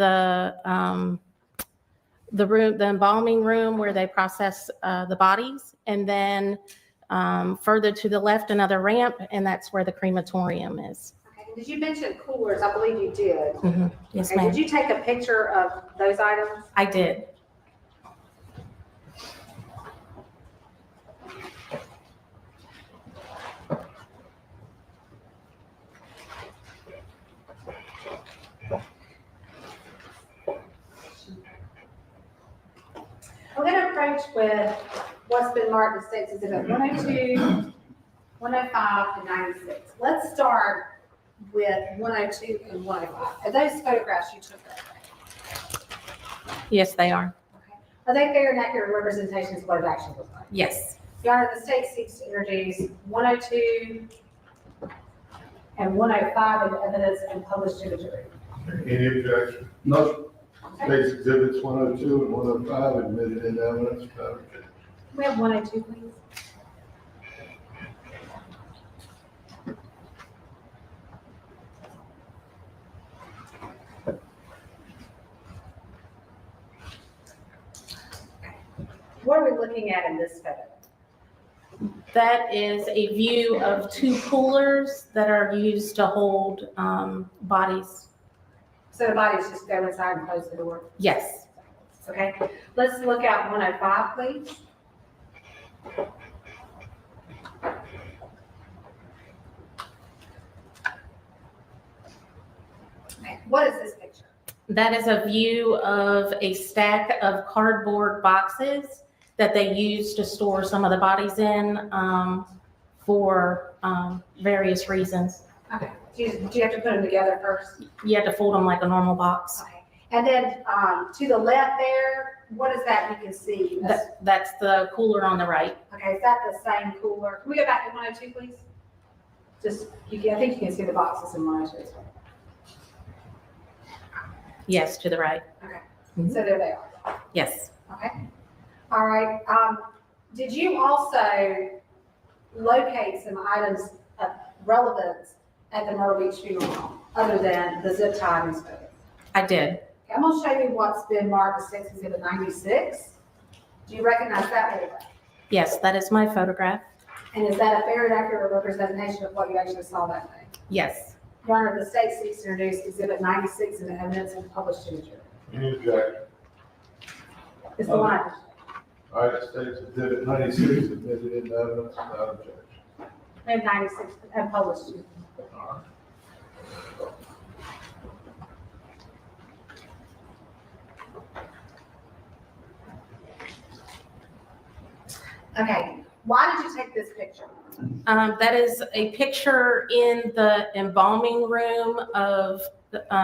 Speaker 14: the room, the embalming room where they process the bodies, and then further to the left, another ramp, and that's where the crematorium is.
Speaker 5: Okay, and did you mention coolers? I believe you did.
Speaker 14: Yes,
Speaker 5: Okay,
Speaker 14: ma'am.
Speaker 5: did you take a picture of those items?
Speaker 14: I did.
Speaker 5: We're going to approach with what's been marked as State's Exhibit 102, 105, and 96. Let's start with 102 and 105. Are those photographs you took that day?
Speaker 14: Yes, they are.
Speaker 5: Are they fair and accurate representations of what it actually looks like?
Speaker 14: Yes.
Speaker 5: Your Honor, the state seeks to introduce 102 and 105 in evidence and publish to the jury.
Speaker 7: Any objection? No. State's exhibits 102 and 105 admitted into evidence without objection.
Speaker 5: Can we have 102, please? What are we looking at in this photo?
Speaker 14: That is a view of two coolers that are used to hold bodies.
Speaker 5: So the bodies just go inside and close the door?
Speaker 14: Yes.
Speaker 5: Okay, let's look at 105, please. Okay, what is this picture?
Speaker 14: That is a view of a stack of cardboard boxes that they use to store some of the bodies in for various reasons.
Speaker 5: Okay, do you have to put them together first?
Speaker 14: You have to fold them like a normal box.
Speaker 5: Okay, and then to the left there, what is that you can see?
Speaker 14: That's the cooler on the right.
Speaker 5: Okay, is that the same cooler? Can we go back to 102, please? Just, I think you can see the boxes in 102 as well.
Speaker 14: Yes, to the right.
Speaker 5: Okay, so there they are.
Speaker 14: Yes.
Speaker 5: Okay, all right. Did you also locate some items of relevance at the Myrtle Beach Funeral Home, other than the zip tie and photo?
Speaker 14: I did.
Speaker 5: Okay, I'm gonna show you what's been marked as State's Exhibit 96. Do you recognize that photograph?
Speaker 14: Yes, that is my photograph.
Speaker 5: And is that a fair and accurate representation of what you actually saw that day?
Speaker 14: Yes.
Speaker 5: Your Honor, the state seeks to introduce Exhibit 96 into evidence and publish to the jury.
Speaker 7: Any objection?
Speaker 5: It's the line.
Speaker 7: All right, State's exhibit 96 admitted into evidence without objection.
Speaker 5: We have 96 and published to. Okay, why did you take this picture?
Speaker 14: That is a picture in the embalming room of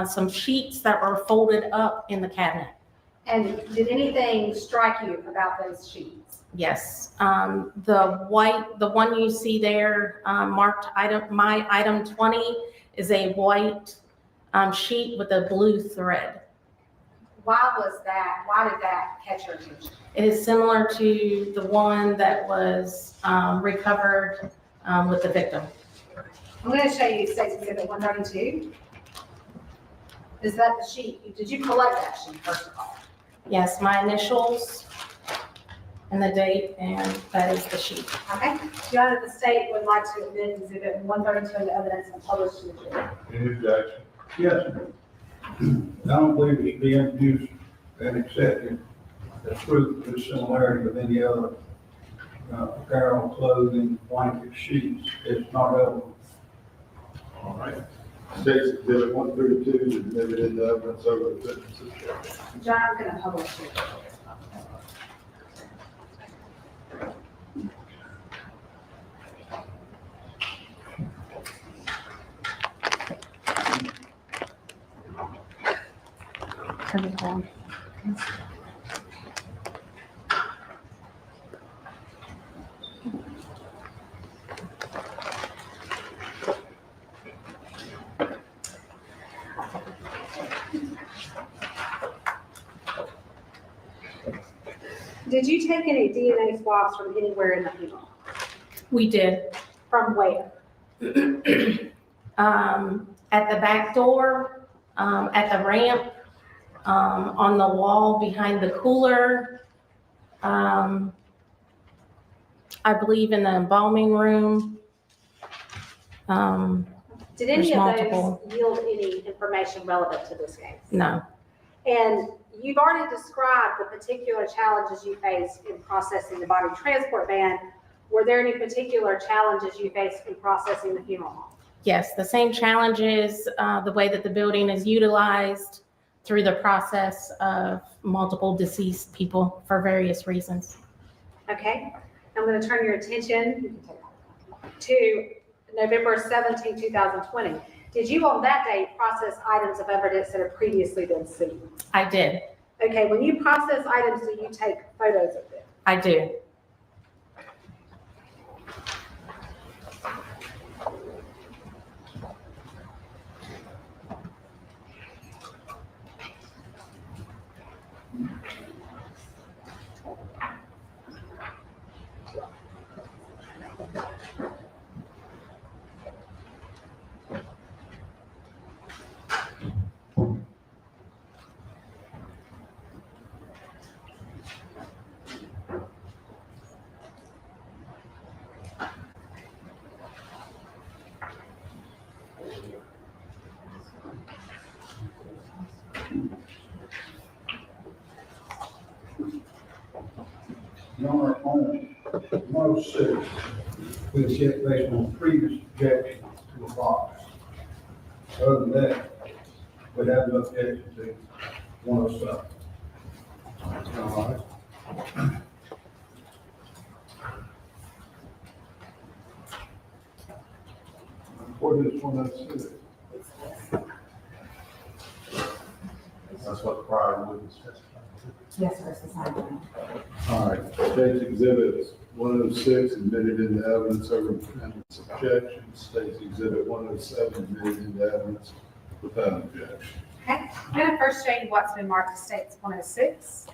Speaker 14: some sheets that were folded up in the cabinet.
Speaker 5: And did anything strike you about those sheets?
Speaker 14: Yes. The one you see there, marked my item 20 is a white sheet with a blue thread.
Speaker 5: Why was that? Why did that catch your attention?
Speaker 14: It is similar to the one that was recovered with the victim.
Speaker 5: I'm going to show you State's Exhibit 132. Is that the sheet? Did you collect that sheet, first of all?
Speaker 14: Yes, my initials and the date, and that is the sheet.
Speaker 5: Okay. Your Honor, the state would like to admit Exhibit 132 into evidence and publish to the jury.
Speaker 7: Any objection?
Speaker 11: Yes. I don't believe it should be introduced and accepted as proof of similarity with any other apparel, clothing, blanket, sheets. It's not relevant.
Speaker 7: All right. State's exhibit 132 is admitted into evidence over the witness's objection.
Speaker 5: John, I'm going to publish it.
Speaker 14: Turn it on.
Speaker 5: Did you take any DNA swabs from anywhere in the funeral?
Speaker 14: We did.
Speaker 5: From where?
Speaker 14: At the back door, at the ramp, on the wall behind the cooler. I believe in the embalming room.
Speaker 5: Did any
Speaker 14: There's
Speaker 5: of
Speaker 14: multiple.
Speaker 5: those yield any information relevant to this case?
Speaker 14: No.
Speaker 5: And you've already described the particular challenges you faced in processing the body transport van. Were there any particular challenges you faced in processing the funeral home?
Speaker 14: Yes, the same challenges, the way that the building is utilized through the process of multiple deceased people for various reasons.
Speaker 5: Okay, I'm going to turn your attention to November 17, 2020. Did you on that day process items of evidence that have previously been seen?
Speaker 14: I did.
Speaker 5: Okay, when you process items, do you take photos of them?
Speaker 14: I do.
Speaker 11: Your Honor, on 106, we was yet based on previous objection to the box. Other than that, we have no objection to 107. All right. What is 106? That's what the prior witness testified.
Speaker 5: Yes, sir, it's the side one.
Speaker 7: All right, State's Exhibit 106 admitted into evidence over defendant's objection. State's Exhibit 107 admitted into evidence without objection.
Speaker 5: Okay, I'm going to first show you what's been marked as States 106.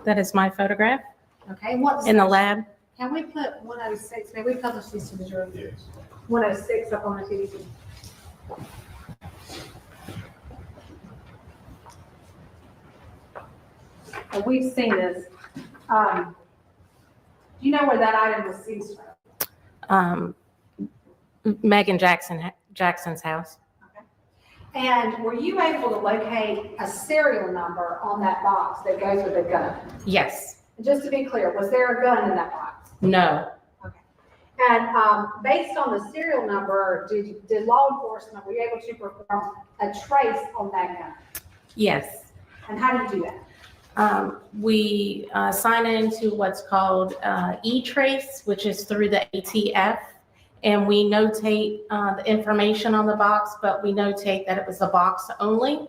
Speaker 14: That is my photograph
Speaker 5: Okay, what's
Speaker 14: in the lab.
Speaker 5: Can we put 106, may we publish these to the jury?
Speaker 7: Yes.
Speaker 5: 106 up on the TV. And we've seen this. Do you know where that item was seized from?
Speaker 14: Megan Jackson's house.
Speaker 5: And were you able to locate a serial number on that box that goes with the gun?
Speaker 14: Yes.
Speaker 5: And just to be clear, was there a gun in that box?
Speaker 14: No.
Speaker 5: And based on the serial number, did law enforcement, were you able to perform a trace on that gun?
Speaker 14: Yes.
Speaker 5: And how do you do that?
Speaker 14: We sign into what's called E-Trace, which is through the ATF. And we notate the information on the box, but we notate that it was a box only.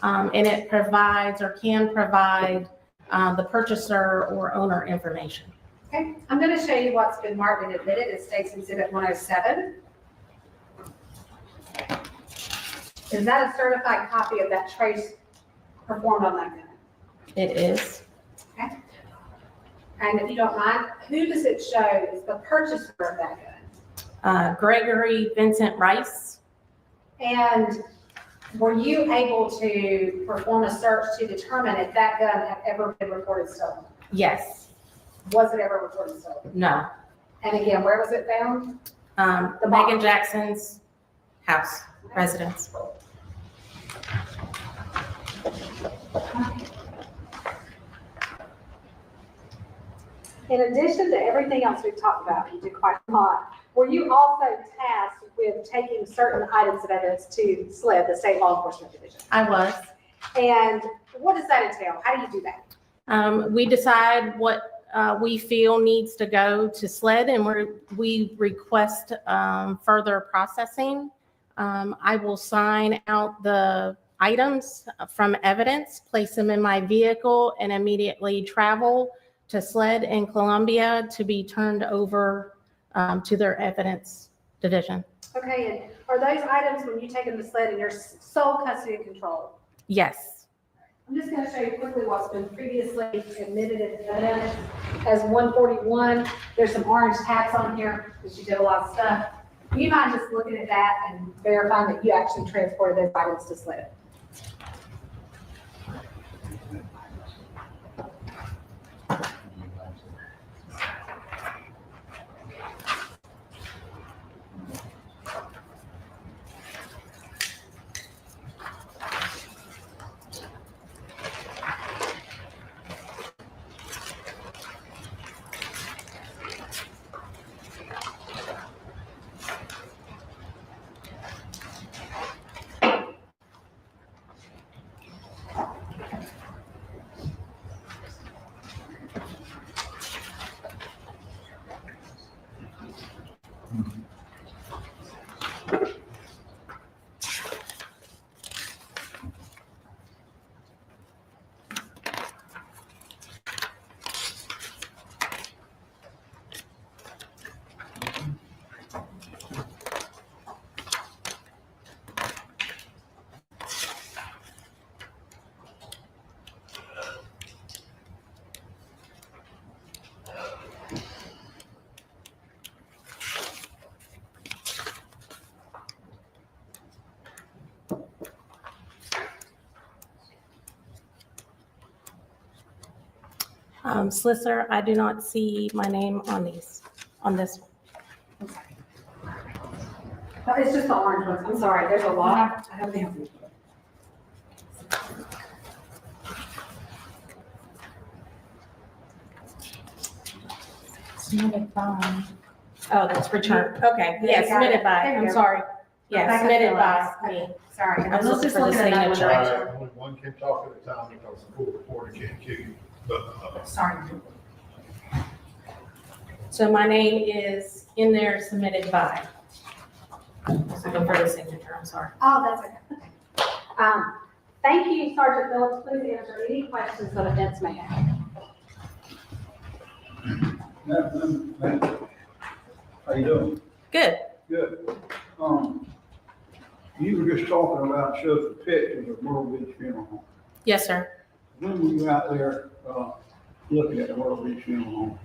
Speaker 14: And it provides or can provide the purchaser or owner information.
Speaker 5: Okay, I'm going to show you what's been marked and admitted as State's Exhibit 107. Is that a certified copy of that trace performed on that gun?
Speaker 14: It is.
Speaker 5: Okay. And if you don't mind, who does it show is the purchaser of that gun?
Speaker 14: Gregory Vincent Rice.
Speaker 5: And were you able to perform a search to determine if that gun had ever been reported stolen?
Speaker 14: Yes.
Speaker 5: Was it ever reported stolen?
Speaker 14: No.
Speaker 5: And again, where was it found?
Speaker 14: Megan Jackson's house, residence.
Speaker 5: In addition to everything else we've talked about, you did quite a lot. Were you also tasked with taking certain items of evidence to SLED, the State Law Enforcement Division?
Speaker 14: I was.
Speaker 5: And what does that entail? How do you do that?
Speaker 14: We decide what we feel needs to go to SLED, and we request further processing. I will sign out the items from evidence, place them in my vehicle, and immediately travel to SLED in Columbia to be turned over to their evidence division.
Speaker 5: Okay, and are those items, when you take them to SLED, in your sole custody and control?
Speaker 14: Yes.
Speaker 5: I'm just going to show you quickly what's been previously admitted as evidence as 141. There's some orange tabs on here because you did a lot of stuff. Do you mind just looking at that and verifying that you actually transported those items to SLED?
Speaker 14: Solicitor, I do not see my name on this one.
Speaker 5: It's just the orange ones. I'm sorry, there's a lot. I have them.
Speaker 14: Submitted by. Oh, that's returned. Okay,
Speaker 5: Yeah,
Speaker 14: yeah,
Speaker 5: got
Speaker 14: submitted
Speaker 5: it.
Speaker 14: by,
Speaker 5: There you
Speaker 14: I'm
Speaker 5: go.
Speaker 14: sorry. Yeah,
Speaker 5: Rebecca
Speaker 14: submitted by
Speaker 5: Phillips.
Speaker 14: me.
Speaker 5: Sorry,
Speaker 14: I was
Speaker 5: was
Speaker 14: looking
Speaker 5: just
Speaker 14: for the
Speaker 5: looking at that one.
Speaker 14: signature.
Speaker 7: Only one can talk at a time because the court reporter can't hear you. But,
Speaker 5: Sorry.
Speaker 14: So my name is in there, submitted by. Looking for the signature, I'm sorry.
Speaker 5: Oh, that's okay. Thank you, Sergeant Phillips. Please answer any questions that offense may have.
Speaker 11: How you doing?
Speaker 14: Good.
Speaker 11: Good. You were just talking about showing the pictures of Myrtle Beach Funeral Home.
Speaker 14: Yes, sir.
Speaker 11: When were you out there, looking at the Myrtle Beach Funeral Home?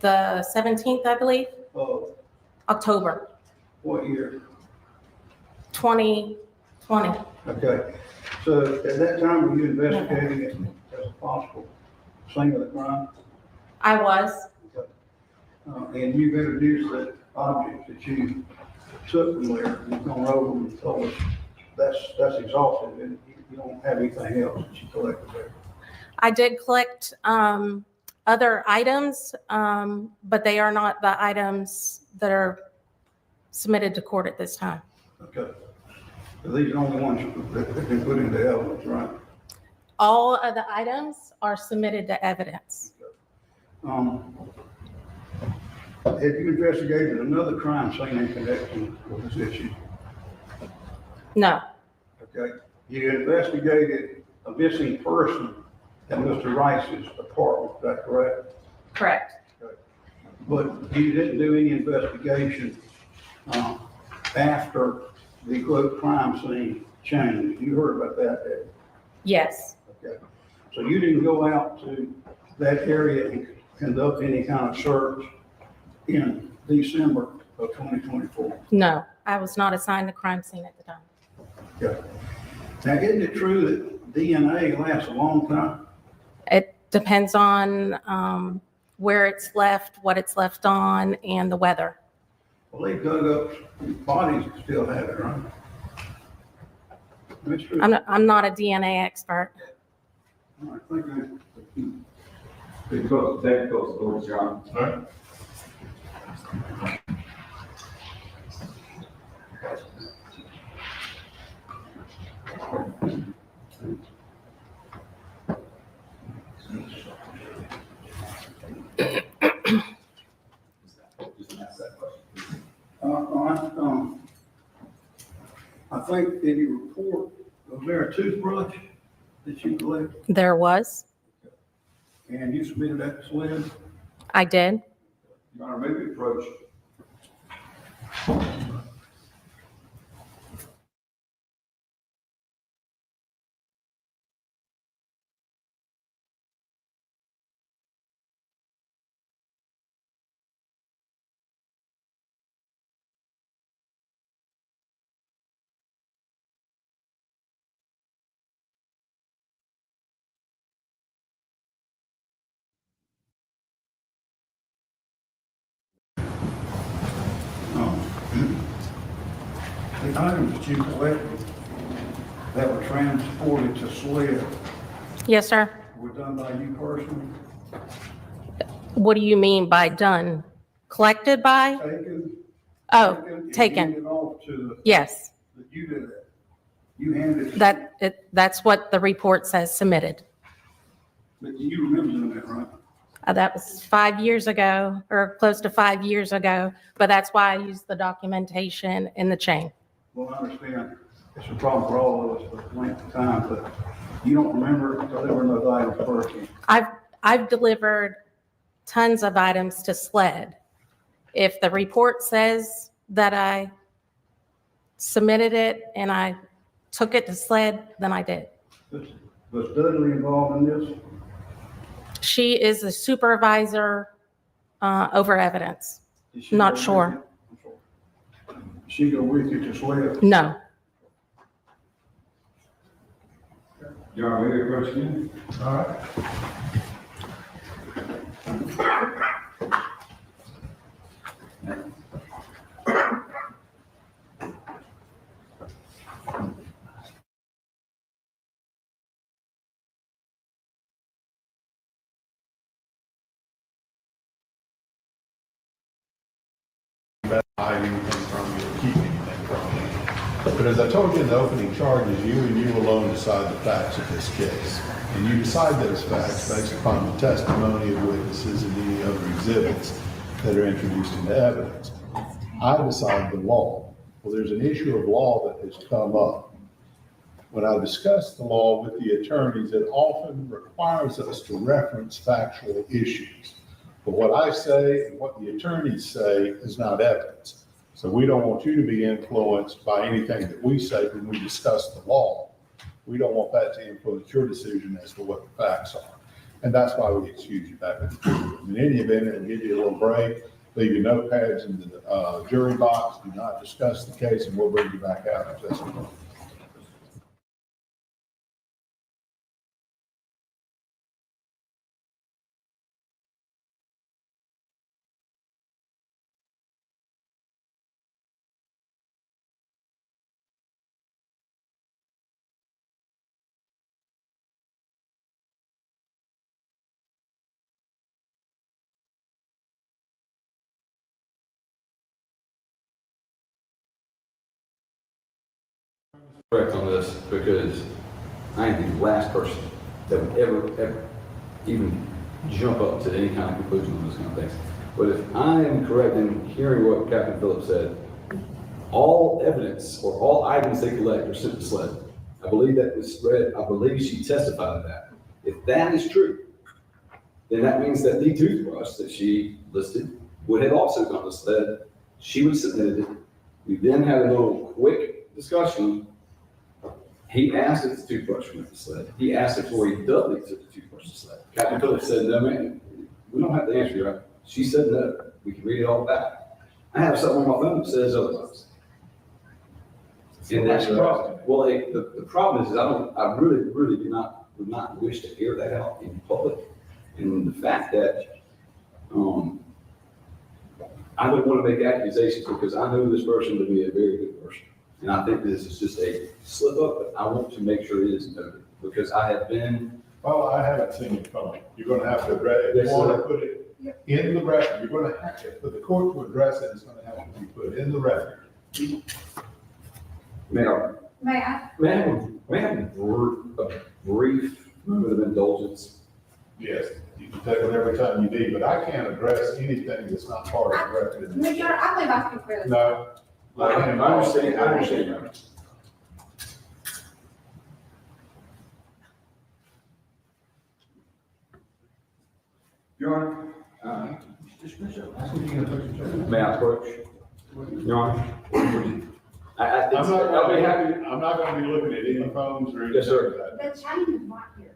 Speaker 14: The 17th, I believe,
Speaker 11: Oh,
Speaker 14: October
Speaker 11: what year?
Speaker 14: 2020.
Speaker 11: Okay. So at that time, were you investigating it as a possible scene of the crime?
Speaker 14: I was.
Speaker 11: And you've introduced the objects that you took from there, you've gone over and told us that's exhaustive, and you don't have anything else that you collected there.
Speaker 14: I did collect other items, but they are not the items that are submitted to court at this time.
Speaker 11: Okay. So these are the only ones that have been put into evidence, right?
Speaker 14: All of the items are submitted to evidence.
Speaker 11: Have you investigated another crime scene in connection with this issue?
Speaker 14: No.
Speaker 11: Okay. You investigated a missing person at Mr. Rice's apartment, is that correct?
Speaker 14: Correct.
Speaker 11: Okay. But you didn't do any investigation after the quote crime scene changed. You heard about that, didn't you?
Speaker 14: Yes.
Speaker 11: Okay. So you didn't go out to that area and conduct any kind of search in December of 2024?
Speaker 14: No, I was not assigned the crime scene at the time.
Speaker 11: Okay. Now, isn't it true that DNA lasts a long time?
Speaker 14: It depends on where it's left, what it's left on, and the weather.
Speaker 11: Well, they dug up bodies that still have it, right? That's true.
Speaker 14: I'm not a DNA expert.
Speaker 11: All right, thank you.
Speaker 15: David Phillips, Lord, Your Honor.
Speaker 7: all right.
Speaker 11: I think in your report, was there a toothbrush that you collected
Speaker 14: There was.
Speaker 11: and you submitted that to SLED?
Speaker 14: I did.
Speaker 15: Your Honor, may we approach
Speaker 11: items that you collected that were transported to SLED
Speaker 14: Yes, sir.
Speaker 11: were done by you personally?
Speaker 14: What do you mean by done? Collected by?
Speaker 11: Taken?
Speaker 14: Oh,
Speaker 11: and
Speaker 14: taken.
Speaker 11: handed off to the?
Speaker 14: Yes.
Speaker 11: That you did that? You handed?
Speaker 14: That's what the report says submitted.
Speaker 11: But you remember doing that, right?
Speaker 14: That was 5 years ago, or close to 5 years ago, but that's why I used the documentation in the chain.
Speaker 11: Well, I understand it's a problem for all of us, but length of time, but you don't remember delivering those items personally.
Speaker 14: I've delivered tons of items to SLED. If the report says that I submitted it and I took it to SLED, then I did.
Speaker 11: Was Dudley involved in this?
Speaker 14: She is the supervisor over evidence.
Speaker 11: Did she
Speaker 14: Not
Speaker 11: go
Speaker 14: sure.
Speaker 11: with you? She go with you to SLED?
Speaker 14: No.
Speaker 15: John, maybe a question?
Speaker 11: All right.
Speaker 7: hide anything from you or keep anything from you. But as I told you in the opening charges, you and you alone decide the facts of this case. And you decide those facts based upon the testimony of witnesses and any other exhibits that are introduced into evidence. I decide the law. Well, there's an issue of law that has come up. When I discuss the law with the attorneys, it often requires us to reference factual issues. But what I say and what the attorneys say is not evidence. So we don't want you to be influenced by anything that we say when we discuss the law. We don't want that to influence your decision as to what the facts are. And that's why we excuse you back in the jury room. In any event, it'll give you a little break, leave your notepads in the jury box, do not discuss the case, and we'll bring you back out in just a moment.
Speaker 15: Correct on this, because I am the last person that would ever even jump up to any kind of conclusion on this kind of things. But if I am correct in hearing what Captain Phillips said, all evidence or all items they collect are sent to SLED. I believe that was read, I believe she testified to that. If that is true, then that means that the toothbrush that she listed would have also gone to SLED. She would have submitted it. We then had a little quick discussion. He asked if the toothbrush went to SLED. He asked if Lori Dudley took the toothbrush to SLED. Captain Phillips said, no, man, we don't have to answer you, right? She said, no, we can read it all back. I have something on my phone that says otherwise. And that's the problem. Well, the problem is I really would not wish to air that out in public. And the fact that, I don't want to make accusations because I know this person to be a very good person. And I think this is just a slip up, but I want to make sure it is noted because I have been.
Speaker 7: Well, I haven't seen your phone. You're going to have to address it. If you want to put it in the record, you're going to have to, for the court to address it, it's going to have to be put in the record.
Speaker 15: May I have a brief moment of indulgence?
Speaker 7: Yes, you can take whatever time you need, but I can't address anything that's not part of the record.
Speaker 5: Mr. Chair, I believe I can clearly.
Speaker 7: No.
Speaker 15: I understand. Your Honor, may I approach? Your Honor?
Speaker 7: I'm not going to be looking at any phones or anything.
Speaker 15: Yes, sir.
Speaker 5: The chain is not here.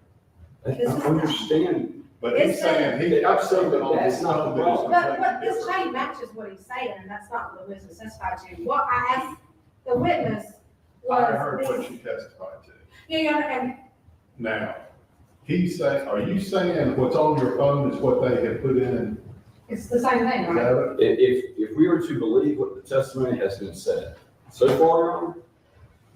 Speaker 15: I understand.
Speaker 7: But he's saying,
Speaker 15: I'm saying that that's not the problem.
Speaker 5: But this chain matches what he's saying, and that's not what the witness testified to. What I asked the witness
Speaker 7: I
Speaker 5: was.
Speaker 7: heard what she testified to.
Speaker 5: Yeah, you understand?
Speaker 7: Now, he's saying, are you saying what's on your phone is what they have put in?
Speaker 5: It's the same thing, right?
Speaker 15: If we were to believe what the testimony has been said, so far, Your Honor,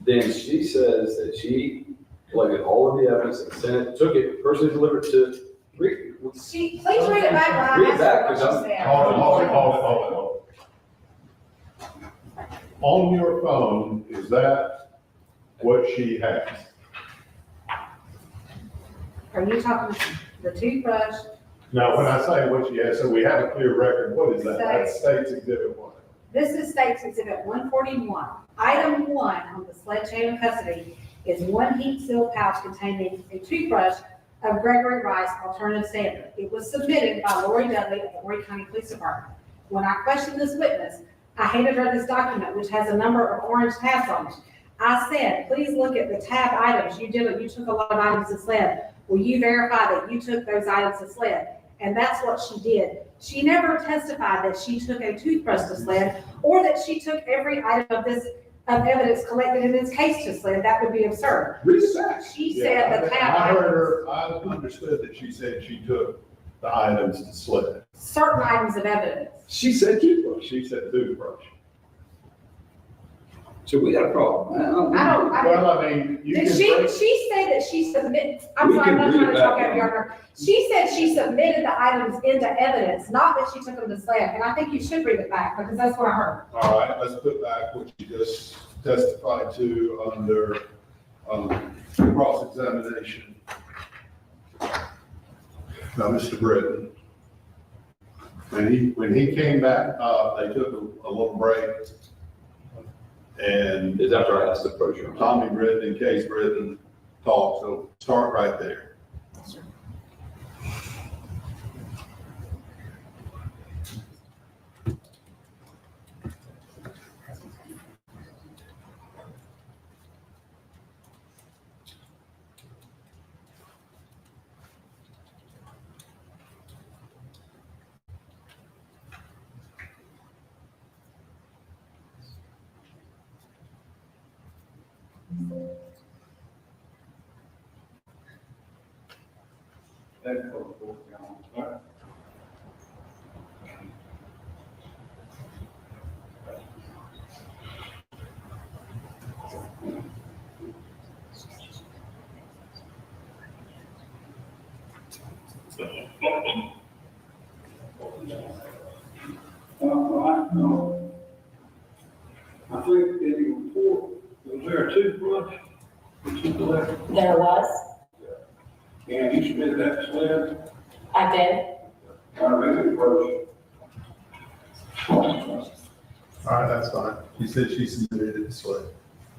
Speaker 15: then she says that she collected all of the evidence and sent it, took it, personally delivered to Rick.
Speaker 5: Please read it back when
Speaker 15: Read
Speaker 5: I
Speaker 15: it back,
Speaker 5: asked her what
Speaker 15: 'cause
Speaker 5: she said.
Speaker 7: Hold it. On your phone, is that what she has?
Speaker 5: Are you talking the toothbrush?
Speaker 7: Now, when I say what she has, so we have a clear record, what is that? That's State's Exhibit 1.
Speaker 5: This is State's Exhibit 141. Item 1 on the sled chain of custody is one heat seal pouch containing a toothbrush of Gregory Rice Alternative Standard. It was submitted by Lori Dudley of the Horry County Police Department. When I questioned this witness, I handed her this document, which has a number of orange tabs on it. I said, please look at the tab items. You took a lot of items to sled. Will you verify that you took those items to sled? And that's what she did. She never testified that she took a toothbrush to sled or that she took every item of evidence collected in this case to sled. That would be absurd. She said the tab
Speaker 7: I heard
Speaker 5: items,
Speaker 7: her, I understood that she said she took the items to sled.
Speaker 5: certain items of evidence.
Speaker 15: She said toothbrush.
Speaker 7: She said toothbrush.
Speaker 15: So we got a problem.
Speaker 7: Well, I mean, you
Speaker 5: Did
Speaker 7: can.
Speaker 5: she said that she submitted, I'm
Speaker 15: We
Speaker 5: sorry, I'm
Speaker 15: can
Speaker 5: not trying
Speaker 15: read
Speaker 5: to
Speaker 15: it
Speaker 5: talk
Speaker 15: back.
Speaker 5: over your. She said she submitted the items into evidence, not that she took them to sled. And I think you should read it back because that's what I heard.
Speaker 7: All right, let's put back what you just testified to under, cross-examination. Now, Mr. Britton, when he came back up, they took a little break. And
Speaker 15: Is after I asked the approach, Your Honor.
Speaker 7: Tommy Britton and Case Britton talked, so start right there.
Speaker 11: I think in your report, was there a toothbrush?
Speaker 14: There was.
Speaker 11: And you submitted that to sled?
Speaker 14: I did.
Speaker 11: I read it first.
Speaker 7: All right, that's fine. She said she submitted it to sled.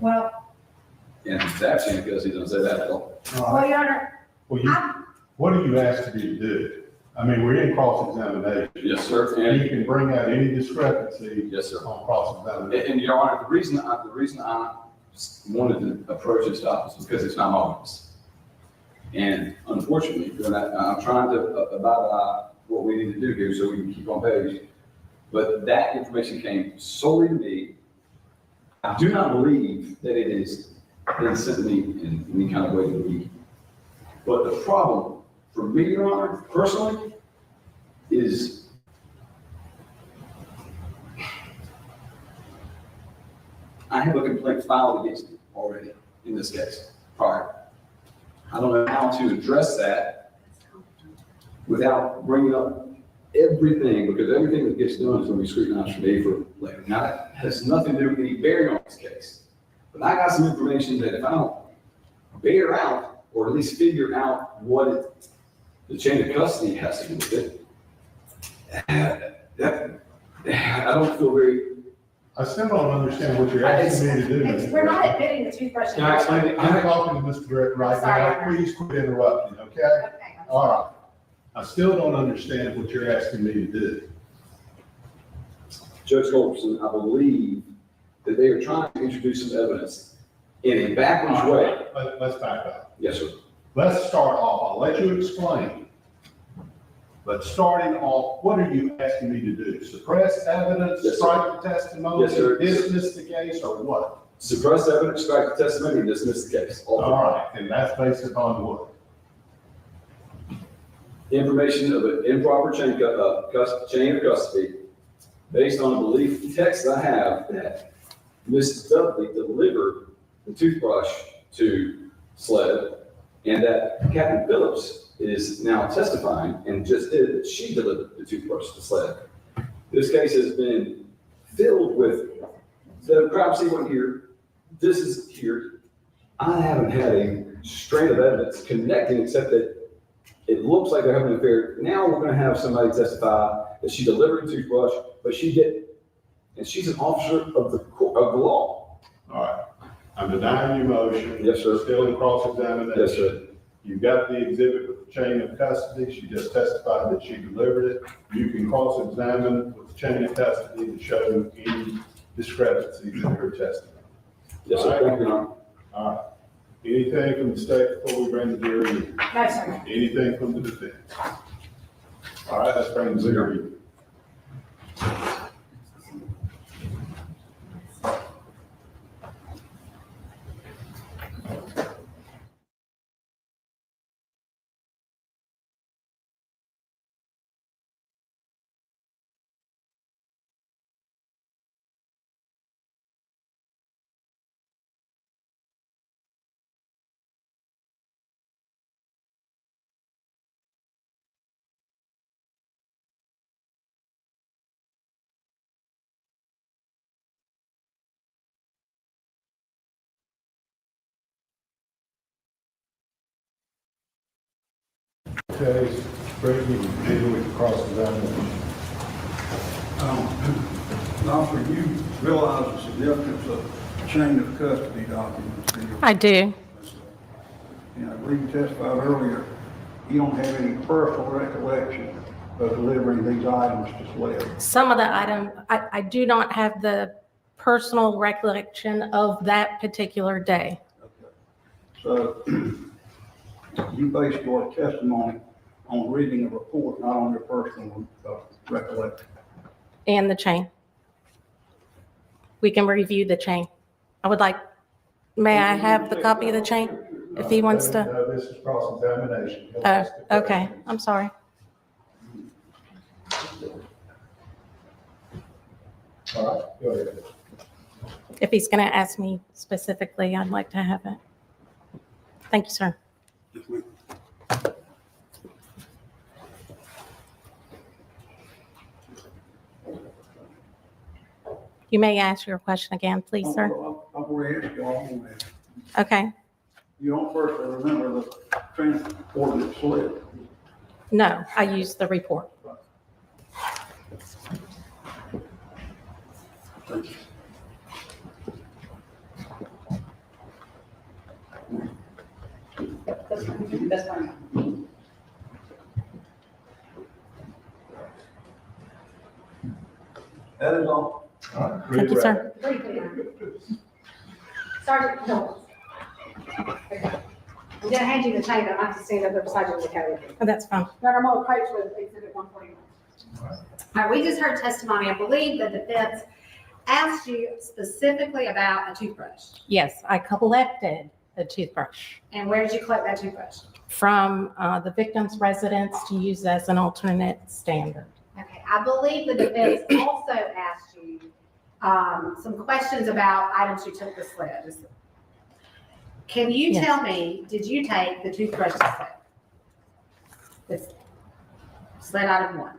Speaker 5: Well,
Speaker 15: And it's actually because he doesn't say that at all.
Speaker 5: well, Your Honor,
Speaker 7: Well, what are you asking me to do? I mean, we're in cross-examination.
Speaker 15: Yes, sir.
Speaker 7: And you can bring out any discrepancy.
Speaker 15: Yes, sir.
Speaker 7: On cross-examination.
Speaker 15: And Your Honor, the reason I wanted to approach this topic is because it's not my office. And unfortunately, I'm trying to abide by what we need to do here so we can keep on page. But that information came solely to me. I do not believe that it is been sent to me in any kind of way to me. But the problem for me, Your Honor, personally, is I have a complaint filed against me already in this case, prior. I don't know how to address that without bringing up everything, because everything that gets done is going to be scrutinized for me for later. Now, that has nothing to do with any bearing on this case. But I got some information that if I don't bear out, or at least figure out what the chain of custody has to do with it, I don't feel very.
Speaker 7: I still don't understand what you're asking me to do. Mr.
Speaker 5: we're not admitting the toothbrush.
Speaker 15: Can I explain it?
Speaker 7: I'm talking to Mr. Brett right
Speaker 5: Sorry,
Speaker 7: now.
Speaker 5: Your Honor.
Speaker 7: Please quit interrupting, okay? All right. I still don't understand what you're asking me to do.
Speaker 15: Judge Culberson, I believe that they are trying to introduce some evidence in a backwards way.
Speaker 7: Let's back up.
Speaker 15: Yes, sir.
Speaker 7: Let's start off. I'll let you explain. But starting off, what are you asking me to do? Suppress evidence,
Speaker 15: Yes, sir.
Speaker 7: strike the testimony,
Speaker 15: Yes, sir.
Speaker 7: dismiss the case, or what?
Speaker 15: Suppress evidence, strike the testimony, and dismiss the case.
Speaker 7: All right, and that's based upon what?
Speaker 15: Information of an improper chain of custody based on a belief text I have that Ms. Dudley delivered the toothbrush to SLED, and that Captain Phillips is now testifying and just did that she delivered the toothbrush to SLED. This case has been filled with, the crime scene went here, this is here. I haven't had a strand of evidence connecting except that it looks like they're having an affair. Now we're gonna have somebody testify that she delivered a toothbrush, but she didn't. And she's an officer of the law.
Speaker 7: All right, I'm denying your motion.
Speaker 15: Yes, sir.
Speaker 7: Still in cross-examination.
Speaker 15: Yes, sir.
Speaker 7: You've got the exhibit with the chain of custody. She just testified that she delivered it. You can cross-examine with the chain of custody to show any discrepancies in her testimony.
Speaker 15: Yes, sir. Thank you, Your Honor.
Speaker 7: All right. Anything from the state before we bring the jury in?
Speaker 5: No, sir.
Speaker 7: Anything from the defense? All right, let's bring the jury in. Okay, Brett, you can deal with the cross-examination.
Speaker 11: Officer, you realize the significance of chain of custody documents?
Speaker 14: I do.
Speaker 11: And I believe you testified earlier, you don't have any personal recollection of delivering these items to SLED.
Speaker 14: Some of the items, I do not have the personal recollection of that particular day.
Speaker 11: So you based your testimony on reading a report, not on your personal recollection.
Speaker 14: And the chain. We can review the chain. I would like, may I have the copy of the chain if he wants to?
Speaker 7: No, this is cross-examination.
Speaker 14: Oh, okay, I'm sorry.
Speaker 7: All right, go ahead.
Speaker 14: If he's going to ask me specifically, I'd like to have it. Thank you, sir. You may ask your question again, please, sir.
Speaker 11: I've already asked you all on that.
Speaker 14: Okay.
Speaker 11: You don't personally remember the transport at SLED?
Speaker 14: No, I used the report.
Speaker 11: Thank you.
Speaker 8: That's fine.
Speaker 11: That is all.
Speaker 7: All right,
Speaker 14: Thank you, sir.
Speaker 5: Sergeant Phillips. I'm gonna hand you the chain, but I have to stand up there beside you and look at it.
Speaker 14: Oh, that's fine.
Speaker 5: Dr. Muller, page with exhibit 141.
Speaker 7: All
Speaker 5: right, we just heard testimony. I believe the defense asked you specifically about a toothbrush.
Speaker 14: Yes, I collected the toothbrush
Speaker 5: And where did you collect that toothbrush?
Speaker 14: from the victim's residence to use as an alternate standard.
Speaker 5: Okay, I believe the defense also asked you some questions about items you took to SLED. Can you
Speaker 14: Yes.
Speaker 5: tell me, did you take the toothbrush to SLED? This SLED item 1.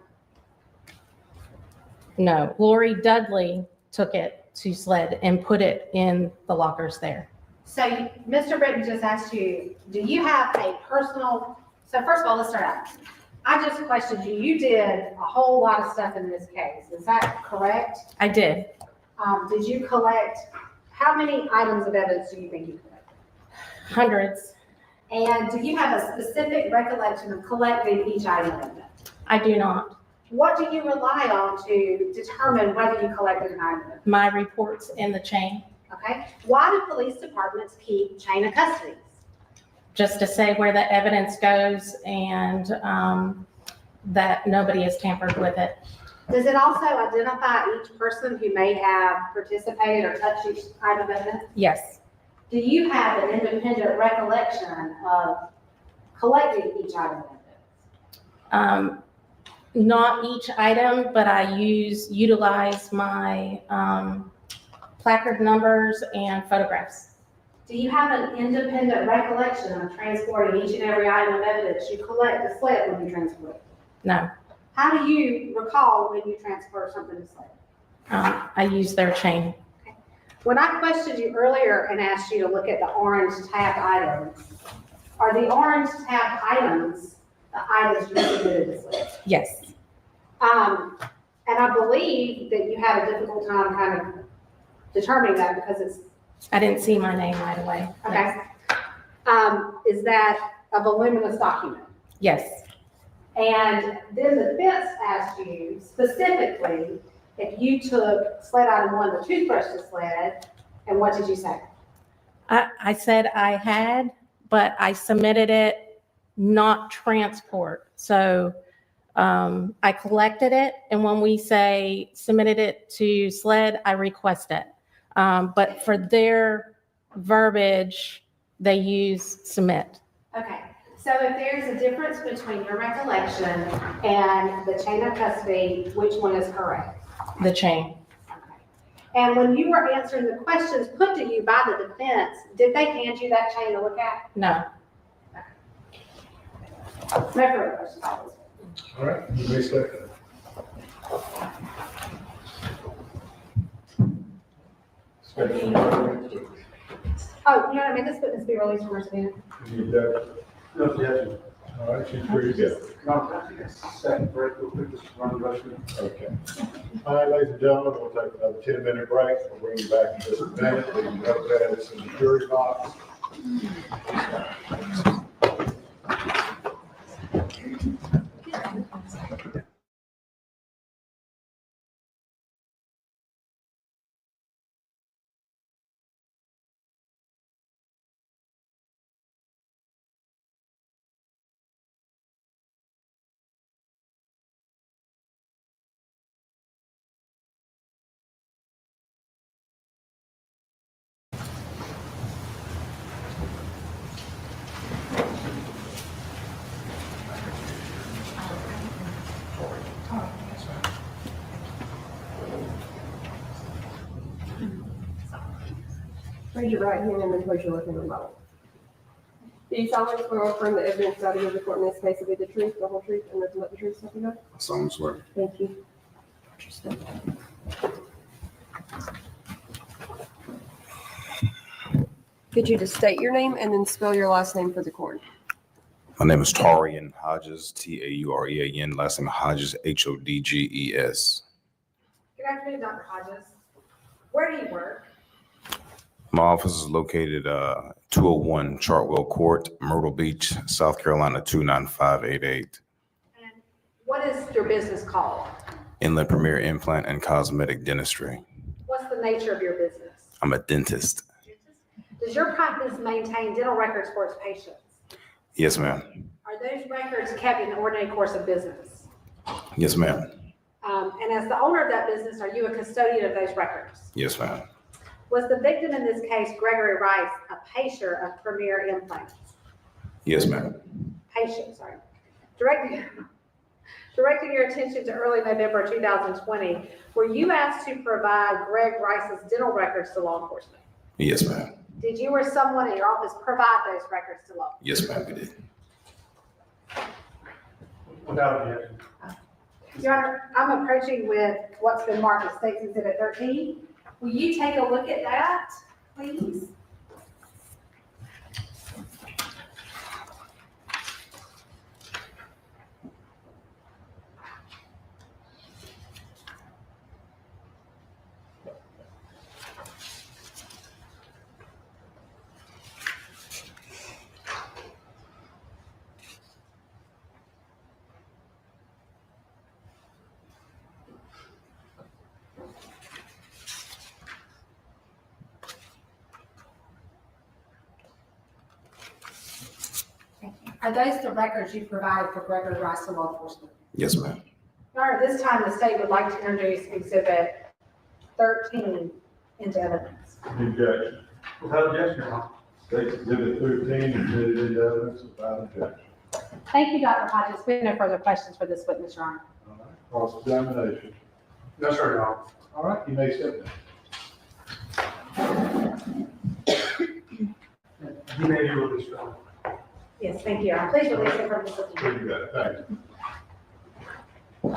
Speaker 14: No, Lori Dudley took it to SLED and put it in the lockers there.
Speaker 5: So Mr. Britton just asked you, do you have a personal, so first of all, let's start out. I just questioned you, you did a whole lot of stuff in this case, is that correct?
Speaker 14: I did.
Speaker 5: Did you collect, how many items of evidence do you think you collected?
Speaker 14: Hundreds.
Speaker 5: And do you have a specific recollection of collecting each item of evidence?
Speaker 14: I do not.
Speaker 5: What do you rely on to determine whether you collected an item?
Speaker 14: My reports in the chain,
Speaker 5: Okay, why do police departments keep chain of custody?
Speaker 14: just to say where the evidence goes and that nobody has tampered with it.
Speaker 5: Does it also identify each person who may have participated or touched each item of evidence?
Speaker 14: Yes,
Speaker 5: Do you have an independent recollection of collecting each item of evidence?
Speaker 14: not each item, but I utilize my placard numbers and photographs.
Speaker 5: Do you have an independent recollection of transporting each and every item of evidence you collect to SLED when you transport it?
Speaker 14: No,
Speaker 5: How do you recall when you transfer something to SLED?
Speaker 14: I use their chain.
Speaker 5: When I questioned you earlier and asked you to look at the orange tabbed items, are the orange tabbed items the items you submitted to SLED?
Speaker 14: Yes,
Speaker 5: And I believe that you had a difficult time kind of determining that because it's,
Speaker 14: I didn't see my name right away.
Speaker 5: okay. Is that a voluminous document?
Speaker 14: Yes,
Speaker 5: And then the defense asked you specifically if you took SLED item 1, the toothbrush to SLED, and what did you say?
Speaker 14: I said I had, but I submitted it not transport. So I collected it, and when we say submitted it to SLED, I request it. But for their verbiage, they use submit.
Speaker 5: Okay, so if there's a difference between your recollection and the chain of custody, which one is correct?
Speaker 14: The chain.
Speaker 5: And when you were answering the questions put to you by the defense, did they hand you that chain to look at?
Speaker 14: No.
Speaker 5: No further questions.
Speaker 7: All right, you may step.
Speaker 5: Oh, you know what I mean? This witness be released from her stand.
Speaker 7: No objection. All right, she's free to go.
Speaker 10: Second break, real quick, just run the rest of it.
Speaker 7: Okay. All right, ladies and gentlemen, we'll take another 10-minute break. We'll bring you back in just a minute. We can go ahead and in the jury box.
Speaker 3: Raise your right hand and then place your left hand on the Bible. Do you solemnly swear or affirm the evidence about to give the court in this case will be the truth, the whole truth, and nothing but the truth, so help you God?
Speaker 13: I solemnly swear.
Speaker 3: Thank you. Could you just state your name and then spell your last name for the court?
Speaker 13: My name is Taurean Hodges, Taurean, last name Hodges, Hodges.
Speaker 5: Good afternoon, Dr. Hodges. Where do you work?
Speaker 13: My office is located 201 Chartwell Court, Myrtle Beach, South Carolina 29588.
Speaker 5: And what is your business called?
Speaker 13: Inlet Premier Implant and Cosmetic Dentistry.
Speaker 5: What's the nature of your business?
Speaker 13: I'm a dentist.
Speaker 5: Does your practice maintain dental records for its patients?
Speaker 13: Yes, ma'am.
Speaker 5: Are those records kept in the ordinary course of business?
Speaker 13: Yes, ma'am.
Speaker 5: And as the owner of that business, are you a custodian of those records?
Speaker 13: Yes, ma'am.
Speaker 5: Was the victim in this case, Gregory Rice, a patient of Premier Implants?
Speaker 13: Yes, ma'am.
Speaker 5: Patient, sorry. Directing your attention to early November 2020, were you asked to provide Greg Rice's dental records to law enforcement?
Speaker 13: Yes, ma'am.
Speaker 5: Did you or someone in your office provide those records to law?
Speaker 13: Yes, ma'am, we did.
Speaker 10: Without objection.
Speaker 5: Your Honor, I'm approaching with what's been marked as State's Exhibit 13. Will you take a look at that, please? Are those the records you provided for Gregory Rice to law enforcement?
Speaker 13: Yes, ma'am.
Speaker 5: Your Honor, this time the state would like to introduce Exhibit 13 into evidence.
Speaker 7: Objection.
Speaker 10: Without objection, Your Honor.
Speaker 7: State's Exhibit 13, admitted into evidence without objection.
Speaker 5: Thank you, Dr. Hodges. We have no further questions for this witness, Your Honor.
Speaker 7: All right, cross-examination.
Speaker 10: No, sir, Your Honor.
Speaker 7: All right, you may step down. You may be really strong.
Speaker 5: Yes, thank you. Please release it from the system.
Speaker 7: You got it, thank you.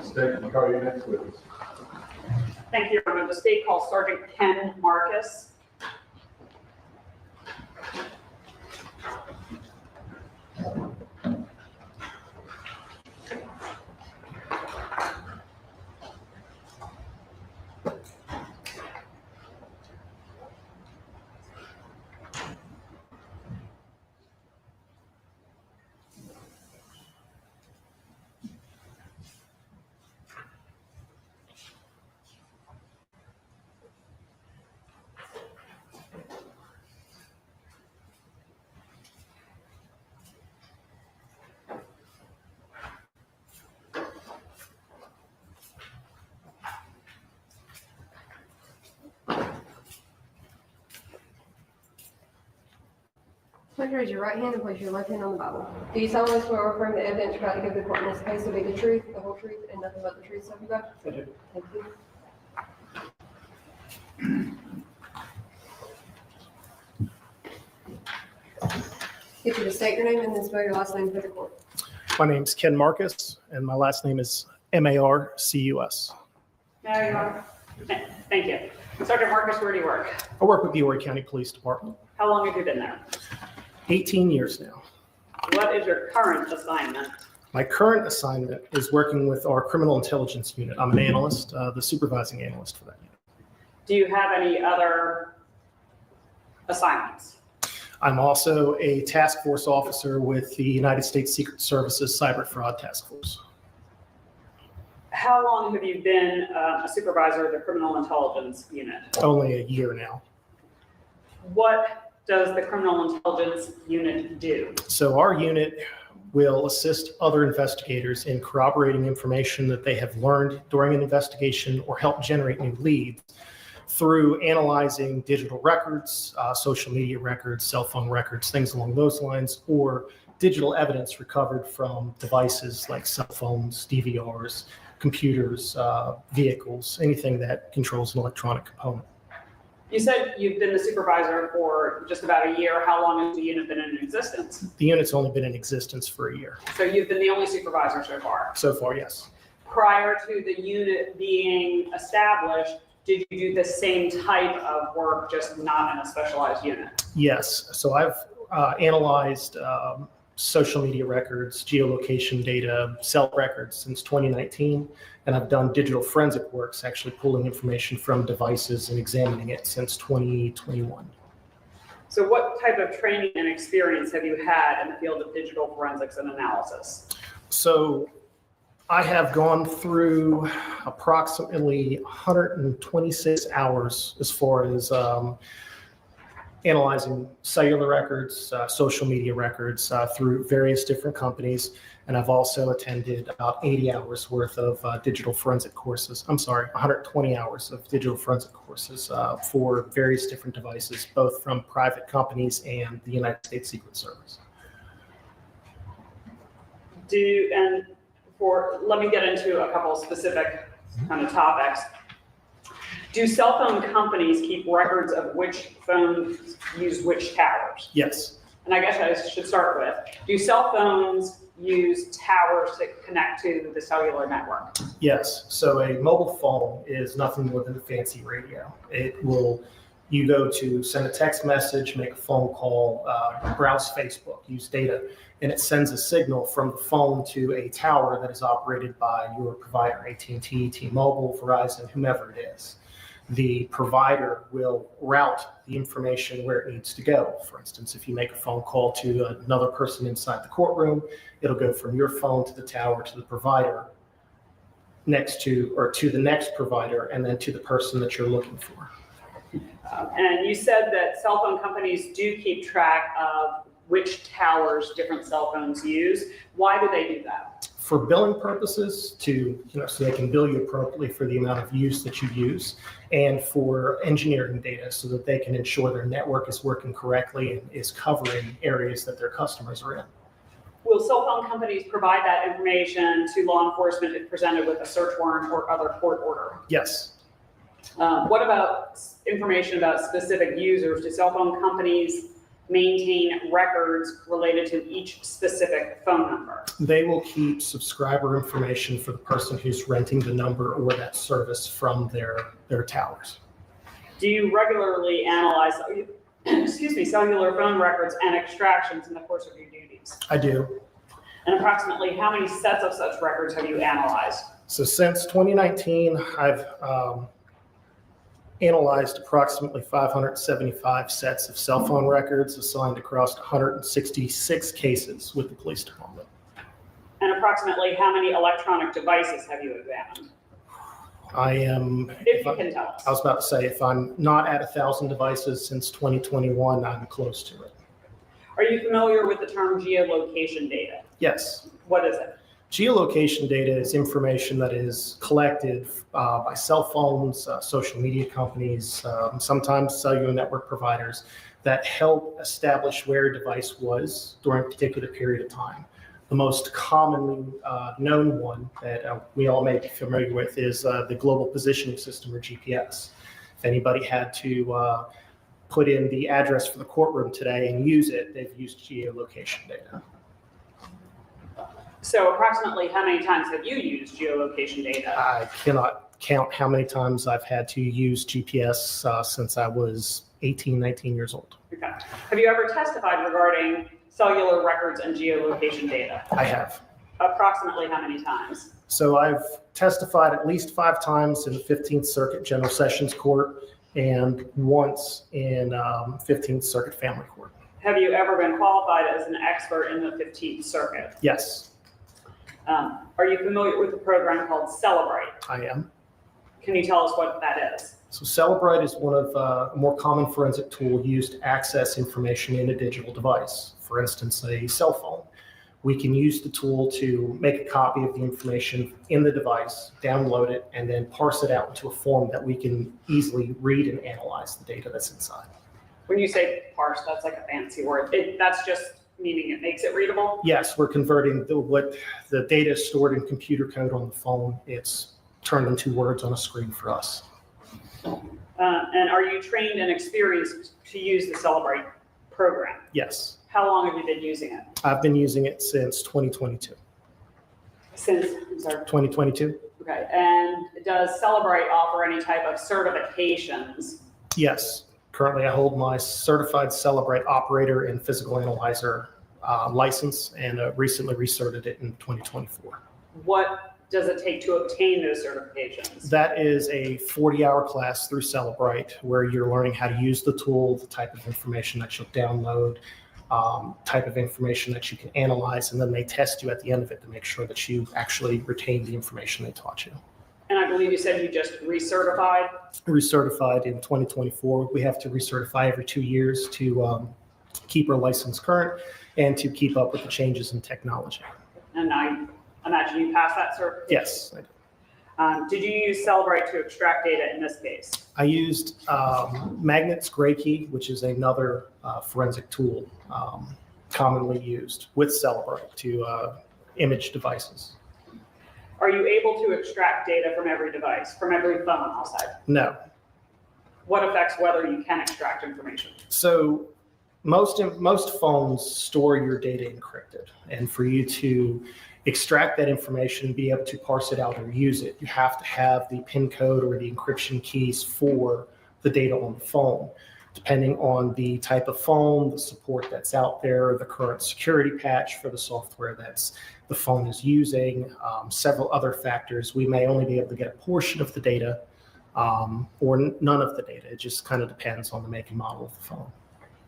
Speaker 7: State, call your next witness.
Speaker 8: Thank you, Your Honor. The state calls Sergeant Ken Marcus.
Speaker 3: Please raise your right hand and place your left hand on the Bible. Do you solemnly swear or affirm the evidence you're about to give the court in this case will be the truth, the whole truth, and nothing but the truth, so help you God?
Speaker 4: I do.
Speaker 3: Thank you. Get you to state your name and then spell your last name for the court.
Speaker 16: My name's Ken Marcus, and my last name is Marcus.
Speaker 8: There you are. Thank you. Sergeant Marcus, where do you work?
Speaker 16: I work with the Horry County Police Department.
Speaker 8: How long have you been there?
Speaker 16: 18 years now.
Speaker 8: What is your current assignment?
Speaker 16: My current assignment is working with our criminal intelligence unit. I'm an analyst, the supervising analyst for that unit.
Speaker 8: Do you have any other assignments?
Speaker 16: I'm also a task force officer with the United States Secret Service's Cyber Fraud Task Force.
Speaker 8: How long have you been a supervisor of the criminal intelligence unit?
Speaker 16: Only a year now.
Speaker 8: What does the criminal intelligence unit do?
Speaker 16: So our unit will assist other investigators in corroborating information that they have learned during an investigation or help generate new leads through analyzing digital records, social media records, cell phone records, things along those lines, or digital evidence recovered from devices like cell phones, DVRs, computers, vehicles, anything that controls an electronic component.
Speaker 8: You said you've been the supervisor for just about a year. How long has the unit been in existence?
Speaker 16: The unit's only been in existence for a year.
Speaker 8: So you've been the only supervisor so far?
Speaker 16: So far, yes.
Speaker 8: Prior to the unit being established, did you do the same type of work, just not in a specialized unit?
Speaker 16: Yes. So I've analyzed social media records, geolocation data, cell records since 2019, and I've done digital forensic works, actually pulling information from devices and examining it since 2021.
Speaker 8: So what type of training and experience have you had in the field of digital forensics and analysis?
Speaker 16: So I have gone through approximately 126 hours as far as analyzing cellular records, social media records through various different companies. And I've also attended about 80 hours worth of digital forensic courses. 120 hours of digital forensic courses for various different devices, both from private companies and the United States Secret Service.
Speaker 8: Let me get into a couple of specific kind of topics. Do cell phone companies keep records of which phones use which towers?
Speaker 16: Yes.
Speaker 8: And I guess I should start with, do cell phones use towers to connect to the cellular network?
Speaker 16: Yes. So a mobile phone is nothing more than a fancy radio. You go to send a text message, make a phone call, browse Facebook, use data, and it sends a signal from the phone to a tower that is operated by your provider, AT&T, T-Mobile, Verizon, whomever it is. The provider will route the information where it needs to go. For instance, if you make a phone call to another person inside the courtroom, it'll go from your phone to the tower to the provider to the next provider, and then to the person that you're looking for.
Speaker 8: And you said that cell phone companies do keep track of which towers different cell phones use. Why do they do that?
Speaker 16: For billing purposes, so they can bill you appropriately for the amount of use that you use, and for engineering data so that they can ensure their network is working correctly and is covering areas that their customers are in.
Speaker 8: Will cell phone companies provide that information to law enforcement if presented with a search warrant or other court order?
Speaker 16: Yes.
Speaker 8: What about information about specific users? Do cell phone companies maintain records related to each specific phone number?
Speaker 16: They will keep subscriber information for the person who's renting the number or that service from their towers.
Speaker 8: Do you regularly analyze, cellular phone records and extractions in the course of your duties?
Speaker 16: I do.
Speaker 8: And approximately how many sets of such records have you analyzed?
Speaker 16: So since 2019, I've analyzed approximately 575 sets of cell phone records assigned across 166 cases with the police department.
Speaker 8: And approximately how many electronic devices have you examined? If you can tell us.
Speaker 16: I was about to say, if I'm not at 1,000 devices since 2021, I'm close to it.
Speaker 8: Are you familiar with the term geolocation data?
Speaker 16: Yes.
Speaker 8: What is it?
Speaker 16: Geolocation data is information that is collected by cell phones, social media companies, sometimes cellular network providers that help establish where a device was during a particular period of time. The most commonly known one that we all may be familiar with is the Global Positioning System, or GPS. If anybody had to put in the address for the courtroom today and use it, they've used geolocation data.
Speaker 8: So approximately how many times have you used geolocation data?
Speaker 16: I cannot count how many times I've had to use GPS since I was 18, 19 years old.
Speaker 8: Okay. Have you ever testified regarding cellular records and geolocation data?
Speaker 16: I have.
Speaker 8: Approximately how many times?
Speaker 16: So I've testified at least 5 times in the 15th Circuit General Sessions Court and once in 15th Circuit Family Court.
Speaker 8: Have you ever been qualified as an expert in the 15th Circuit?
Speaker 16: Yes.
Speaker 8: Are you familiar with a program called Celebrate?
Speaker 16: I am.
Speaker 8: Can you tell us what that is?
Speaker 16: So Celebrite is one of a more common forensic tool used to access information in a digital device. For instance, a cell phone. We can use the tool to make a copy of the information in the device, download it, and then parse it out into a form that we can easily read and analyze the data that's inside.
Speaker 8: When you say parse, that's like a fancy word. That's just meaning it makes it readable?
Speaker 16: Yes, we're converting what the data is stored in computer code on the phone. It's turned into words on a screen for us.
Speaker 8: And are you trained and experienced to use the Celebrate program?
Speaker 16: Yes.
Speaker 8: How long have you been using it?
Speaker 16: I've been using it since 2022.
Speaker 8: Since, I'm sorry.
Speaker 16: 2022?
Speaker 8: Okay, and does Celebrate offer any type of certifications?
Speaker 16: Yes. Currently, I hold my certified Celebrate operator and physical analyzer license, and recently recerted it in 2024.
Speaker 8: What does it take to obtain those certifications?
Speaker 16: That is a 40-hour class through Celebrite where you're learning how to use the tool, the type of information that you'll download, type of information that you can analyze, and then they test you at the end of it to make sure that you actually retain the information they taught you.
Speaker 8: And I believe you said you just recertified?
Speaker 16: Recertified in 2024. We have to recertify every 2 years to keep our license current and to keep up with the changes in technology.
Speaker 8: And I imagine you passed that certification?
Speaker 16: Yes, I did.
Speaker 8: Did you use Celebrite to extract data in this case?
Speaker 16: I used Magnet's Gray Key, which is another forensic tool commonly used with Celebrite to image devices.
Speaker 8: Are you able to extract data from every device, from every phone outside?
Speaker 16: No.
Speaker 8: What affects whether you can extract information?
Speaker 16: So most phones store your data encrypted, and for you to extract that information and be able to parse it out or use it, you have to have the PIN code or the encryption keys for the data on the phone. Depending on the type of phone, the support that's out there, the current security patch for the software that's the phone is using, several other factors, we may only be able to get a portion of the data or none of the data. It just kind of depends on the make and model of the phone.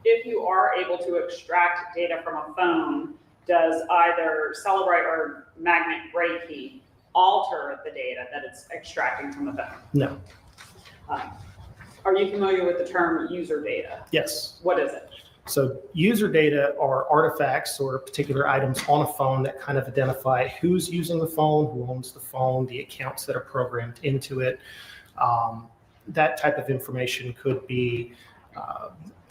Speaker 8: If you are able to extract data from a phone, does either Celebrite or Magnet Gray Key alter the data that it's extracting from the phone?
Speaker 16: No.
Speaker 8: Are you familiar with the term user data?
Speaker 16: Yes.
Speaker 8: What is it?
Speaker 16: So user data are artifacts or particular items on a phone that kind of identify who's using the phone, who owns the phone, the accounts that are programmed into it. That type of information could be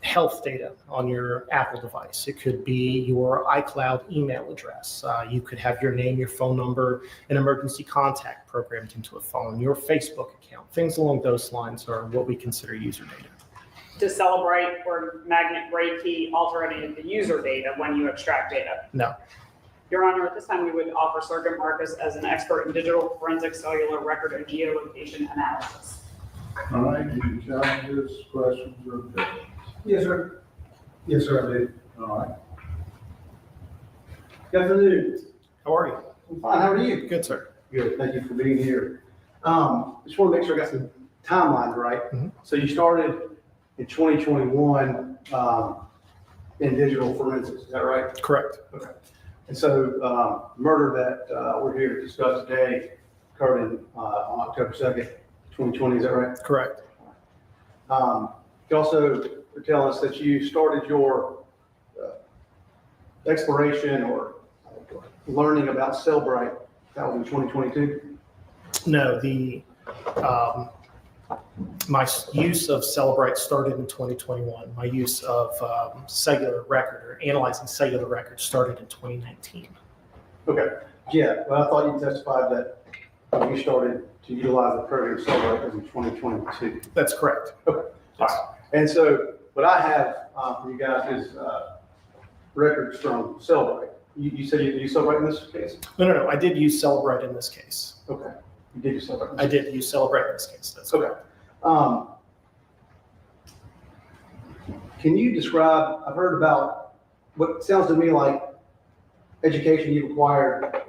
Speaker 16: health data on your Apple device. It could be your iCloud email address. You could have your name, your phone number, an emergency contact programmed into a phone, your Facebook account. Things along those lines are what we consider user data.
Speaker 8: To Celebrate or Magnet Break Key alter any of the user data when you extract data?
Speaker 16: No.
Speaker 8: Your Honor, at this time, we would offer Sergeant Marcus as an expert in digital forensic cellular record and geolocation analysis.
Speaker 7: All right, any challenges, questions, or objections?
Speaker 10: Yes, sir. Yes, sir, I do.
Speaker 7: All right.
Speaker 10: Good afternoon.
Speaker 16: How are you?
Speaker 10: I'm fine. How are you?
Speaker 16: Good, sir.
Speaker 10: Good. Thank you for being here. Just want to make sure I got some timelines right.
Speaker 16: Mhm.
Speaker 10: So you started in 2021 in digital forensics, is that right?
Speaker 16: Correct.
Speaker 10: Okay. And so murder that we're here to discuss today occurred on October 2nd, 2020, is that right?
Speaker 16: Correct.
Speaker 10: You also tell us that you started your exploration or learning about Cellbrite, that was in 2022?
Speaker 16: No, my use of Celebrite started in 2021. My use of cellular record or analyzing cellular records started in 2019.
Speaker 10: Okay, yeah, well, I thought you testified that you started to utilize the program Cellbrite in 2022.
Speaker 16: That's correct.
Speaker 10: Okay, all right. And so what I have for you guys is records from Cellbrite. You said you used Cellbrite in this case?
Speaker 16: No. I did use Celebrite in this case.
Speaker 10: Okay, you did use Cellbrite.
Speaker 16: I did use Celebrite in this case. That's
Speaker 10: okay. Can you describe, I've heard about what sounds to me like education you've acquired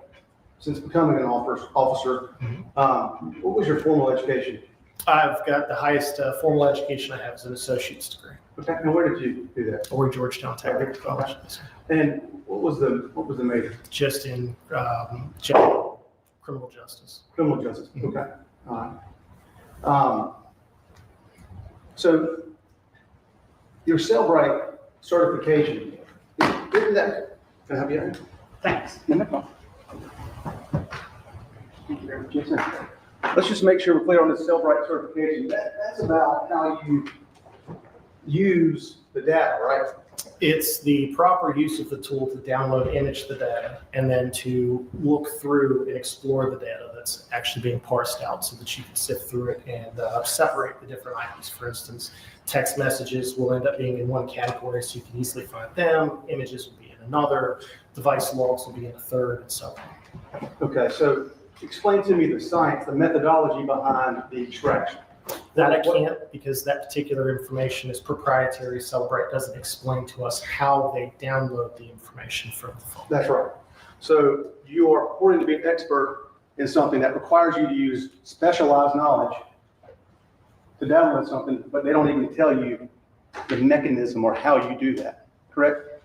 Speaker 10: since becoming an officer. What was your formal education?
Speaker 16: I've got the highest formal education I have is an associate's degree.
Speaker 10: Okay, and where did you do that?
Speaker 16: Or Georgetown Technical College.
Speaker 10: And what was the major?
Speaker 16: Just in general criminal justice.
Speaker 10: Criminal justice. Okay. All right. So your Cellbrite certification, isn't that? Can I have you out?
Speaker 8: Thanks.
Speaker 10: No problem. Thank you very much. Yes, sir. Let's just make sure we're clear on this Cellbrite certification. That's about how you use the data, right?
Speaker 16: It's the proper use of the tool to download, image the data, and then to look through and explore the data that's actually being parsed out so that you can sift through it and separate the different items. For instance, text messages will end up being in one category so you can easily find them. Images will be in another. Device logs will be in a third, and so on.
Speaker 10: Okay, so explain to me the science, the methodology behind the extraction.
Speaker 16: That I can't, because that particular information is proprietary. Cellbrite doesn't explain to us how they download the information from the phone.
Speaker 10: That's right. So you are purporting to be an expert in something that requires you to use specialized knowledge to download something, but they don't even tell you the mechanism or how you do that, correct?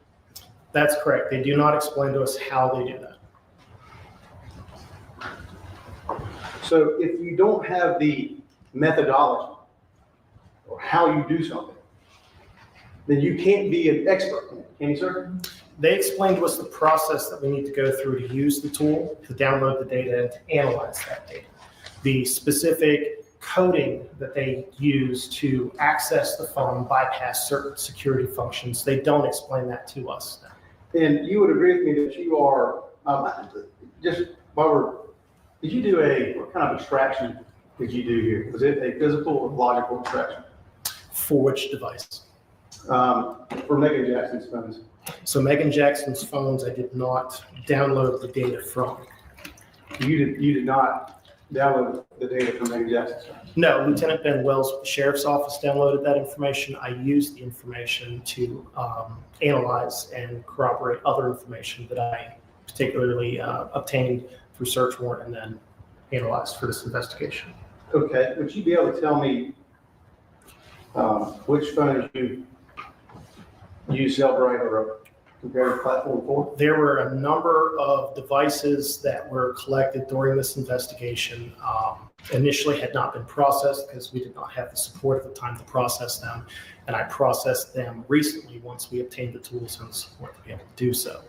Speaker 16: That's correct. They do not explain to us how they do that.
Speaker 10: So if you don't have the methodology or how you do something, then you can't be an expert, can you, sir?
Speaker 16: They explained to us the process that we need to go through to use the tool, to download the data, and to analyze that data. The specific coding that they use to access the phone, bypass certain security functions, they don't explain that to us.
Speaker 10: And you would agree with me that you are, just while we're, did you do what kind of extraction did you do here? Was it a physical or logical extraction?
Speaker 16: For which device?
Speaker 10: For Megan Jackson's phones.
Speaker 16: So Megan Jackson's phones, I did not download the data from.
Speaker 10: You did not download the data from Megan Jackson's phones?
Speaker 16: No, Lieutenant Ben Wells, Sheriff's Office downloaded that information. I used the information to analyze and corroborate other information that I particularly obtained through search warrant and then analyzed for this investigation.
Speaker 10: Okay, would you be able to tell me which phones you use Cellbrite or a comparative platform for?
Speaker 16: There were a number of devices that were collected during this investigation. Initially had not been processed because we did not have the support at the time to process them. And I processed them recently once we obtained the tools and the support to be able to do so.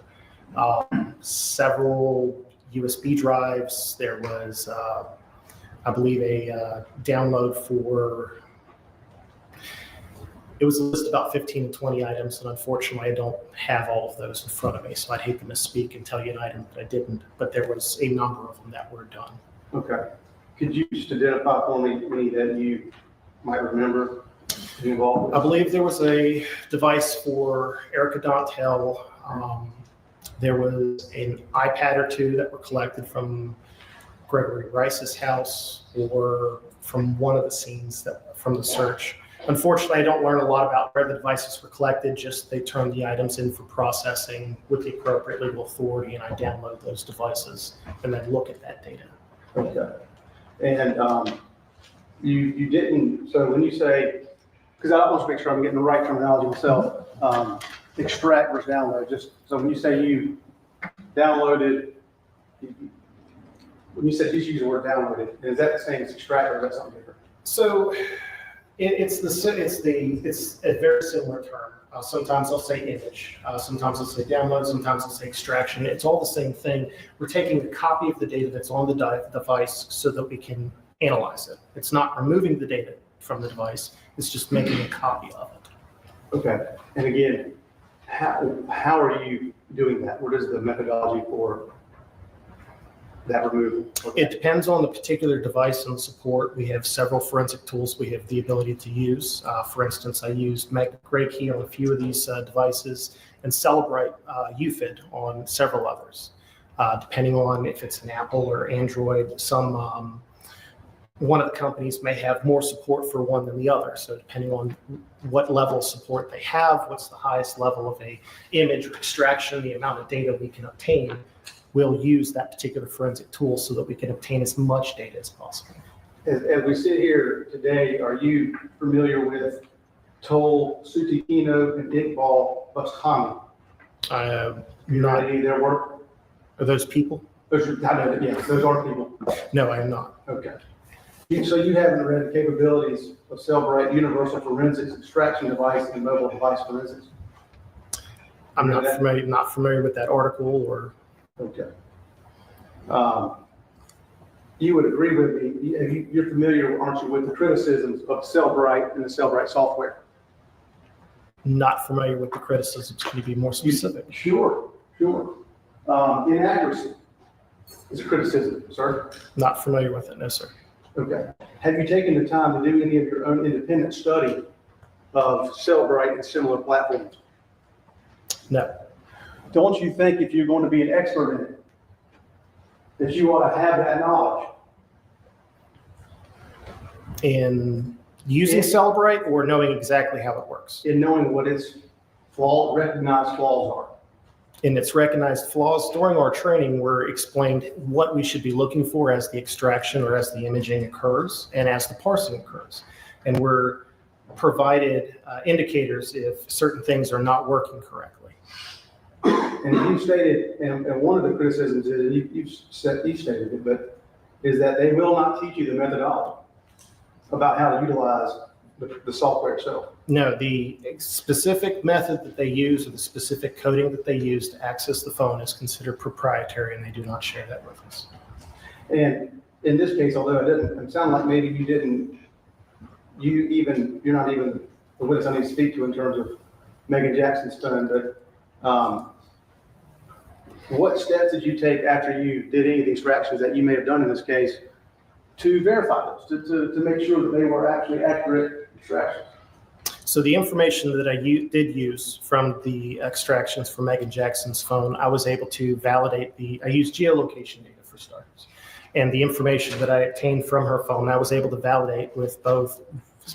Speaker 16: Several USB drives. There was, I believe, a download for It was a list about 15 to 20 items, and unfortunately, I don't have all of those in front of me, so I'd hate to misspeak and tell you an item that I didn't, but there was a number of them that were done.
Speaker 10: Okay. Could you just identify for me any that you might remember being involved with?
Speaker 16: I believe there was a device for Erica Dantel. There was an iPad or two that were collected from Gregory Rice's house or from one of the scenes from the search. Unfortunately, I don't learn a lot about where the devices were collected, just they turn the items in for processing with the appropriate legal authority, and I download those devices and then look at that data.
Speaker 10: Okay. And you didn't, so when you say, because I want to make sure I'm getting the right terminology myself, extract versus download, just, so when you say you downloaded, when you said, just use the word downloaded, is that the same as extract or is that something different?
Speaker 16: So it's a very similar term. Sometimes I'll say image, sometimes I'll say download, sometimes I'll say extraction. It's all the same thing. We're taking a copy of the data that's on the device so that we can analyze it. It's not removing the data from the device, it's just making a copy of it.
Speaker 10: Okay. And again, how are you doing that? What is the methodology for that removal?
Speaker 16: It depends on the particular device and support. We have several forensic tools we have the ability to use. For instance, I used Magnet Gray Key on a few of these devices and Celebrite UFID on several others. Depending on if it's an Apple or Android, one of the companies may have more support for one than the other. So depending on what level of support they have, what's the highest level of a image or extraction, the amount of data we can obtain, we'll use that particular forensic tool so that we can obtain as much data as possible.
Speaker 10: As we sit here today, are you familiar with Toll, Sutikino, and Iqbal Bustami?
Speaker 16: Not
Speaker 10: any of their work?
Speaker 16: Are those people?
Speaker 10: Those are people.
Speaker 16: No, I am not.
Speaker 10: Okay. So you haven't read the capabilities of Cellbrite Universal Forensics Extraction Device and Mobile Device Forensics?
Speaker 16: I'm not familiar with that article or.
Speaker 10: Okay. You would agree with me, you're familiar, aren't you, with the criticisms of Cellbrite and the Cellbrite software?
Speaker 16: Not familiar with the criticisms. Can you be more specific?
Speaker 10: Sure. Inaccuracy is a criticism, sir.
Speaker 16: Not familiar with it, no, sir.
Speaker 10: Okay. Have you taken the time to do any of your own independent study of Cellbrite and similar platforms?
Speaker 16: No.
Speaker 10: Don't you think if you're going to be an expert in it, that you ought to have that knowledge?
Speaker 16: In using Cellbrite or knowing exactly how it works?
Speaker 10: In knowing what its recognized flaws are.
Speaker 16: In its recognized flaws, during our training, we're explained what we should be looking for as the extraction or as the imaging occurs and as the parsing occurs. And we're provided indicators if certain things are not working correctly.
Speaker 10: And you stated, and one of the criticisms is, and you've stated it, but is that they will not teach you the methodology about how to utilize the software itself.
Speaker 16: No, the specific method that they use or the specific coding that they use to access the phone is considered proprietary, and they do not share that with us.
Speaker 10: And in this case, although it sounded like maybe you're not even the witness I need to speak to in terms of Megan Jackson's phone, but what steps did you take after you did any of the extractions that you may have done in this case to verify those, to make sure that they were actually accurate extractions?
Speaker 16: So the information that I did use from the extractions from Megan Jackson's phone, I was able to validate I used geolocation data for starters. And the information that I obtained from her phone, I was able to validate with both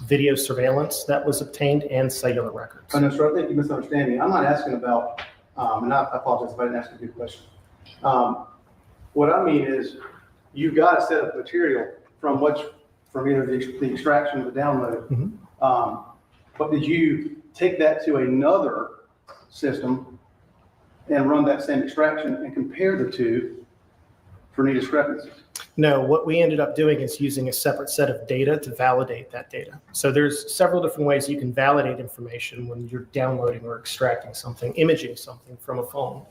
Speaker 16: video surveillance that was obtained and cellular records.
Speaker 10: Oh, no, sir, I think you misunderstand me. I'm not asking about, and I apologize if I didn't ask a good question. What I mean is, you've got a set of material from either the extraction or the download.
Speaker 16: Mm-hmm.
Speaker 10: But did you take that to another system and run that same extraction and compare the two for any discrepancies?
Speaker 16: No, what we ended up doing is using a separate set of data to validate that data. So there's several different ways you can validate information when you're downloading or extracting something, imaging something from a phone.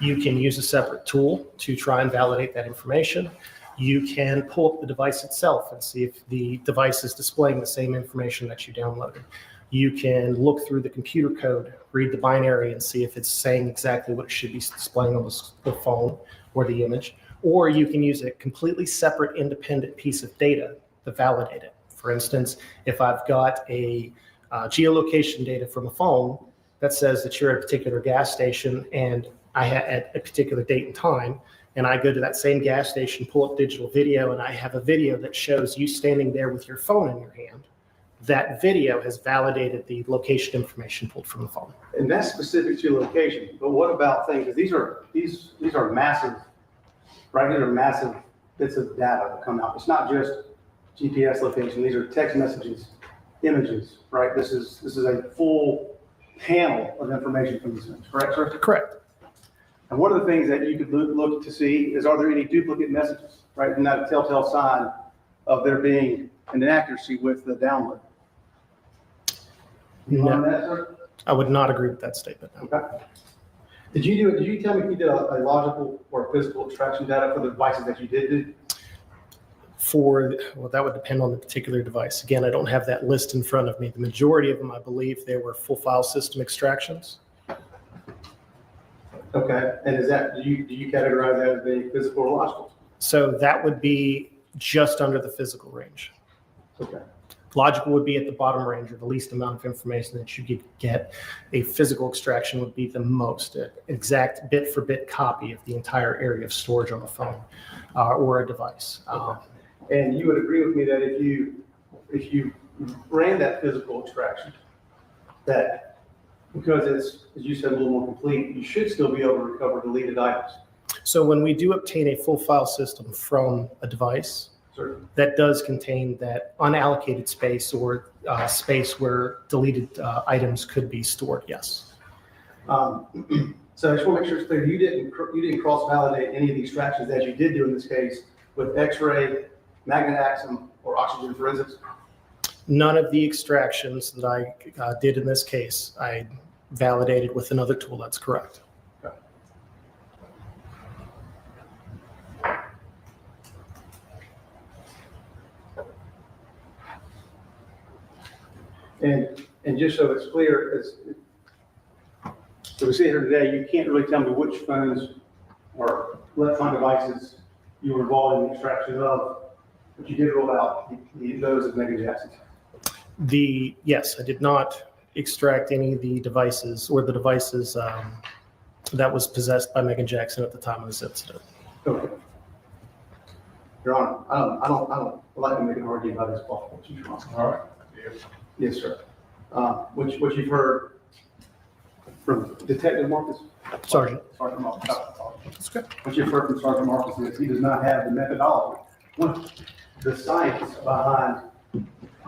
Speaker 16: You can use a separate tool to try and validate that information. You can pull up the device itself and see if the device is displaying the same information that you downloaded. You can look through the computer code, read the binary, and see if it's saying exactly what it should be displaying on the phone or the image. Or you can use a completely separate independent piece of data to validate it. For instance, if I've got a geolocation data from a phone that says that you're at a particular gas station and at a particular date and time, and I go to that same gas station, pull up digital video, and I have a video that shows you standing there with your phone in your hand, that video has validated the location information pulled from the phone.
Speaker 10: And that's specific to location. But what about things? Because these are massive, right? These are massive bits of data that come out. It's not just GPS location. These are text messages, images, right? This is a full panel of information from these things. Correct, sir?
Speaker 16: Correct.
Speaker 10: And one of the things that you could look to see is, are there any duplicate messages, right? And that's a telltale sign of there being an inaccuracy with the download. You on that, sir?
Speaker 16: I would not agree with that statement.
Speaker 10: Okay. Did you tell me if you did a logical or physical extraction data for the devices that you did do?
Speaker 16: Well, that would depend on the particular device. Again, I don't have that list in front of me. The majority of them, I believe, they were full file system extractions.
Speaker 10: Okay, and do you categorize that as being physical or logical?
Speaker 16: So that would be just under the physical range.
Speaker 10: Okay.
Speaker 16: Logical would be at the bottom range, or the least amount of information that you could get. A physical extraction would be the most, an exact bit for bit copy of the entire area of storage on a phone or a device.
Speaker 10: And you would agree with me that if you ran that physical extraction, that because it's, as you said, a little more complete, you should still be able to recover deleted items.
Speaker 16: So when we do obtain a full file system from a device, that does contain that unallocated space or space where deleted items could be stored, yes.
Speaker 10: So I just want to make sure it's clear, you didn't cross-validate any of the extractions that you did do in this case with X-ray, magnetoxin, or oxygen forensics?
Speaker 16: None of the extractions that I did in this case, I validated with another tool. That's correct.
Speaker 10: Okay. And just so it's clear, so we see here today, you can't really tell me which phones or electronic devices you were involved in the extraction of, but you did rule out those as Megan Jackson's.
Speaker 16: Yes, I did not extract any of the devices or the devices that was possessed by Megan Jackson at the time of this incident.
Speaker 10: Okay. Your Honor, I don't like to make it argue about this qualification, Your Honor. All right. Yes, sir. What you've heard from Detective Marcus?
Speaker 16: Sergeant.
Speaker 10: Sergeant Marcus. What you've heard from Sergeant Marcus is he does not have the methodology. The science behind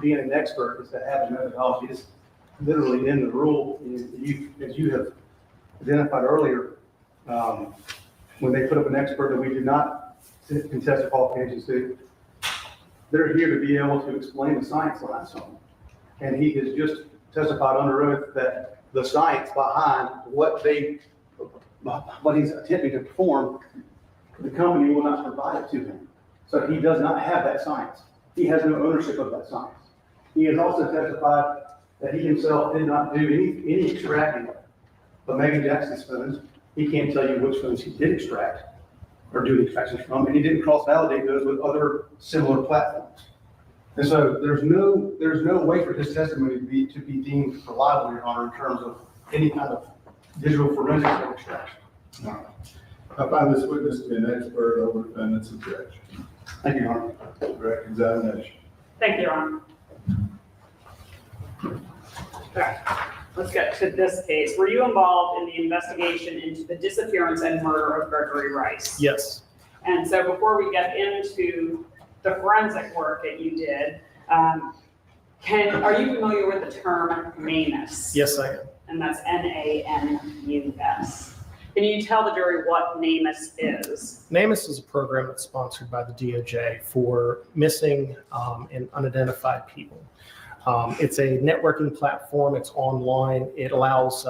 Speaker 10: being an expert is to have the methodology. It's literally in the rule. As you have identified earlier, when they put up an expert that we do not contest the qualifications to, they're here to be able to explain the science behind something. And he has just testified under oath that the science behind what he's attempting to perform, the company will not provide it to him. So he does not have that science. He has no ownership of that science. He has also testified that he himself did not do any extracting of Megan Jackson's phones. He can't tell you which phones he did extract or do the extractions from, and he didn't cross-validate those with other similar platforms. And so there's no way for his testimony to be deemed reliable, Your Honor, in terms of any kind of digital forensics or extraction.
Speaker 7: All right. I find this witness to be an expert over defendant's objection.
Speaker 10: Thank you, Your Honor.
Speaker 7: Direct examination.
Speaker 8: Thank you, Your Honor. Okay, let's get to this case. Were you involved in the investigation into the disappearance and murder of Gregory Rice?
Speaker 16: Yes.
Speaker 8: And so before we get into the forensic work that you did, are you familiar with the term NamUs?
Speaker 16: Yes, I am.
Speaker 8: And that's NAMUS. Can you tell the jury what NamUs is?
Speaker 16: NamUs is a program that's sponsored by the DOJ for missing and unidentified people. It's a networking platform. It's online. It allows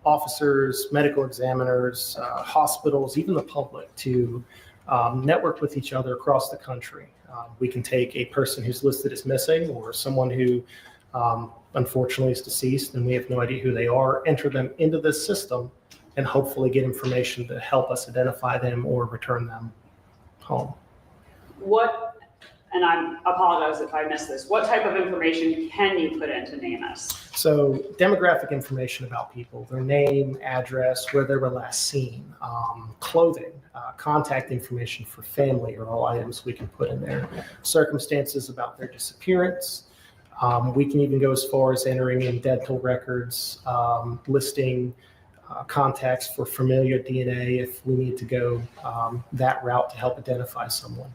Speaker 16: officers, medical examiners, hospitals, even the public to network with each other across the country. We can take a person who's listed as missing or someone who unfortunately is deceased and we have no idea who they are, enter them into this system and hopefully get information to help us identify them or return them home.
Speaker 8: What, and I apologize if I missed this, what type of information can you put into NamUs?
Speaker 16: So demographic information about people, their name, address, where they were last seen, clothing, contact information for family are all items we can put in there. Circumstances about their disappearance. We can even go as far as entering in dental records, listing contacts for familiar DNA if we need to go that route to help identify someone.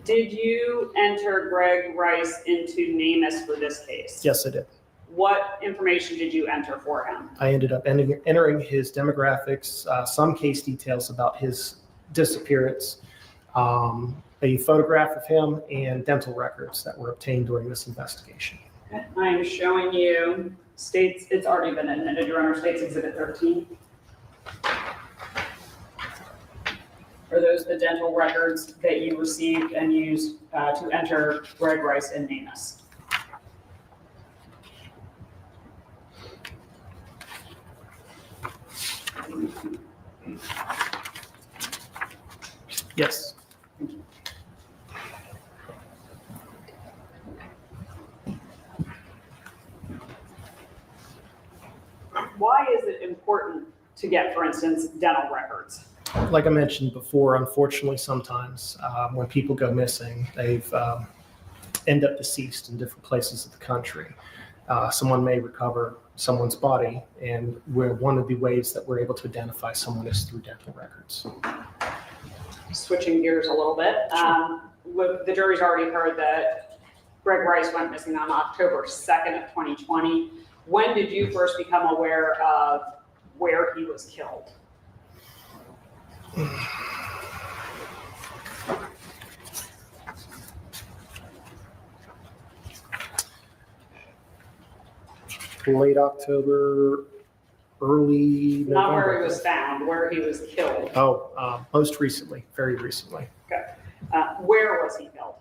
Speaker 8: Did you enter Greg Rice into NamUs for this case?
Speaker 16: Yes, I did.
Speaker 8: What information did you enter for him?
Speaker 16: I ended up entering his demographics, some case details about his disappearance, a photograph of him, and dental records that were obtained during this investigation.
Speaker 8: I'm showing you states, it's already been admitted, Your Honor, States Exhibit 13. Are those the dental records that you received and used to enter Greg Rice in NamUs?
Speaker 16: Yes.
Speaker 8: Why is it important to get, for instance, dental records?
Speaker 16: Like I mentioned before, unfortunately, sometimes when people go missing, they've end up deceased in different places of the country. Someone may recover someone's body, and one of the ways that we're able to identify someone is through dental records.
Speaker 8: Switching gears a little bit, the jury's already heard that Greg Rice went missing on October 2nd of 2020. When did you first become aware of where he was killed?
Speaker 16: Late October, early November.
Speaker 8: Not where he was found, where he was killed.
Speaker 16: Most recently, very recently.
Speaker 8: Okay. Where was he killed?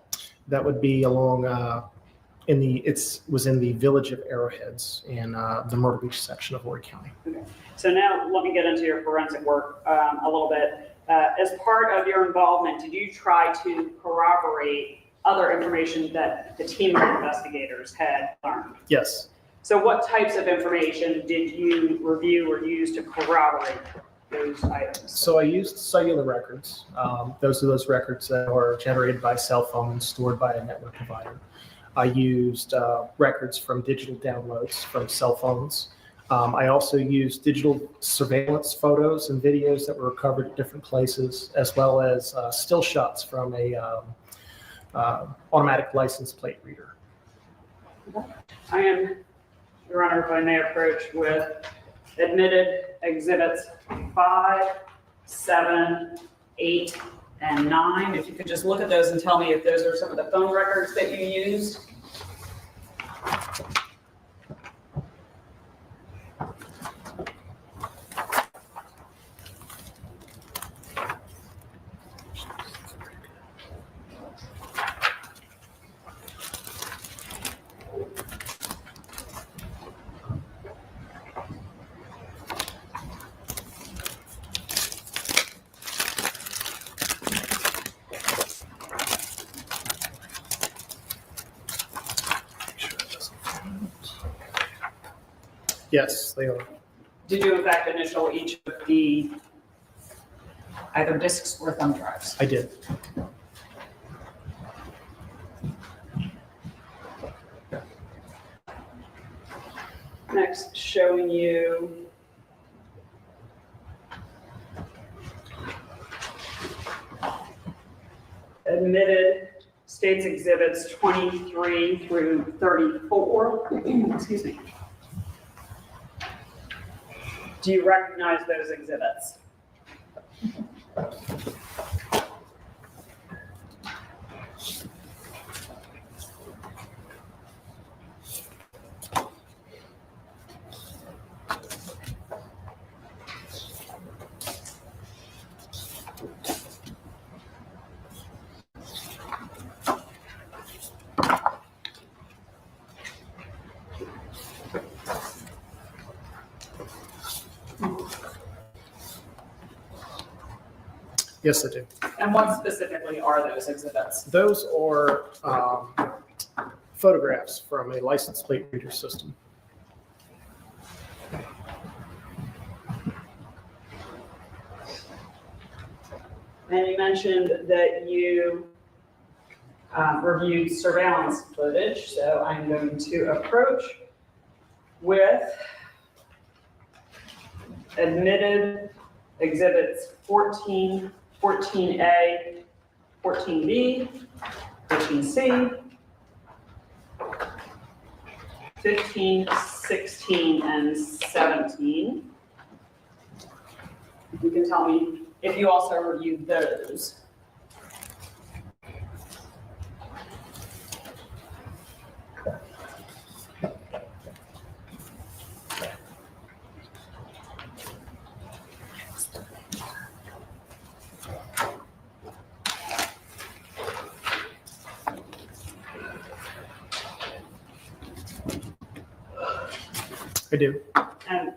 Speaker 16: That would be along was in the village of Arrowheads in the Myrtle Beach section of Horry County.
Speaker 8: Okay. So now let me get into your forensic work a little bit. As part of your involvement, did you try to corroborate other information that the team of investigators had learned?
Speaker 16: Yes.
Speaker 8: So what types of information did you review or use to corroborate those items?
Speaker 16: So I used cellular records. Those are those records that are generated by cell phones, stored by a network provider. I used records from digital downloads from cell phones. I also used digital surveillance photos and videos that were recovered at different places, as well as still shots from a automatic license plate reader.
Speaker 8: I am, Your Honor, if I may approach with admitted exhibits 5, 7, 8, and 9. If you could just look at those and tell me if those are some of the phone records that you used.
Speaker 16: Yes, they are.
Speaker 8: Did you in fact initial each of the either disks or thumb drives?
Speaker 16: I did.
Speaker 8: Next, showing you admitted states exhibits 23 through 34. Excuse me. Do you recognize those exhibits?
Speaker 16: Yes, I do.
Speaker 8: And what specifically are those exhibits?
Speaker 16: Those are photographs from a license plate reader system.
Speaker 8: And you mentioned that you reviewed surveillance footage, so I'm going to approach with admitted exhibits 14, 14A, 14B, 14C, 15, 16, and 17. You can tell me if you also reviewed those.
Speaker 16: I do.
Speaker 8: And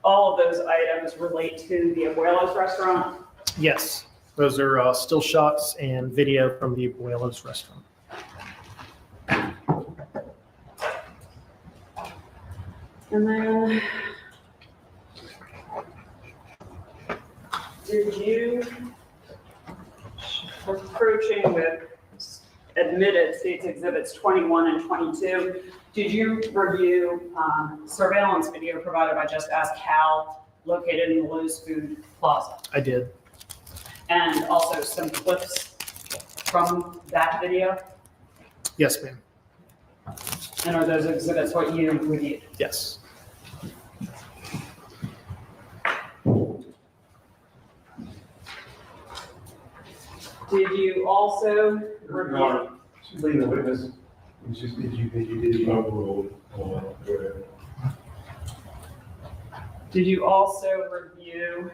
Speaker 8: all of those items relate to the Abuelos restaurant?
Speaker 16: Yes, those are still shots and video from the Abuelos restaurant.
Speaker 8: And then, did you, approaching with admitted states exhibits 21 and 22, did you review surveillance video provided by Just Ask Cal located in the Lowe's Food Plaza?
Speaker 16: I did.
Speaker 8: And also some clips from that video?
Speaker 16: Yes, ma'am.
Speaker 8: And are those exhibits what you reviewed?
Speaker 16: Yes.
Speaker 8: Did you also review?
Speaker 7: Leading the witness, it's just, did you overrule, go ahead.
Speaker 8: Did you also review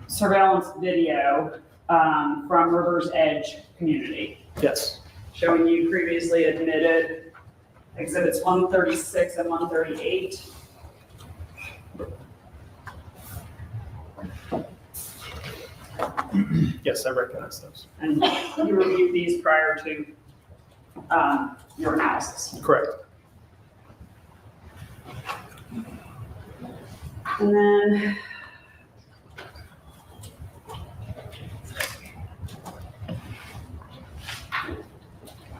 Speaker 8: surveillance video from River's Edge community?
Speaker 16: Yes.
Speaker 8: Showing you previously admitted exhibits 136 and 138.
Speaker 16: Yes, I recognize those.
Speaker 8: And you reviewed these prior to your analysis.
Speaker 16: Correct.
Speaker 8: And then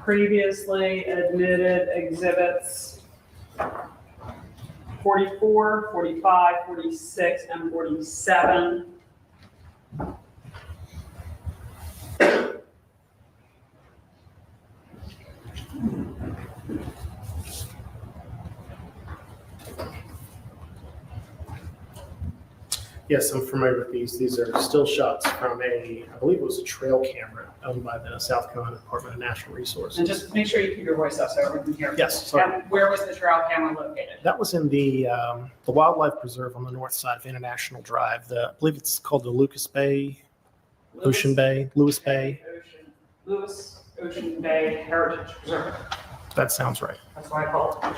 Speaker 8: previously admitted exhibits 44, 45, 46, and 47.
Speaker 16: Yes, I'm familiar with these. These are still shots from I believe it was a trail camera owned by the South Carolina Department of Natural Resources.
Speaker 8: And just make sure you keep your voice up so everyone can hear.
Speaker 16: Yes, sorry.
Speaker 8: And where was the trail camera located?
Speaker 16: That was in the wildlife preserve on the north side of International Drive. I believe it's called the Lewis Bay Ocean Bay Heritage Preserve. That sounds right.
Speaker 8: That's why I called it.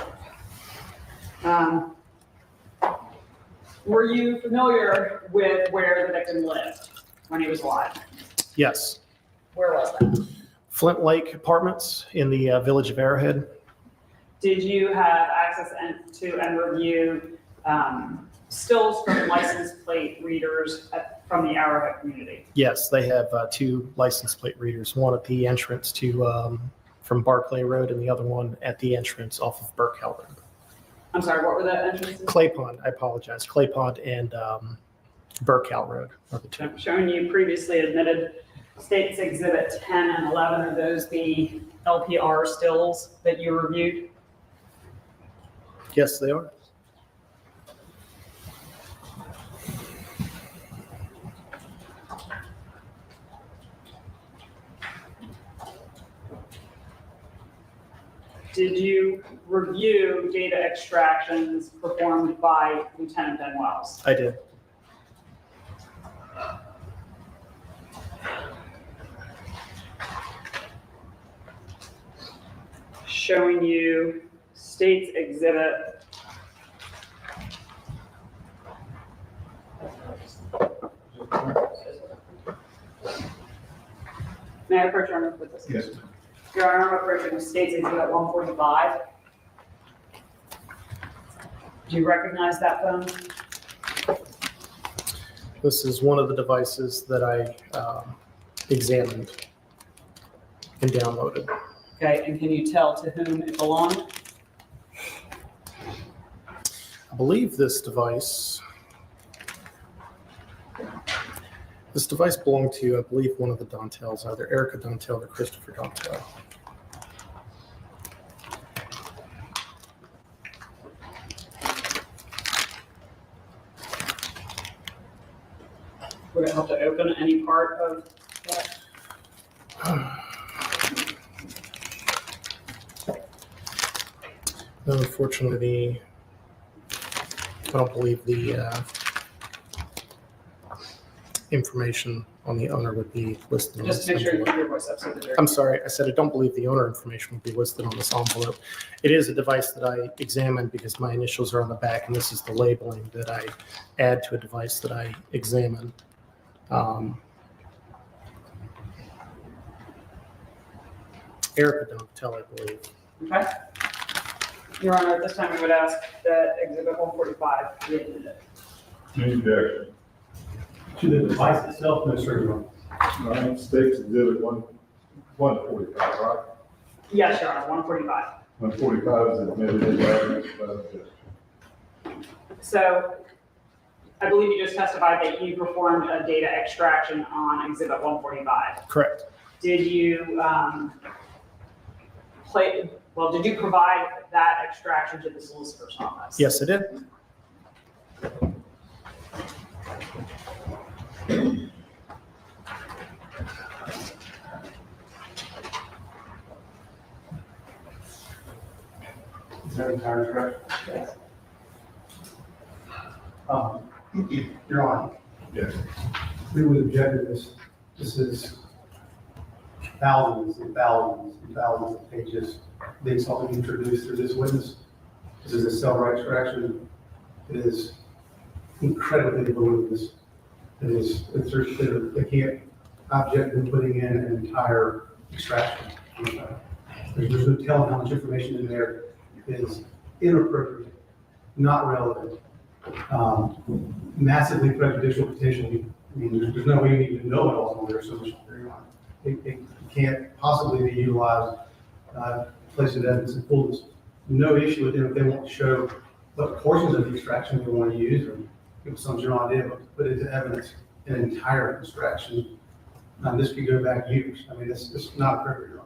Speaker 8: Were you familiar with where the victim lived when he was alive?
Speaker 16: Yes.
Speaker 8: Where was that?
Speaker 16: Flint Lake Apartments in the village of Arrowhead.
Speaker 8: Did you have access to and review stills from license plate readers from the Arrowhead community?
Speaker 16: Yes, they have two license plate readers, one at the entrance to from Barclay Road and the other one at the entrance off of Burkell Road.
Speaker 8: I'm sorry, what were the entrances?
Speaker 16: Clay Pond, I apologize. Clay Pond and Burkell Road are the two.
Speaker 8: I'm showing you previously admitted states exhibit 10 and 11. Are those the LPR stills that you reviewed?
Speaker 16: Yes, they are.
Speaker 8: Did you review data extractions performed by Lieutenant Ben Wells?
Speaker 16: I did.
Speaker 8: Showing you states exhibit May I approach Your Honor with this?
Speaker 7: Yes.
Speaker 8: Your Honor, I'm approaching State's Exhibit 145. Do you recognize that phone?
Speaker 16: This is one of the devices that I examined and downloaded.
Speaker 8: Okay, and can you tell to whom it belonged?
Speaker 16: I believe this device belonged to, I believe, one of the Dantels, either Erica Dantel or Christopher Dantel.
Speaker 8: Would it help to open any part of that?
Speaker 16: No, unfortunately, I don't believe the information on the owner would be listed on
Speaker 8: Just
Speaker 16: this
Speaker 8: make sure you
Speaker 16: envelope.
Speaker 8: keep your voice up so that they're.
Speaker 16: I'm sorry, I said I don't believe the owner information would be listed on this envelope. It is a device that I examined because my initials are on the back, and this is the labeling that I add to a device that I examine. Erica Dantel, I believe.
Speaker 8: Okay. Your Honor, at this time, we would ask that Exhibit 145 be admitted.
Speaker 7: Any objection?
Speaker 10: To the device itself, no, sir, Your Honor.
Speaker 7: All right, State's Exhibit 145, right?
Speaker 8: Yes, Your Honor, 145.
Speaker 7: 145 is admitted into evidence without objection.
Speaker 8: So I believe you just testified that you performed a data extraction on Exhibit 145.
Speaker 16: Correct.
Speaker 8: Did you did you provide that extraction to the solicitor's office?
Speaker 16: Yes, I did.
Speaker 10: Is that entire correct?
Speaker 8: Yes.
Speaker 10: Your Honor.
Speaker 7: Yes.
Speaker 10: We would object to this. This is thousands and thousands and thousands of pages being something introduced through this witness. This is a cell right extraction. It is incredibly voluminous. They can't object to putting in an entire extraction. There's no telling how much information in there is inappropriate, not relevant, massively prejudicial potentially. I mean, there's no way you need to know it all, there's so much going on. It can't possibly be utilized, placed in evidence in fullness. No issue with them if they want to show what portions of the extraction they want to use or give some general idea, but to put into evidence an entire extraction. This could go back years. I mean, it's not appropriate.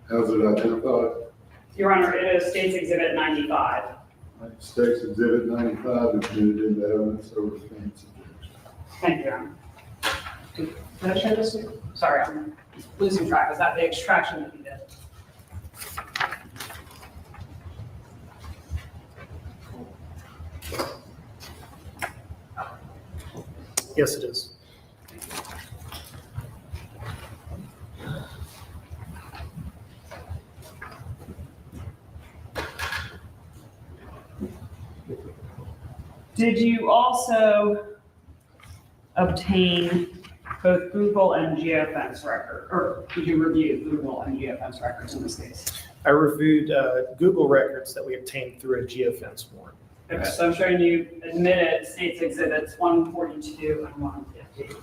Speaker 7: How's it identified?
Speaker 8: Your Honor, it is State's Exhibit 95.
Speaker 7: State's Exhibit 95 is admitted into evidence over the defendant's objection.
Speaker 8: Thank you, Your Honor. Did I share this with you? Sorry, I'm losing track. Is that the extraction that you did?
Speaker 16: Yes, it is.
Speaker 8: Did you also obtain both Google and geofence record, or did you review Google and geofence records in this case?
Speaker 16: I reviewed Google records that we obtained through a geofence warrant.
Speaker 8: Okay, so I'm showing you admitted State's Exhibits 142 and 150.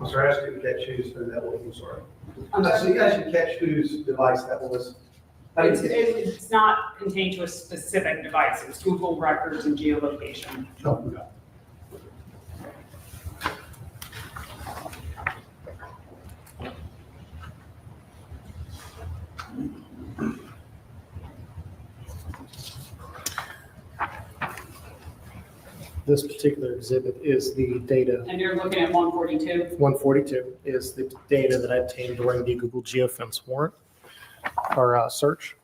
Speaker 10: I'm sorry, I asked you to catch who's, that was, I'm sorry.
Speaker 8: I'm sorry.
Speaker 10: So you guys should catch whose device that was.
Speaker 8: It's not contained to a specific device. It's Google records and geolocation.
Speaker 10: Oh, okay.
Speaker 16: This particular exhibit is the data.
Speaker 8: And you're looking at 142?
Speaker 16: 142 is the data that I obtained during the Google geofence warrant or search.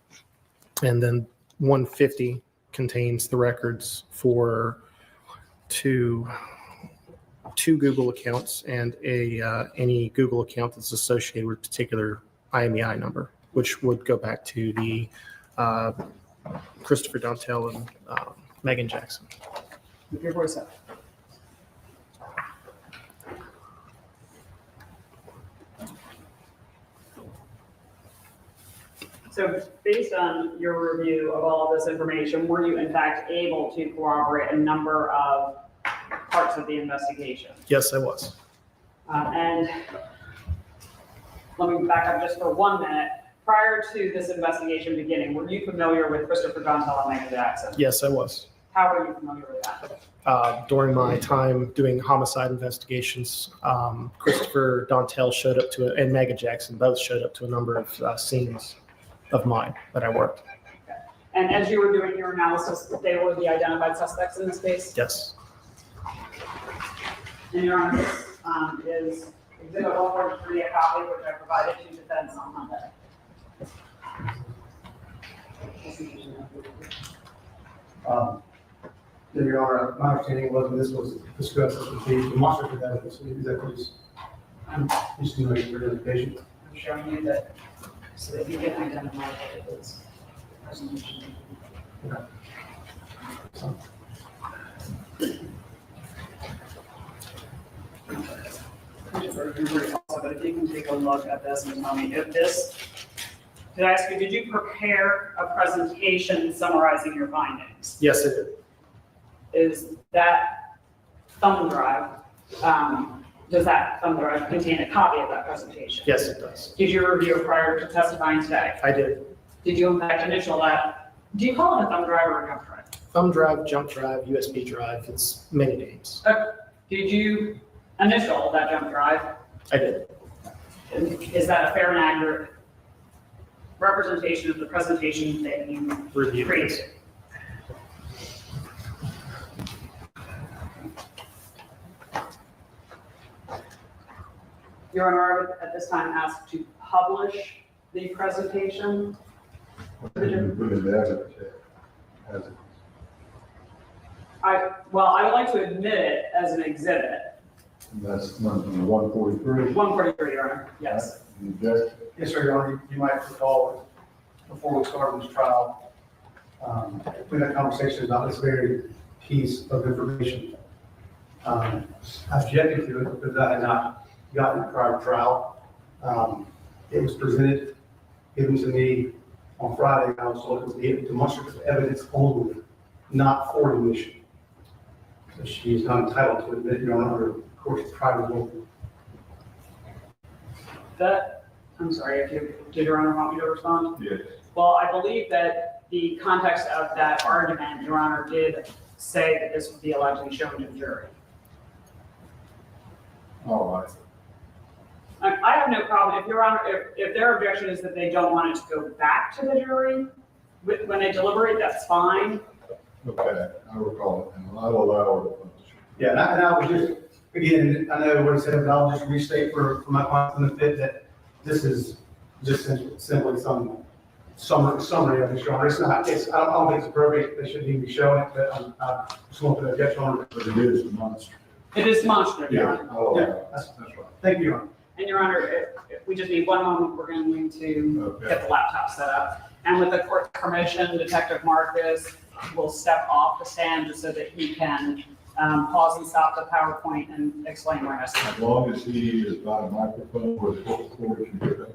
Speaker 16: And then 150 contains the records for 2, 2 Google accounts and any Google account that's associated with a particular IMEI number, which would go back to the Christopher Dontel and Megan Jackson.
Speaker 8: Keep your voice up. So based on your review of all of this information, were you in fact able to corroborate a number of parts of the investigation?
Speaker 16: Yes, I was.
Speaker 8: And let me back up just for 1 minute. Prior to this investigation beginning, were you familiar with Christopher Dontel and Megan Jackson?
Speaker 16: Yes, I was.
Speaker 8: How were you familiar with that?
Speaker 16: During my time doing homicide investigations, Christopher Dontel showed up to, and Megan Jackson both showed up to a number of scenes of mine that I worked.
Speaker 8: And as you were doing your analysis, they were the identified suspects in this case?
Speaker 16: Yes.
Speaker 8: And Your Honor, this is Exhibit 143, a copy which I provided to defense on Monday.
Speaker 10: Your Honor, my understanding was that this was discussed with the demonstrative evidence. Is that please? Just to make your identification.
Speaker 8: I'm showing you that, so that you can identify what it is. Presentation. But if you can take a look at this and tell me if this, did I ask you, did you prepare a presentation summarizing your findings?
Speaker 16: Yes, I did.
Speaker 8: Is that thumb drive, does that thumb drive contain a copy of that presentation?
Speaker 16: Yes, it does.
Speaker 8: Did you review it prior to testifying today?
Speaker 16: I did.
Speaker 8: Did you in fact initial that? Do you call it a thumb drive or a jump drive?
Speaker 16: Thumb drive, jump drive, USB drive, it's many names.
Speaker 8: Did you initial that jump drive?
Speaker 16: I did.
Speaker 8: Is that a fair and accurate representation of the presentation that you
Speaker 16: Reviewed.
Speaker 8: created? Your Honor, I would at this time ask to publish the presentation.
Speaker 7: Put in the evidence as it.
Speaker 8: I would like to admit it as an exhibit.
Speaker 7: And that's number 143.
Speaker 8: 143, Your Honor, yes.
Speaker 10: Yes, sir, Your Honor. You might recall before we started this trial, we had a conversation about this very piece of information. I objected to it because I had not gotten it prior to trial. It was presented, given to me on Friday, and I was told it was the demonstrative evidence only, not for admission. So she is not entitled to admit, Your Honor, under course of private law.
Speaker 8: I'm sorry, did Your Honor want me to respond?
Speaker 7: Yes.
Speaker 8: Well, I believe that the context of that argument, Your Honor, did say that this would be allowed to be shown to the jury.
Speaker 7: All right.
Speaker 8: I have no problem, if Your Honor, if their objection is that they don't want it to go back to the jury, when they deliberate, that's fine.
Speaker 7: Okay, I recall it, and I'll allow her to finish.
Speaker 10: Yeah, and I was just, again, I know what it said, but I'll just restate for my client's benefit that this is just simply some summary of the show. It's not, I don't think it's appropriate, they shouldn't even be showing it, but I just want to object on it.
Speaker 7: But it is demonstrative.
Speaker 8: It is demonstrative, Your Honor.
Speaker 7: I'll allow
Speaker 10: Yeah,
Speaker 7: it.
Speaker 10: that's
Speaker 7: right.
Speaker 10: Thank you, Your Honor.
Speaker 8: And Your Honor, if we just need one moment, we're going to get the laptop set up. And with the court's permission, Detective Marcus will step off the stand just so that he can pause and stop the PowerPoint and explain where necessary.
Speaker 7: As long as he is by a microphone where the court can hear that.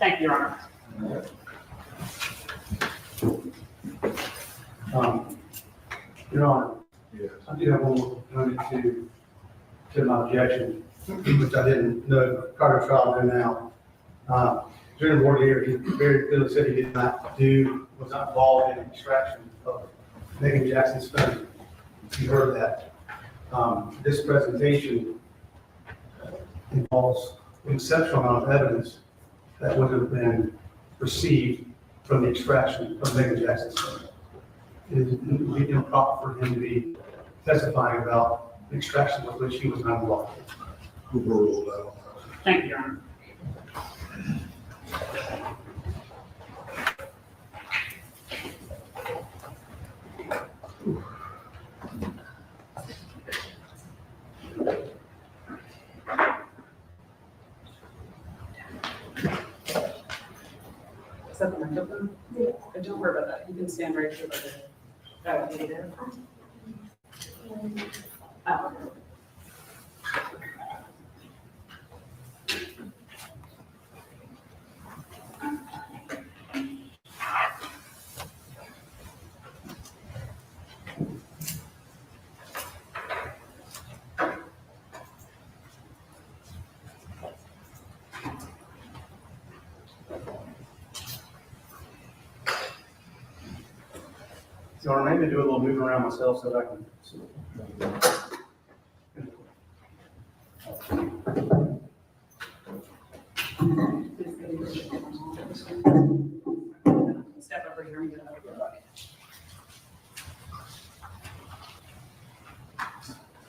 Speaker 8: Thank you, Your Honor.
Speaker 10: Your Honor.
Speaker 7: Yes.
Speaker 10: I do have one more component to my objection, which I didn't know prior to trial and now. During the board here, he very clearly said he did not was not involved in extraction of Megan Jackson's phone. You heard that. This presentation involves an exceptional amount of evidence that would have been received from the extraction of Megan Jackson's phone. It would be improper for him to be testifying about the extraction of which he was not involved.
Speaker 7: Overruled that.
Speaker 8: Thank you, Your Honor. that the microphone? Yeah. Don't worry about that. You can stand right here. That would be there. Oh.
Speaker 10: So I need to do a little moving around myself so that I can.
Speaker 8: Step over here and get out of your way.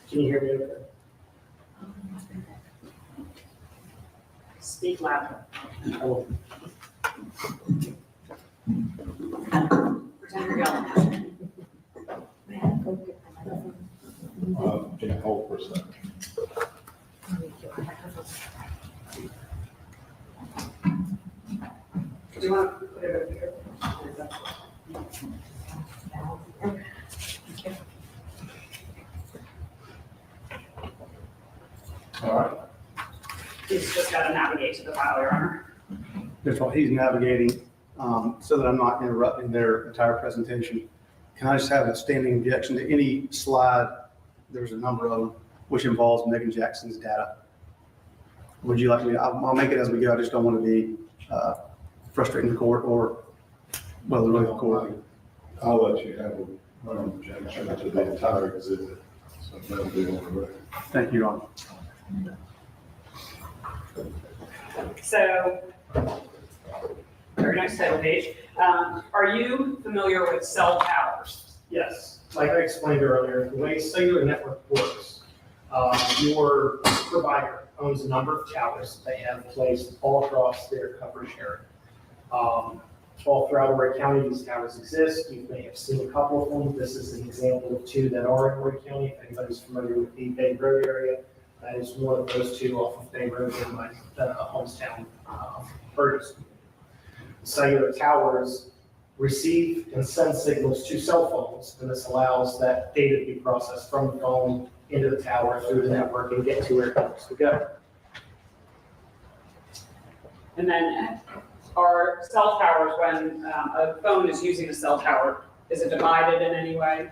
Speaker 16: Can you hear me okay?
Speaker 8: Speak louder.
Speaker 16: Oh.
Speaker 8: Pretend you're yelling.
Speaker 7: Can you hold for a second?
Speaker 8: Do you want to put it over here?
Speaker 10: All right.
Speaker 8: He's just got to navigate to the file, Your Honor.
Speaker 10: That's what he's navigating, so that I'm not interrupting their entire presentation. Can I just have a standing objection to any slide? There's a number of them, which involves Megan Jackson's data. Would you like me, I'll make it as we go. I just don't want to be frustrating the court or, well, really the court.
Speaker 7: I'll let you have a objection to the entire exhibit. So that'll be on the record.
Speaker 10: Thank you, Your Honor.
Speaker 8: So, very nice title page. Are you familiar with cell towers?
Speaker 16: Yes, like I explained earlier, the way cellular network works, your provider owns a number of towers they have placed all across their coverage area. All throughout Horry County, these towers exist. You may have seen a couple of them. This is an example of two that are in Horry County. If anybody's familiar with the Bay Road area, that is one of those two off of Bay Road in my hometown, Ferguson. Cellular towers receive and send signals to cell phones, and this allows that data to be processed from the phone into the tower through the network and get to where it needs to go.
Speaker 8: And then are cell towers, when a phone is using a cell tower, is it divided in any way?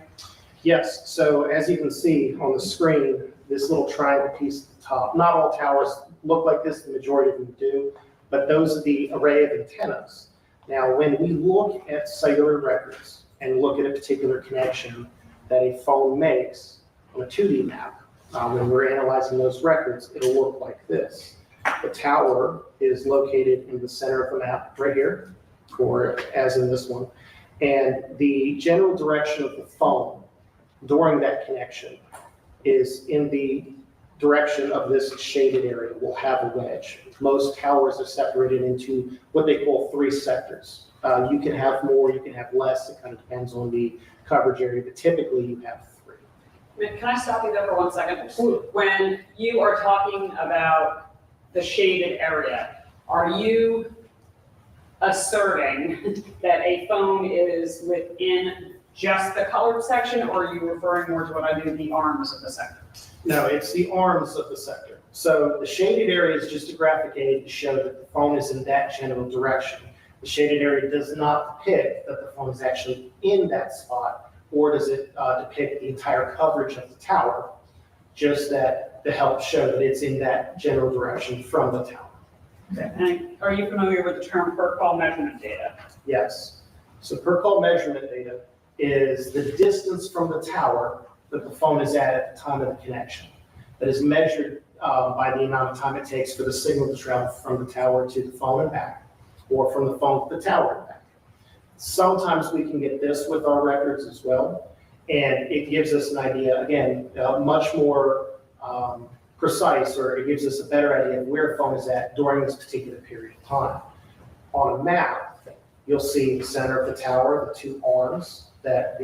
Speaker 16: Yes, so as you can see on the screen, this little triangle piece at the top, not all towers look like this, the majority of them do, but those are the array of antennas. Now, when we look at cellular records and look at a particular connection that a phone makes on a 2D map, when we're analyzing those records, it'll look like this. The tower is located in the center of the map right here, or as in this one, and the general direction of the phone during that connection is in the direction of this shaded area. We'll have a wedge. Most towers are separated into what they call 3 sectors. You can have more, you can have less. It kind of depends on the coverage area, but typically you have 3.
Speaker 8: Can I stop you there for 1 second? When you are talking about the shaded area, are you asserting that a phone is within just the colored section, or are you referring more to what I do, the arms of the sector?
Speaker 16: No, it's the arms of the sector. So the shaded area is just a graphic aid to show that the phone is in that general direction. The shaded area does not depict that the phone is actually in that spot, or does it depict the entire coverage of the tower, just that to help show that it's in that general direction from the tower.
Speaker 8: Okay. And are you familiar with the term per call measurement data?
Speaker 16: Yes. So per call measurement data is the distance from the tower that the phone is at the time of the connection. That is measured by the amount of time it takes for the signal to travel from the tower to the phone and back, or from the phone to the tower and back. Sometimes we can get this with our records as well, and it gives us an idea, again, much more precise, or it gives us a better idea of where a phone is at during this particular period of time. On a map, you'll see the center of the tower, the 2 arms that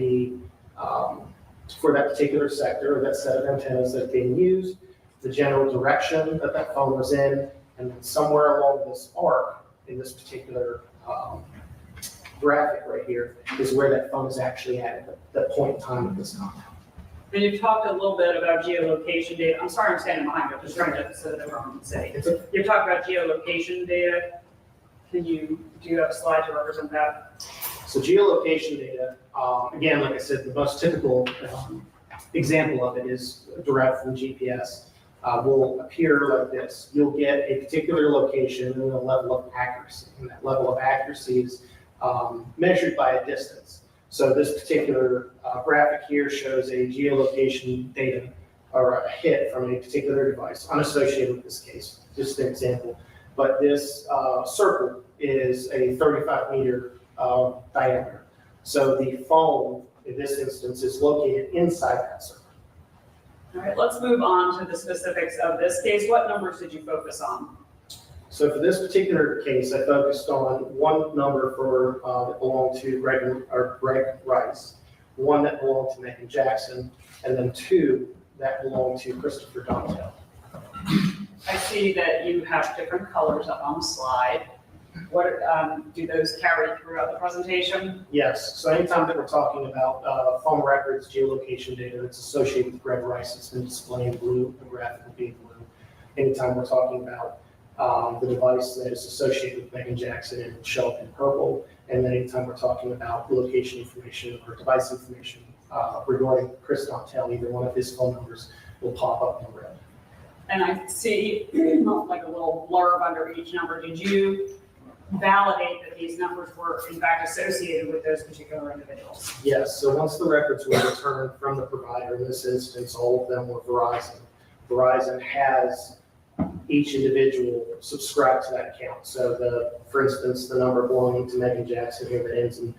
Speaker 16: for that particular sector, or that set of antennas that's being used, the general direction that that phone was in, and then somewhere along this arc, in this particular graphic right here is where that phone is actually at the point in time of this contact.
Speaker 8: And you've talked a little bit about geolocation data. I'm sorry, I'm standing behind you. I'm just trying to so that everyone can see. You've talked about geolocation data. Do you have a slide to represent that?
Speaker 16: So geolocation data, again, like I said, the most typical example of it is derived from GPS. Will appear like this. You'll get a particular location and a level of accuracy, and that level of accuracy is measured by a distance. So this particular graphic here shows a geolocation data or a hit from a particular device, unassociated with this case, just an example. But this circle is a 35-meter diameter. So the phone, in this instance, is located inside that circle.
Speaker 8: All right, let's move on to the specifics of this case. What numbers did you focus on?
Speaker 16: So for this particular case, I focused on one number for that belonged to Greg Rice, one that belonged to Megan Jackson, and then two that belonged to Christopher Dontel.
Speaker 8: I see that you have different colors up on the slide. What do those carry throughout the presentation?
Speaker 16: Yes, so anytime that we're talking about phone records, geolocation data that's associated with Greg Rice, it's been displayed in blue, the graphic will be in blue. Anytime we're talking about the device that is associated with Megan Jackson, it will show up in purple. And then anytime we're talking about location information or device information regarding Chris Dontel, either one of his phone numbers will pop up in red.
Speaker 8: And I see like a little blurb under each number. Did you validate that these numbers were in fact associated with those particular individuals?
Speaker 16: Yes, so once the records were returned from the provider, in this instance, all of them were Verizon. Verizon has each individual subscribe to that account. So for instance, the number belonging to Megan Jackson here that ends in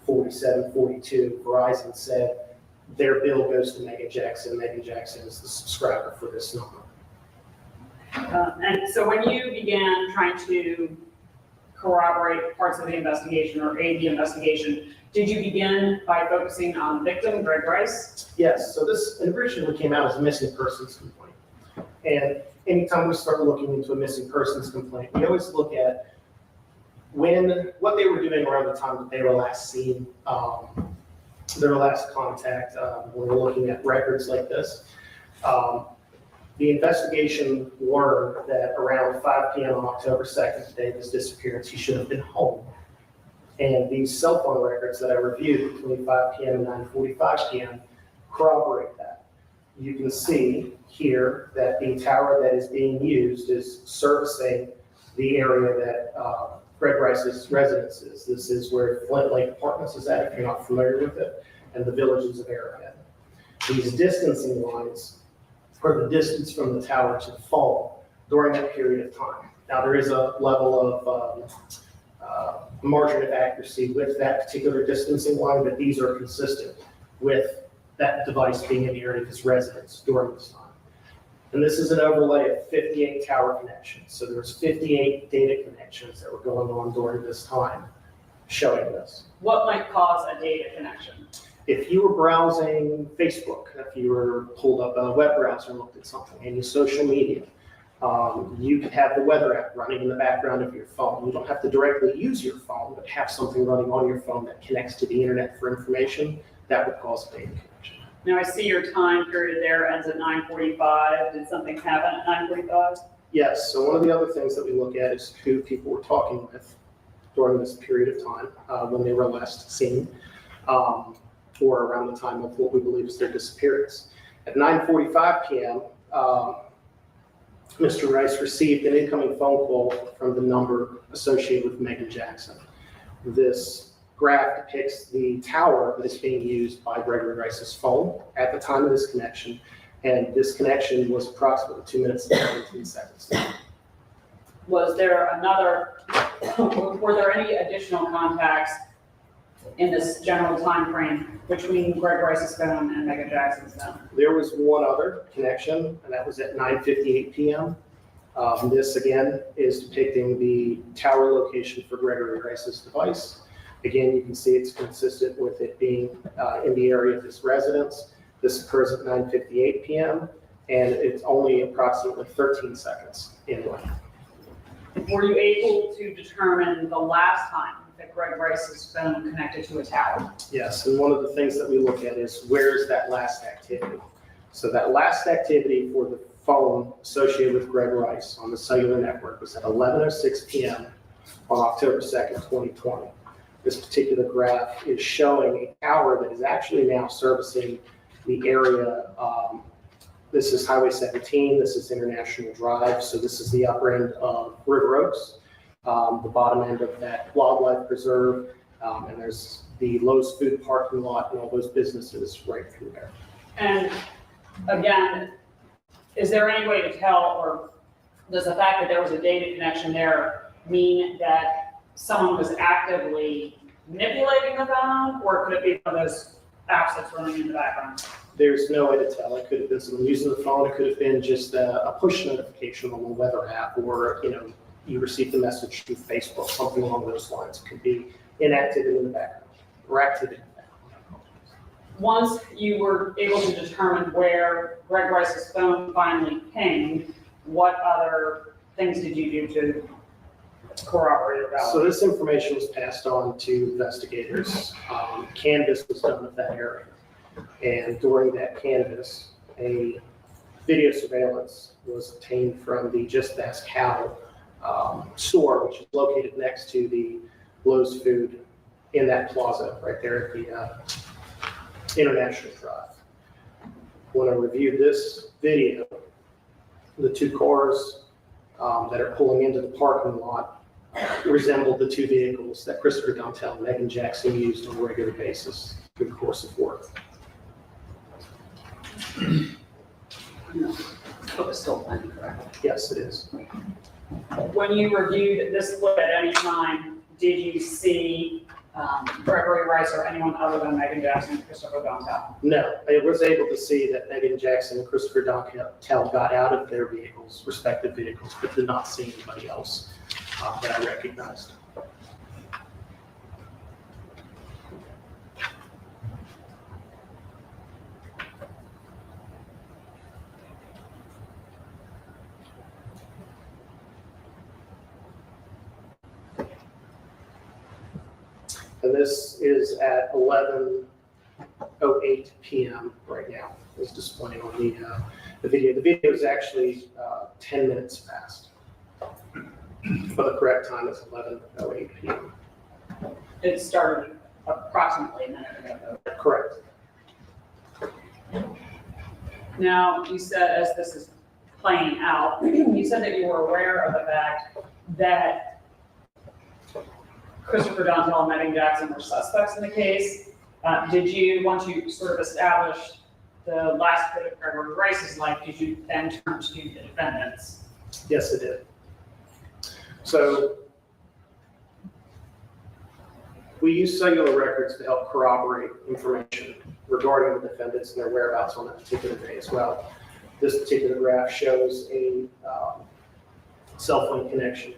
Speaker 16: 4742, Verizon said their bill goes to Megan Jackson. Megan Jackson is the subscriber for this number.
Speaker 8: And so when you began trying to corroborate parts of the investigation or aid the investigation, did you begin by focusing on the victim, Greg Rice?
Speaker 16: Yes, so this originally came out as a missing persons complaint. And anytime we start looking into a missing persons complaint, we always look at what they were doing around the time that they were last seen, their last contact, when we're looking at records like this. The investigation learned that around 5 p.m. on October 2nd, the day of his disappearance, he should have been home. And these cell phone records that I reviewed between 5 p.m. and 9:45 p.m. corroborate that. You can see here that the tower that is being used is servicing the area that Greg Rice's residence is. This is where Flint Lake Apartments is at, if you're not familiar with it, and the villages of Arrowhead. These distancing lines are the distance from the tower to the phone during that period of time. Now, there is a level of margin of accuracy with that particular distancing line, but these are consistent with that device being in the area of his residence during this time. And this is an overlay of 58 tower connections. So there's 58 data connections that were going on during this time showing this.
Speaker 8: What might cause a data connection?
Speaker 16: If you were browsing Facebook, if you were pulled up a web browser and looked at something, any social media, you could have the weather app running in the background of your phone. You don't have to directly use your phone, but have something running on your phone that connects to the internet for information. That would cause a data connection.
Speaker 8: Now I see your time period there ends at 9:45. Did something happen at 9:45?
Speaker 16: Yes, so one of the other things that we look at is who people were talking with during this period of time when they were last seen, or around the time of what we believe is their disappearance. At 9:45 p.m., Mr. Rice received an incoming phone call from the number associated with Megan Jackson. This graph depicts the tower that is being used by Gregory Rice's phone at the time of this connection, and this connection was approximately 2 minutes and 17 seconds.
Speaker 8: Was there were there any additional contacts in this general time frame between Greg Rice's phone and Megan Jackson's phone?
Speaker 16: There was one other connection, and that was at 9:58 p.m. This again is depicting the tower location for Gregory Rice's device. Again, you can see it's consistent with it being in the area of his residence. This occurs at 9:58 p.m. and it's only approximately 13 seconds in length.
Speaker 8: Were you able to determine the last time that Greg Rice's phone connected to a tower.
Speaker 16: Yes, and one of the things that we look at is where's that last activity? So that last activity for the phone associated with Greg Rice on the cellular network was at 11:06 p.m. on October 2nd, 2020. This particular graph is showing a tower that is actually now servicing the area. This is Highway 17, this is International Drive, so this is the upper end of River Oaks, the bottom end of that wildlife preserve, and there's the Lowe's Food parking lot and all those businesses right through there.
Speaker 8: And again, is there any way to tell, or does the fact that there was a data connection there mean that someone was actively manipulating the phone, or could it be one of those apps that's running in the background?
Speaker 16: There's no way to tell. It could have been someone using the phone. It could have been just a push notification on the weather app, or you received a message through Facebook, something along those lines. It could be inactivity in the background or activity in the background.
Speaker 8: Once you were able to determine where Greg Rice's phone finally pinged, what other things did you do to corroborate or validate?
Speaker 16: So this information was passed on to investigators. Canvas was done of that area. And during that canvas, a video surveillance was obtained from the Just Ask How store, which is located next to the Lowe's Food in that plaza right there at the International Drive. When I reviewed this video, the two cars that are pulling into the parking lot resembled the two vehicles that Christopher Dontel and Megan Jackson used on a regular basis through the course of work.
Speaker 8: But it's still plenty, correct?
Speaker 16: Yes, it is.
Speaker 8: When you reviewed this clip at any time, did you see Gregory Rice or anyone other than Megan Jackson and Christopher Dontel?
Speaker 16: No, I was able to see that Megan Jackson and Christopher Dontel got out of their vehicles, respective vehicles, but did not see anybody else that I recognized. And this is at 11:08 p.m. right now. It's displaying on the video. The video is actually 10 minutes past. But the correct time is 11:08 p.m.
Speaker 8: It started approximately a minute ago.
Speaker 16: Correct.
Speaker 8: Now, you said as this is playing out, you said that you were aware of the fact that Christopher Dontel and Megan Jackson were suspects in the case. Did you, once you sort of established the last bit of Gregory Rice's life, did you then turn to the defendants?
Speaker 16: Yes, it did. So we use cellular records to help corroborate information regarding the defendants and their whereabouts on that particular day as well. This particular graph shows a cell phone connection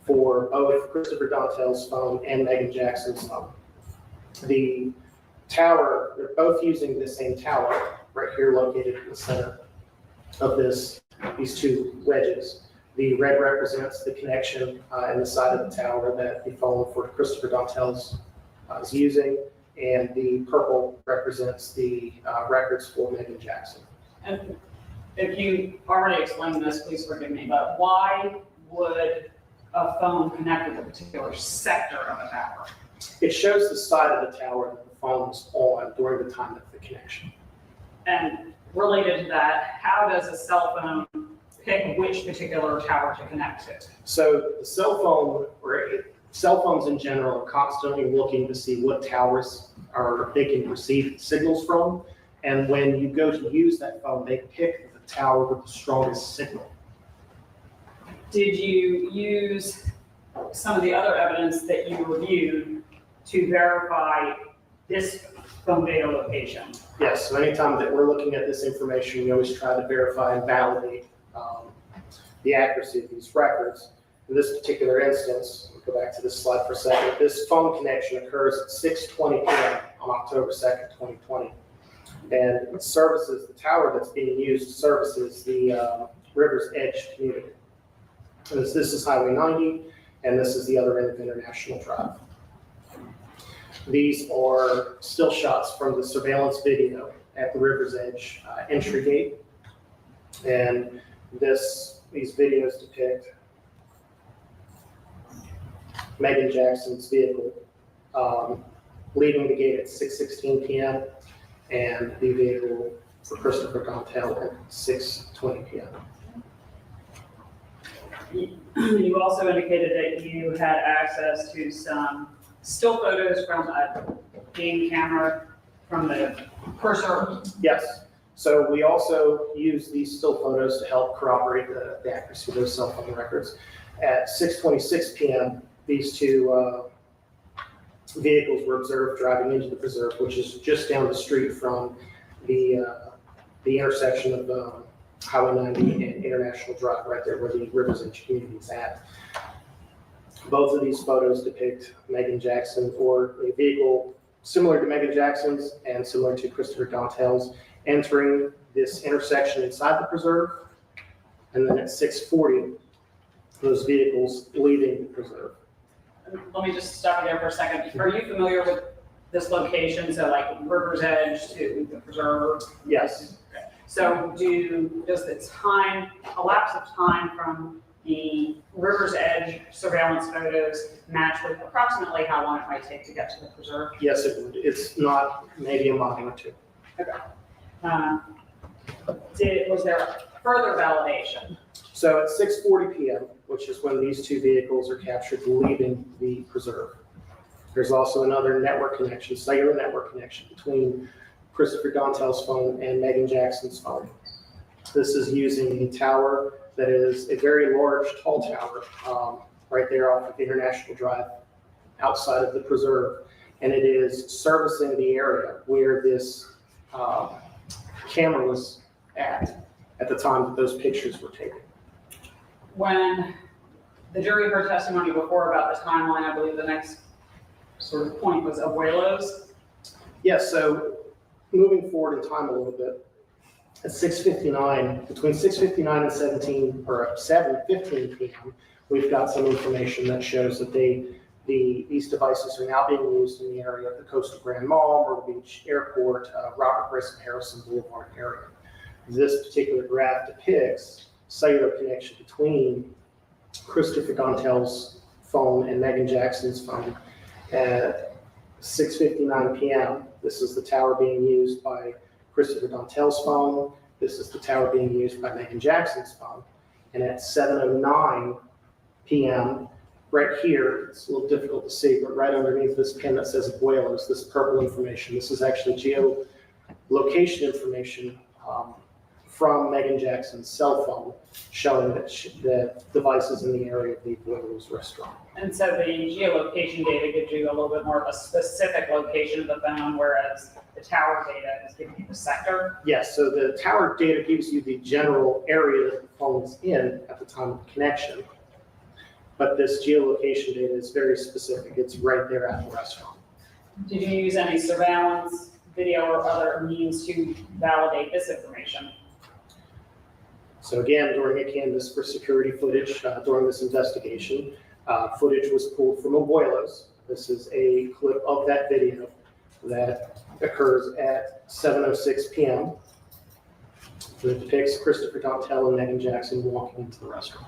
Speaker 16: for both Christopher Dontel's phone and Megan Jackson's phone. The tower, they're both using the same tower right here located in the center of these two wedges. The red represents the connection in the side of the tower that the phone for Christopher Dontel's is using, and the purple represents the records for Megan Jackson.
Speaker 8: And if you already explained this, please forgive me, but why would a phone connect with a particular sector of a tower?
Speaker 16: It shows the side of the tower that the phone was on during the time of the connection.
Speaker 8: And related to that, how does a cell phone pick which particular tower to connect to?
Speaker 16: So the cell phone, or cell phones in general, are constantly looking to see what towers they can receive signals from. And when you go to use that phone, they pick the tower with the strongest signal.
Speaker 8: Did you use some of the other evidence that you reviewed to verify this phone data location?
Speaker 16: Yes, so anytime that we're looking at this information, we always try to verify and validate the accuracy of these records. In this particular instance, we'll go back to this slide for a second. This phone connection occurs at 6:20 p.m. on October 2nd, 2020. And it services, the tower that's being used services the River's Edge community. This is Highway 90, and this is the other end of International Drive. These are still shots from the surveillance video at the River's Edge entry gate. And these videos depict Megan Jackson's vehicle leaving the gate at 6:16 p.m. and the vehicle for Christopher Dontel at 6:20 p.m.
Speaker 8: You also indicated that you had access to some still photos from a game camera from the cursor.
Speaker 16: Yes. So we also use these still photos to help corroborate the accuracy of those cell phone records. At 6:26 p.m., these two vehicles were observed driving into the preserve, which is just down the street from the intersection of Highway 90 and International Drive, right there where the River's Edge community is at. Both of these photos depict Megan Jackson or a vehicle similar to Megan Jackson's and similar to Christopher Dontel's entering this intersection inside the preserve. And then at 6:40, those vehicles leaving the preserve.
Speaker 8: Let me just stop you there for a second. Are you familiar with this location? So like River's Edge to the preserve?
Speaker 16: Yes.
Speaker 8: Okay. So does the elapse of time from the River's Edge surveillance photos match with approximately how long it might take to get to the preserve?
Speaker 16: Yes, it would. It's not maybe a mile or two.
Speaker 8: Okay. Was there further validation?
Speaker 16: So at 6:40 p.m., which is when these two vehicles are captured leaving the preserve, there's also another network connection, cellular network connection between Christopher Dontel's phone and Megan Jackson's phone. This is using a tower that is a very large, tall tower right there off of International Drive outside of the preserve. And it is servicing the area where this camera was at the time that those pictures were taken.
Speaker 8: When the jury heard testimony before about the timeline, I believe the next sort of point was Abuelos.
Speaker 16: Yes, so moving forward in time a little bit, at 6:59, between 6:59 and 7:15 p.m., we've got some information that shows that these devices are now being used in the area of the Coastal Grand Mall, Myrtle Beach Airport, Robert Grissom Harrison Boulevard area. This particular graph depicts cellular connection between Christopher Dontel's phone and Megan Jackson's phone at 6:59 p.m. This is the tower being used by Christopher Dontel's phone. This is the tower being used by Megan Jackson's phone. And at 7:09 p.m., right here, it's a little difficult to see, but right underneath this pin that says Abuelos, this purple information, this is actually geolocation information from Megan Jackson's cell phone showing that the device is in the area of the Abuelos restaurant.
Speaker 8: And so the geolocation data gives you a little bit more of a specific location of the phone, whereas the tower data is giving you the sector.
Speaker 16: Yes, so the tower data gives you the general area that the phone is in at the time of connection. But this geolocation data is very specific. It's right there at the restaurant.
Speaker 8: Did you use any surveillance video or other means to validate this information?
Speaker 16: So again, during a canvass for security footage during this investigation, footage was pulled from Abuelos. This is a clip of that video that occurs at 7:06 p.m. It depicts Christopher Dontel and Megan Jackson walking into the restaurant.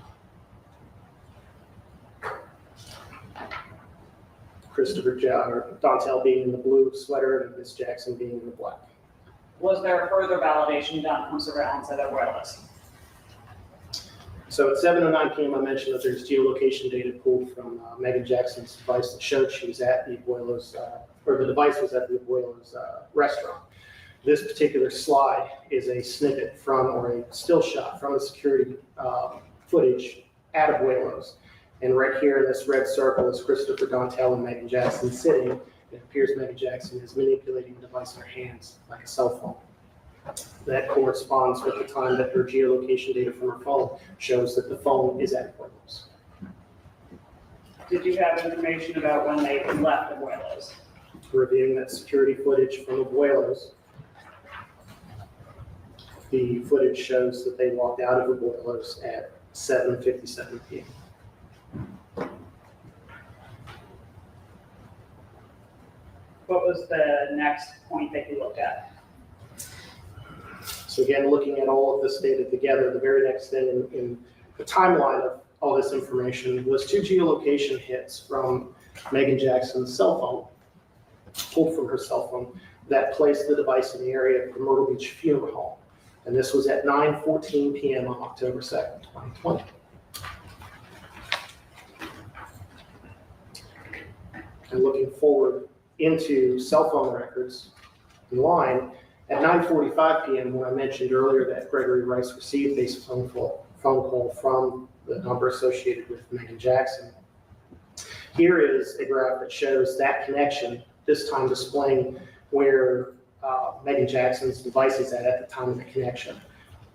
Speaker 16: Christopher Dontel being in the blue sweater and Miss Jackson being in the black.
Speaker 8: Was there further validation done from surveillance at Abuelos?
Speaker 16: So at 7:09 p.m., I mentioned that there's geolocation data pulled from Megan Jackson's device that showed she was at the Abuelos, or the device was at the Abuelos restaurant. This particular slide is a snippet from, or a still shot from the security footage at Abuelos. And right here in this red circle is Christopher Dontel and Megan Jackson sitting. It appears Megan Jackson is manipulating the device in her hands like a cell phone. That corresponds with the time that her geolocation data from her phone shows that the phone is at Abuelos.
Speaker 8: Did you have information about when they left Abuelos?
Speaker 16: Reviewing that security footage from Abuelos, the footage shows that they walked out of Abuelos at 7:57 p.m.
Speaker 8: was the next point that you looked at?
Speaker 16: So again, looking at all of this data together, the very next thing in the timeline of all this information was 2 geolocation hits from Megan Jackson's cell phone, pulled from her cell phone, that placed the device in the area of the Myrtle Beach Funeral Home. And this was at 9:14 p.m. on October 2nd, 2020. And looking forward into cell phone records in line, at 9:45 p.m., when I mentioned earlier that Gregory Rice received a phone call from the number associated with Megan Jackson. Here is a graph that shows that connection, this time displaying where Megan Jackson's device is at the time of the connection.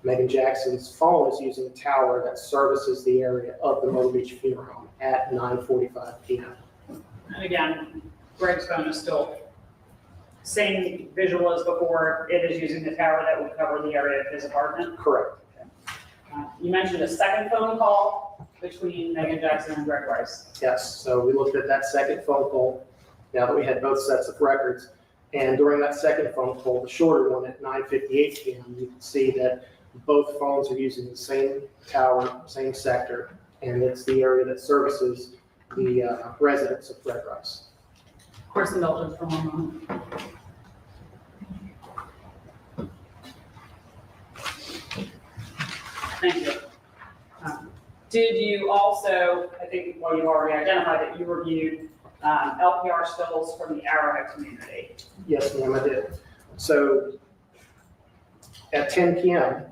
Speaker 16: Megan Jackson's phone is using a tower that services the area of the Myrtle Beach Funeral Home at 9:45 p.m.
Speaker 8: And again, Greg's phone is still same visual as before. It is using the tower that would cover the area of his apartment.
Speaker 16: Correct.
Speaker 8: You mentioned a second phone call between Megan Jackson and Greg Rice.
Speaker 16: Yes, so we looked at that second phone call, now that we had both sets of records. And during that second phone call, the shorter one at 9:58 p.m., you can see that both phones are using the same tower, same sector, and it's the area that services the residents of Greg Rice.
Speaker 8: Of course, indulgence for one moment. Thank you. Did you also, I think, well, you already identified that you reviewed LPR stills from the Arrowhead community?
Speaker 16: Yes, ma'am, I did. So at 10 p.m.,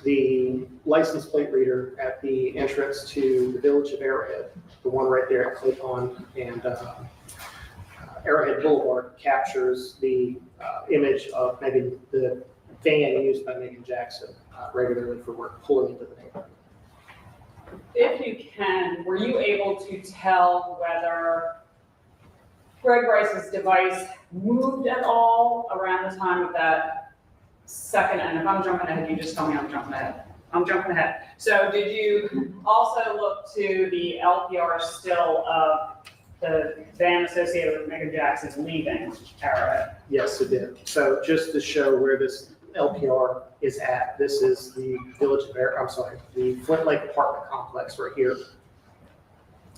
Speaker 16: the license plate reader at the entrance to the village of Arrowhead, the one right there at Clay Pond and Arrowhead Boulevard, captures the image of Megan, the van used by Megan Jackson regularly for work, pulling into the neighborhood.
Speaker 8: If you can, were you able to tell whether Greg Rice's device moved at all around the time of that second? And if I'm jumping ahead, you just tell me I'm jumping ahead. I'm jumping ahead. So did you also look to the LPR still of the van associated with Megan Jackson's leaving Arrowhead?
Speaker 16: Yes, it did. So just to show where this LPR is at, this is the village of the Flint Lake apartment complex right here.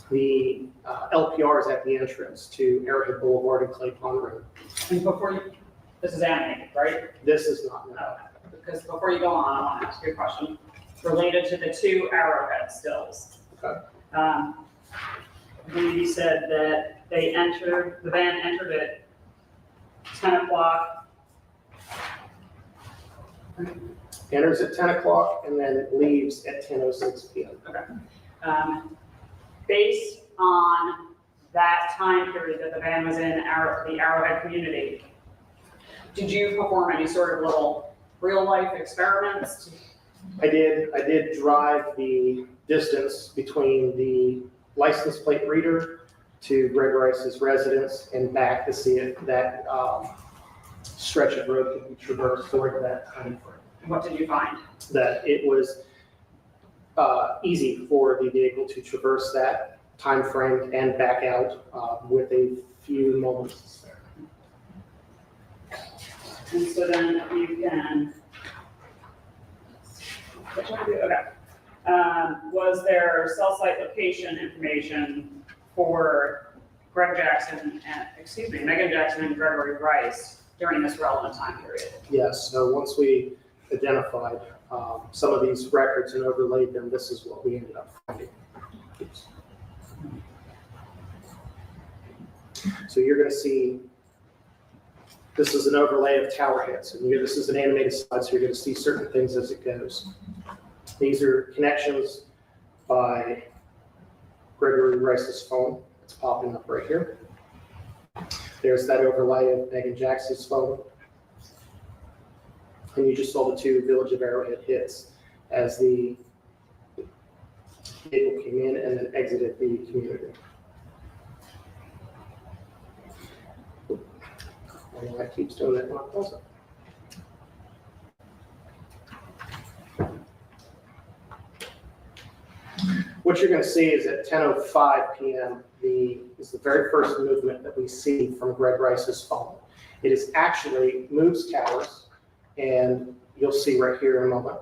Speaker 16: The LPR is at the entrance to Arrowhead Boulevard and Clay Pond Road.
Speaker 8: And before you, this is animated, right?
Speaker 16: This is not.
Speaker 8: No. Because before you go on, I want to ask you a question related to the 2 Arrowhead stills.
Speaker 16: Okay.
Speaker 8: You said that the van entered at 10 o'clock.
Speaker 16: Enters at 10 o'clock and then leaves at 10:06 p.m.
Speaker 8: Okay. Based on that time period that the van was in the Arrowhead community, did you perform any sort of little real-life experiments?
Speaker 16: I did drive the distance between the license plate reader to Greg Rice's residence and back to see if that stretch of road could be traversed during that time frame.
Speaker 8: What did you find?
Speaker 16: That it was easy for the vehicle to traverse that time frame and back out with a few moments.
Speaker 8: And so then you can, okay. Was there cell site location information for Megan Jackson and Gregory Rice during this relevant time period?
Speaker 16: Yes, so once we identified some of these records and overlaid them, this is what we ended up finding. So you're going to see, this is an overlay of tower hits, and this is an animated slide, so you're going to see certain things as it goes. These are connections by Gregory Rice's phone. It's popping up right here. There's that overlay of Megan Jackson's phone. And you just saw the 2 Village of Arrowhead hits as the vehicle came in and then exited the community. And that keeps doing that when I pause it. what you're going to see is at 10:05 p.m. is the very first movement that we see from Greg Rice's phone. It is actually moves towers, and you'll see right here in a moment.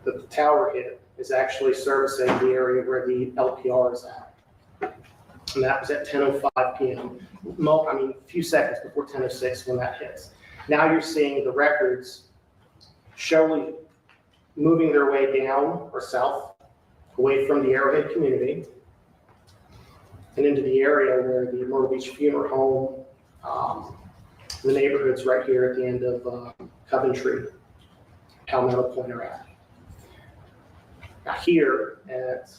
Speaker 16: The tower hit is actually servicing the area where the LPR is at. And that was at 10:05 p.m. A few seconds before 10:06 when that hits. Now you're seeing the records surely moving their way down or south, away from the Arrowhead community, and into the area where the Myrtle Beach Funeral Home, the neighborhoods right here at the end of Coventry, Palmetto Point are at. Now here at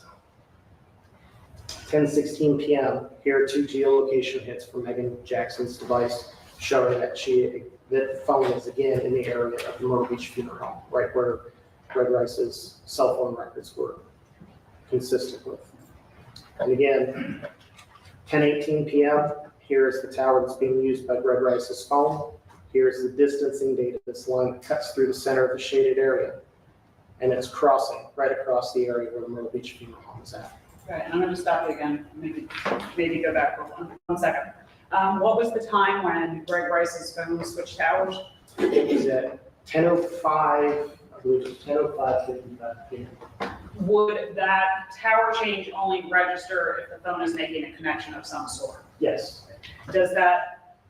Speaker 16: 10:16 p.m., here are two geolocation hits from Megan Jackson's device showing that that phone is again in the area of the Myrtle Beach Funeral Home, right where Greg Rice's cell phone records were consistent with. And again, 10:18 p.m., here is the tower that's being used by Greg Rice's phone. Here's the distancing data. This line that cuts through the center of the shaded area. And it's crossing right across the area where the Myrtle Beach Funeral Home is at.
Speaker 8: Okay, and I'm going to stop you again. Maybe go back for one second. What was the time when Greg Rice's phone switched towers?
Speaker 16: It was at 10:05, I believe it was 10:05:55 p.m.
Speaker 8: Would that tower change only register if the phone is making a connection of some sort?
Speaker 16: Yes.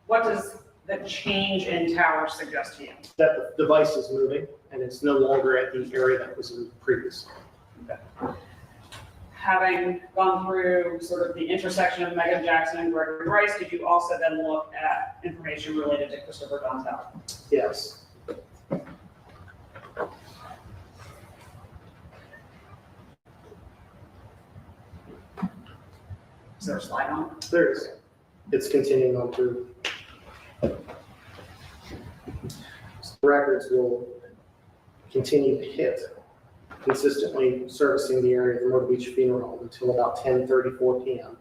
Speaker 8: What does the change in tower suggest to you?
Speaker 16: That the device is moving and it's no longer at the area that was in previously.
Speaker 8: Okay. Having gone through sort of the intersection of Megan Jackson and Gregory Rice, did you also then look at information related to Christopher Dontel?
Speaker 16: Yes.
Speaker 8: Is there a slide on?
Speaker 16: There is. It's continuing on through. So the records will continue to hit, consistently servicing the area of the Myrtle Beach Funeral Home until about 10:34 p.m.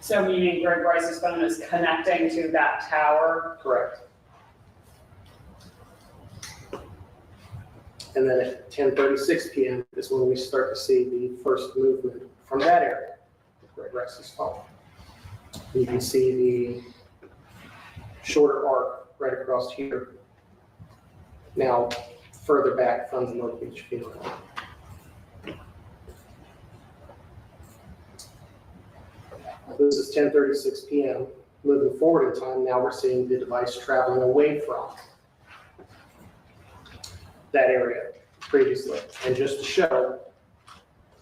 Speaker 8: So meaning Greg Rice's phone is connecting to that tower?
Speaker 16: Correct. And then at 10:36 p.m. is when we start to see the first movement from that area of Greg Rice's phone. You can see the shorter arc right across here. Now, further back from the Myrtle Beach Funeral Home. This is 10:36 p.m. Moving forward in time, now we're seeing the device traveling away from that area previously. And just to show,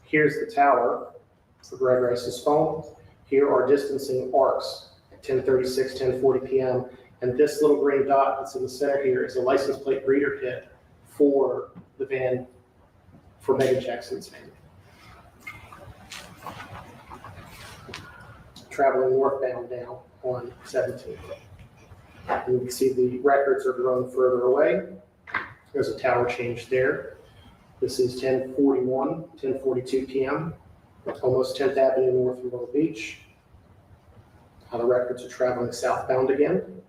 Speaker 16: here's the tower for Greg Rice's phone. Here are distancing arcs at 10:36, 10:40 p.m. And this little green dot that's in the center here is a license plate reader hit for the van, for Megan Jackson's van. Traveling northbound now on 17th. And you can see the records are growing further away. There's a tower change there. This is 10:41, 10:42 p.m. Almost 10th Avenue North from Myrtle Beach. The records are traveling southbound again.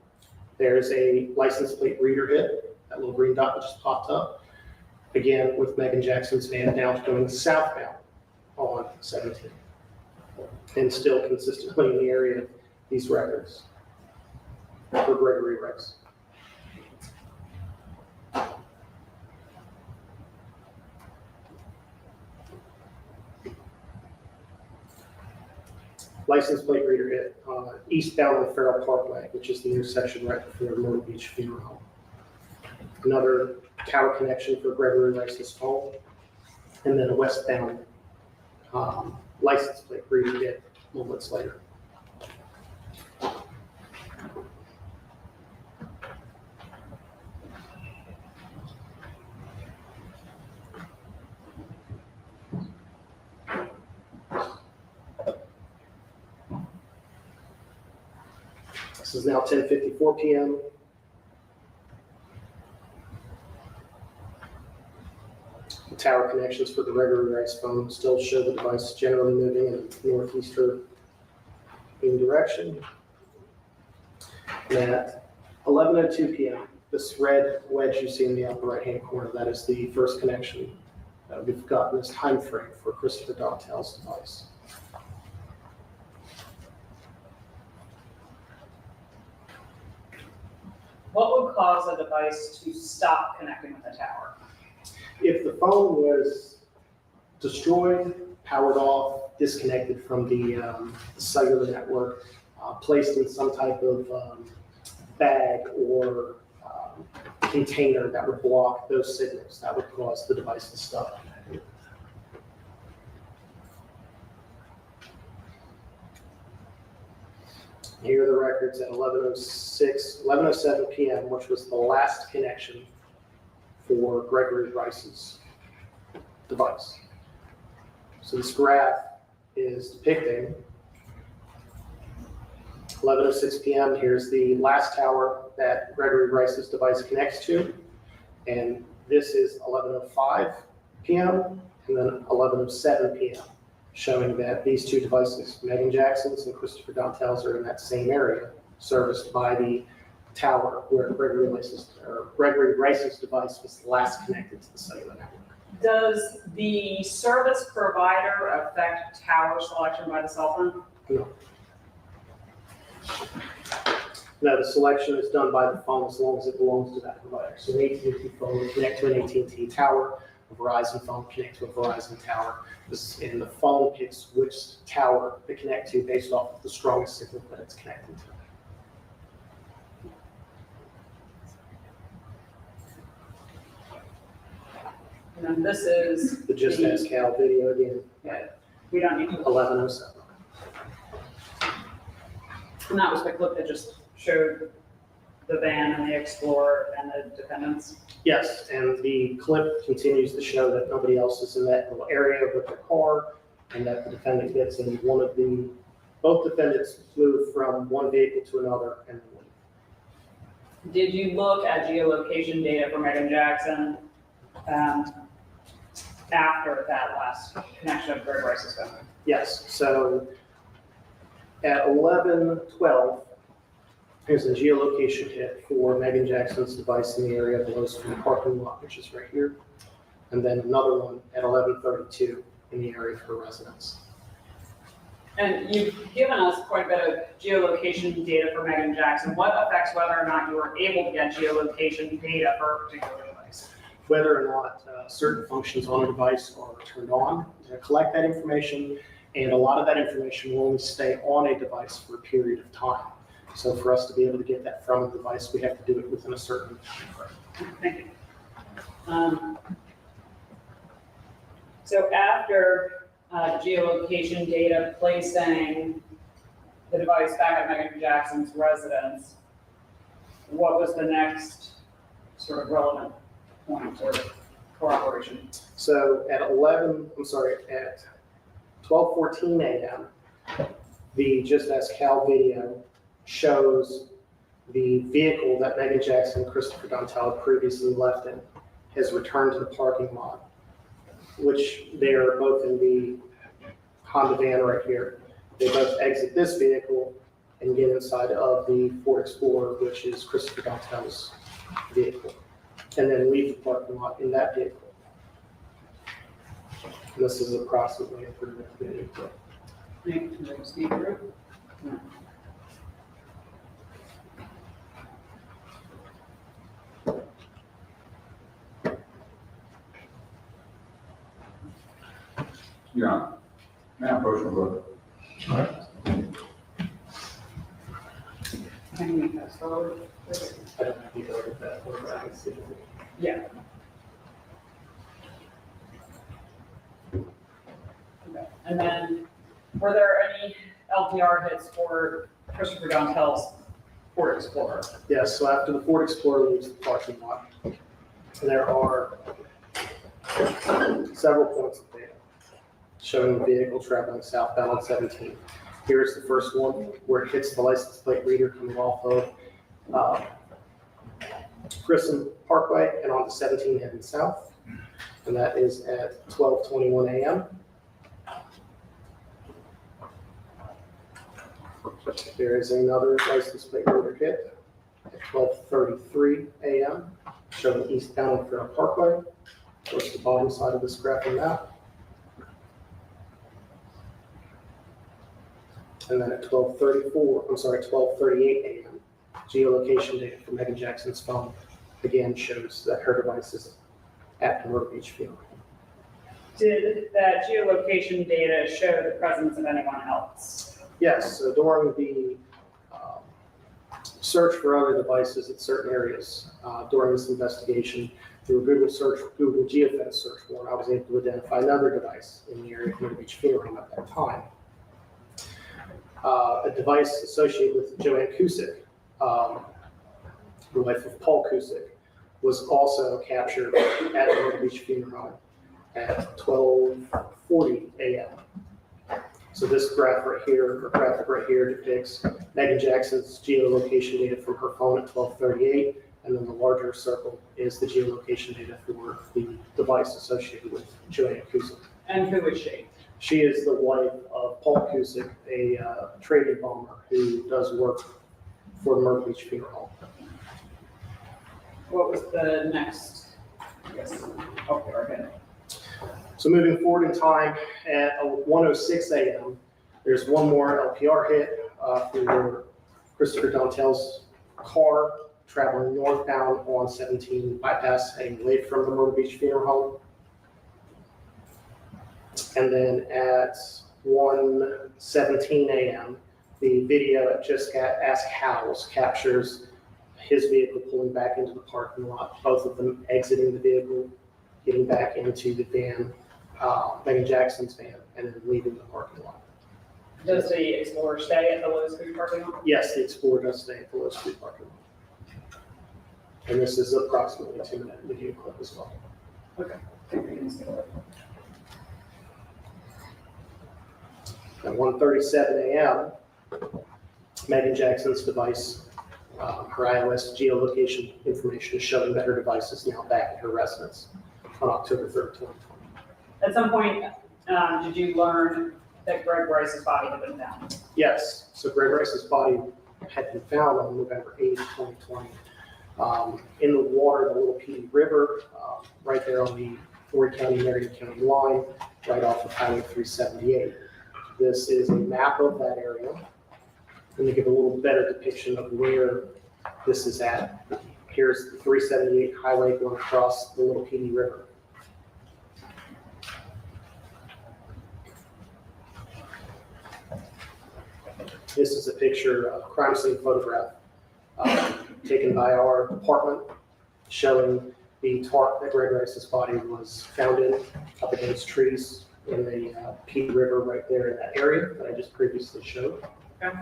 Speaker 16: There's a license plate reader hit, that little green dot that just popped up. Again, with Megan Jackson's van now going southbound on 17th. And still consistently in the area of these records for Gregory Rice. License plate reader hit eastbound on Farrell Parkway, which is the intersection right before Myrtle Beach Funeral Home. Another tower connection for Gregory Rice's home, and then a westbound license plate reader hit moments later. This is now 10:54 p.m. The tower connections for the Gregory Rice phone still show the device generally moving in a northeasterly direction. And at 11:02 p.m. This red wedge you see in the upper right-hand corner, that is the first connection that we've got in this time frame for Christopher Donatel's device.
Speaker 8: What would cause a device to stop connecting with the tower?
Speaker 16: If the phone was destroyed, powered off, disconnected from the cellular network, placed in some type of bag or container that would block those signals, that would cause the device to stop. Here are the records at 11:07 p.m., which was the last connection for Gregory Rice's device. So this graph is depicting 11:06 p.m. Here's the last tower that Gregory Rice's device connects to. And this is 11:05 p.m. and then 11:07 p.m., showing that these two devices, Megan Jackson's and Christopher Donatel's, are in that same area, serviced by the tower where Gregory Rice's device was last connected to the cellular network.
Speaker 8: Does the service provider affect tower selection by the cell phone?
Speaker 16: No. No, the selection is done by the phone as long as it belongs to that provider. So an AT&T phone would connect to an AT&T tower, a Verizon phone connect to a Verizon tower, and the phone picks which tower to connect to based off of the strongest signal that it's connected to.
Speaker 8: And then this is
Speaker 16: The Just Ask Cal video again at
Speaker 8: we don't need to
Speaker 16: 11:07.
Speaker 8: And that was the clip that just showed the van and the Explorer and the defendants.
Speaker 16: Yes, and the clip continues to show that nobody else is in that little area with their car, and that the defendant gets in both defendants move from one vehicle to another and then leave.
Speaker 8: Did you look at geolocation data for Megan Jackson after that last connection of Greg Rice's phone?
Speaker 16: Yes, so at 11:12, here's a geolocation hit for Megan Jackson's device in the area below the parking lot, which is right here. And then another one at 11:32 in the area of her residence.
Speaker 8: And you've given us quite a bit of geolocation data for Megan Jackson. What affects whether or not you were able to get geolocation data for a particular device?
Speaker 16: Whether or not certain functions on a device are turned on to collect that information, and a lot of that information will only stay on a device for a period of time. So for us to be able to get that from a device, we have to do it within a certain time frame.
Speaker 8: Thank you. So after geolocation data placing the device back at Megan Jackson's residence, what was the next sort of relevant point or corroboration?
Speaker 16: So at 12:14 a.m., the Just Ask Cal video shows the vehicle that Megan Jackson and Christopher Dontel previously left in has returned to the parking lot, which they are both in the Honda van right here. They both exit this vehicle and get inside of the Ford Explorer, which is Christopher Dontel's vehicle, and then leave the parking lot in that vehicle. And this is approximately a 30-minute video clip.
Speaker 15: Your Honor, may I approach my brother?
Speaker 16: All right.
Speaker 8: Can we fast forward?
Speaker 16: I don't have to go with that, or I can see it.
Speaker 8: Yeah. Okay. And then, were there any LPR hits for Christopher Dontel's Ford Explorer?
Speaker 16: Yes, so after the Ford Explorer leaves the parking lot, there are several points of data showing the vehicle traveling southbound on 17. Here's the first one where it hits the license plate reader coming off of Grissom Parkway and onto 17 heading south. And that is at 12:21 a.m. There is another license plate reader hit at 12:33 a.m., showing eastbound Fair Parkway. Towards the bottom side of this graphic map. And then at 12:38 a.m., geolocation data from Megan Jackson's phone again shows that her device is at the Myrtle Beach field.
Speaker 8: Did that geolocation data show the presence of anyone else?
Speaker 16: Yes, so during the search for other devices at certain areas during this investigation, through a Google Geofence search warrant, I was able to identify another device in the area of Myrtle Beach Funeral Home at that time. A device associated with Joanne Cusick, the wife of Paul Cusick, was also captured at the Myrtle Beach Funeral Home at 12:40 a.m. So this graphic right here depicts Megan Jackson's geolocation data from her phone at 12:38, and then the larger circle is the geolocation data for the device associated with Joanne Cusick.
Speaker 8: And who is she?
Speaker 16: She is the wife of Paul Cusick, a traded bomber who does work for the Myrtle Beach Funeral Home.
Speaker 8: What was the next? Yes. Okay, okay.
Speaker 16: So moving forward in time, at 1:06 a.m., there's one more LPR hit for Christopher Dontel's car traveling northbound on 17 bypass heading away from the Myrtle Beach Funeral Home. And then at 1:17 a.m., the video at Just Ask Howes captures his vehicle pulling back into the parking lot, both of them exiting the vehicle, getting back into the van, Megan Jackson's van, and then leaving the parking lot.
Speaker 8: Does the Explorer stay at the Lowe's Food parking lot?
Speaker 16: Yes, the Explorer does stay at the Lowe's Food parking lot. And this is approximately a 2-minute video clip as well.
Speaker 8: Okay.
Speaker 16: At 1:37 a.m., Megan Jackson's device, her iOS geolocation information is showing that her device is now back at her residence on October 3rd, 2020.
Speaker 8: At some point, did you learn that Greg Rice's body had been found?
Speaker 16: Yes, so Greg Rice's body had been found on November 8th, 2020. In the water, the Little Petey River, right there on the Horry County, Marion County line, right off of Highway 378. This is a map of that area. Let me give a little better depiction of where this is at. Here's the 378 highway going across the Little Petey River. This is a picture of a crime scene photograph taken by our department showing the tarp that Greg Rice's body was found in up against trees in the Petey River right there in that area that I just previously showed.
Speaker 8: Okay.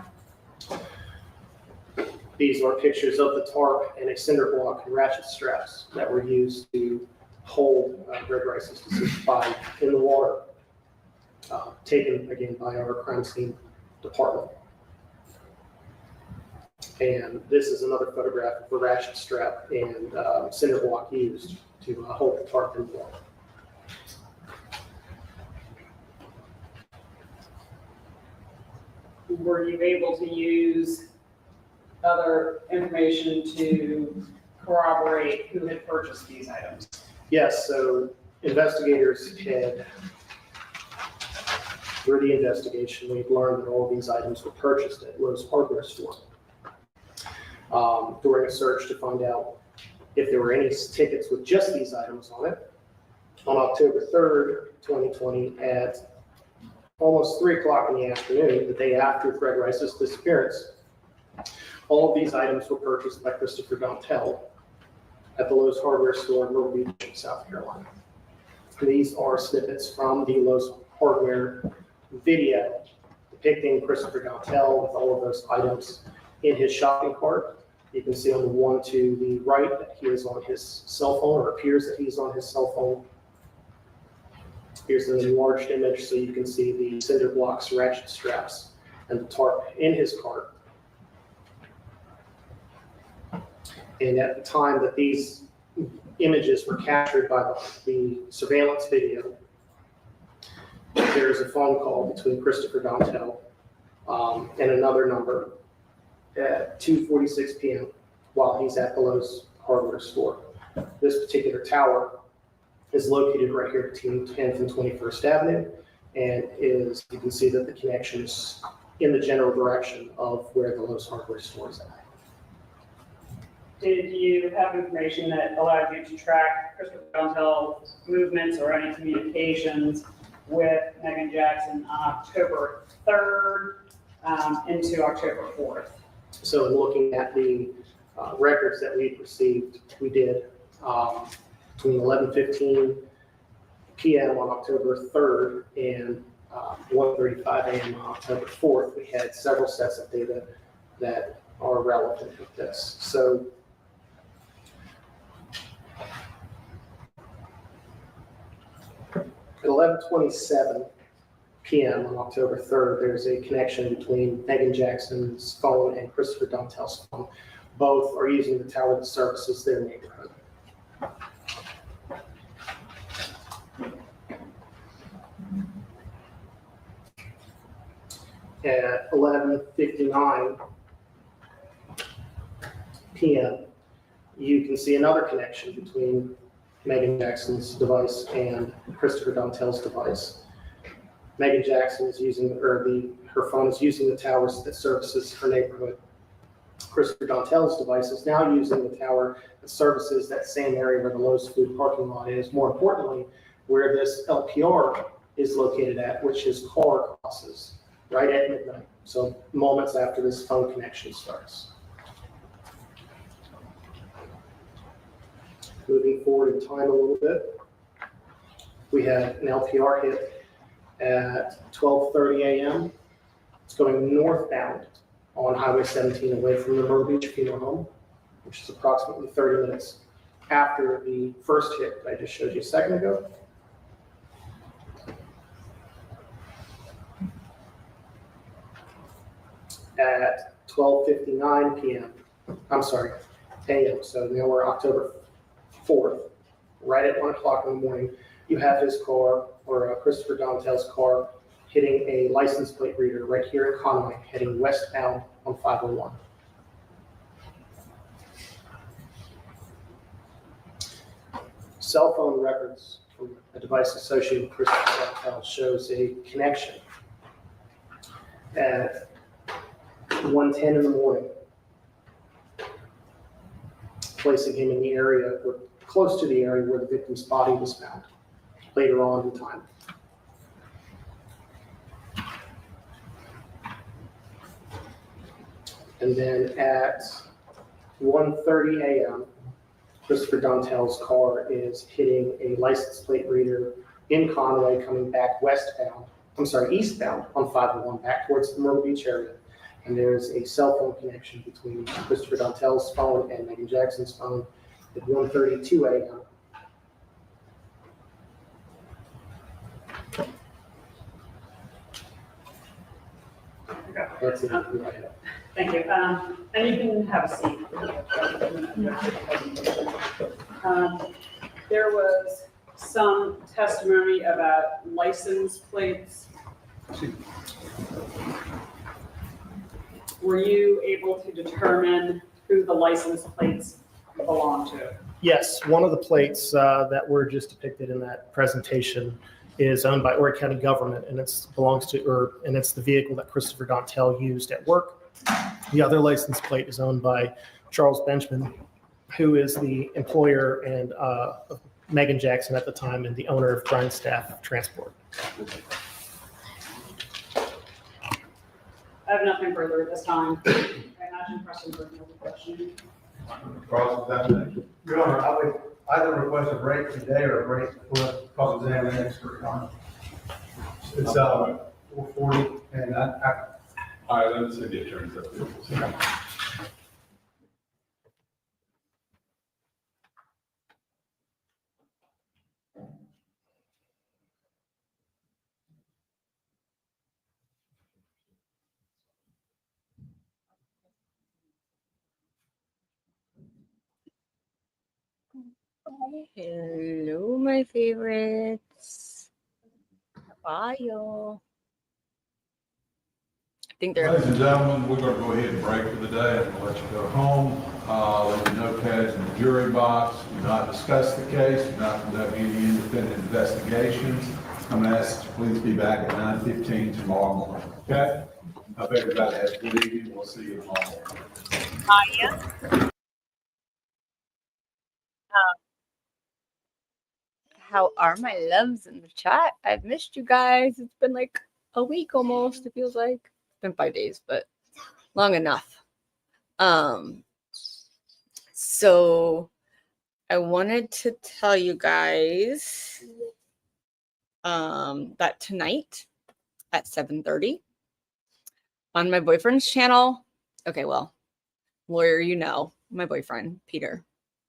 Speaker 16: These are pictures of the tarp and a cinder block and ratchet straps that were used to hold Greg Rice's deceased body in the water, taken again by our crime scene department. And this is another photograph of the ratchet strap and cinder block used to hold the tarp in the water.
Speaker 8: Were you able to use other information to corroborate who had purchased these items?
Speaker 16: Yes, so investigators had, through the investigation, we've learned that all of these items were purchased at Lowe's hardware store. During a search to find out if there were any tickets with just these items on it, on October 3rd, 2020, at almost 3 o'clock in the afternoon, the day after Greg Rice's disappearance, all of these items were purchased by Christopher Dontel at the Lowe's hardware store in Myrtle Beach, South Carolina. These are snippets from the Lowe's hardware video depicting Christopher Dontel with all of those items in his shopping cart. You can see on the one to the right that he is on his cell phone, or appears that he's on his cell phone. Here's an enlarged image so you can see the cinder blocks, ratchet straps, and the tarp in his cart. And at the time that these images were captured by the surveillance video, there's a phone call between Christopher Dontel and another number at 2:46 p.m., while he's at the Lowe's hardware store. This particular tower is located right here between 10th and 21st Avenue, and is, you can see that the connection is in the general direction of where the Lowe's hardware store is at.
Speaker 8: Did you have information that allowed you to track Christopher Dontel's movements or any communications with Megan Jackson on October 3rd into October 4th?
Speaker 16: So in looking at the records that we received, we did between 11:15 p.m. on October 3rd and 1:35 a.m. on October 4th. We had several sets of data that are relevant with this. So at 11:27 p.m. on October 3rd, there's a connection between Megan Jackson's phone and Christopher Dontel's phone. Both are using the tower that services their neighborhood. At 11:59 p.m., you can see another connection between Megan Jackson's device and Christopher Dontel's device. Megan Jackson is using, her phone is using the towers that services her neighborhood. Christopher Dontel's device is now using the tower that services that same area where the Lowe's food parking lot is. More importantly, where this LPR is located at, which his car crosses right at midnight. So moments after this phone connection starts. Moving forward in time a little bit, we had an LPR hit at 12:30 a.m. It's going northbound on Highway 17 away from the Myrtle Beach Funeral Home, which is approximately 30 minutes after the first hit that I just showed you a second ago. At 12:59 p.m., a.m., so now we're October 4th, right at 1 o'clock in the morning, you have his car, or Christopher Dontel's car, hitting a license plate reader right here in Conway, heading westbound on 501. Cell phone records from a device associated with Christopher Dontel shows a connection at 1:10 in the morning, placing him in the area, or close to the area where the victim's body was found later on in time. And then at 1:30 a.m., Christopher Dontel's car is hitting a license plate reader in Conway, coming back eastbound on 501, back towards the Myrtle Beach area. And there's a cell phone connection between Christopher Dontel's phone and Megan Jackson's phone at 1:32 a.m. That's it.
Speaker 8: Thank you. And you can have a seat. There was some testimony about license plates. Were you able to determine who the license plates belong to?
Speaker 16: Yes, one of the plates that were just depicted in that presentation is owned by Horry County government, and it's the vehicle that Christopher Dontel used at work. The other license plate is owned by Charles Benjamin, who is the employer and of Megan Jackson at the time, and the owner of Grindstaff Transport.
Speaker 8: I have nothing further at this time. I imagine questions or no questions.
Speaker 10: Your Honor, I would either request a break today or a break for cross-examine the expert. It's 4:40, and
Speaker 7: All right, let's see the attorney's up there.
Speaker 2: Hello, my favorites. How are you? think they're.
Speaker 7: Ladies and gentlemen, we're going to go ahead and break for the day. I'm going to let you go home. Leave your notepads in the jury box. Do not discuss the case. Do not conduct any independent investigations. I'm going to ask you to please be back at 9:15 tomorrow morning. Okay? I hope everybody has a good evening. We'll see you tomorrow morning.
Speaker 2: How are my loves in the chat? I've missed you guys. It's been like a week almost. It feels like it's been 5 days, but long enough. So I wanted to tell you guys that tonight at 7:30 on my boyfriend's channel. Okay, well, lawyer, you know, my boyfriend, Peter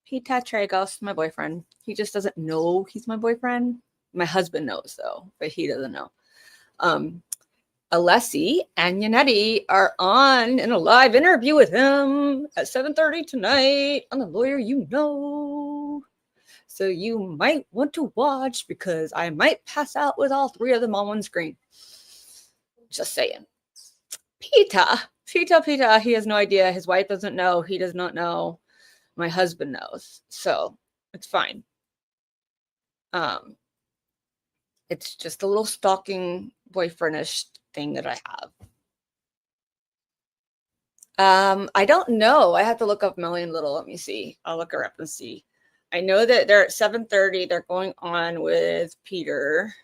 Speaker 2: Tragos, my boyfriend. He just doesn't know he's my boyfriend. My husband knows though, but he doesn't know. Alessi and Yannetti are on in a live interview with him at 7:30 tonight on The Lawyer You Know. So you might want to watch because I might pass out with all three of them on one screen. Just saying. Peter, he has no idea. His wife doesn't know. He does not know. My husband knows. So it's fine. It's just a little stalking boyfriendish thing that I have. I don't know. I have to look up Melanie Little. Let me see. I'll look her up and see. I know that they're at 7:30. They're going on with Peter.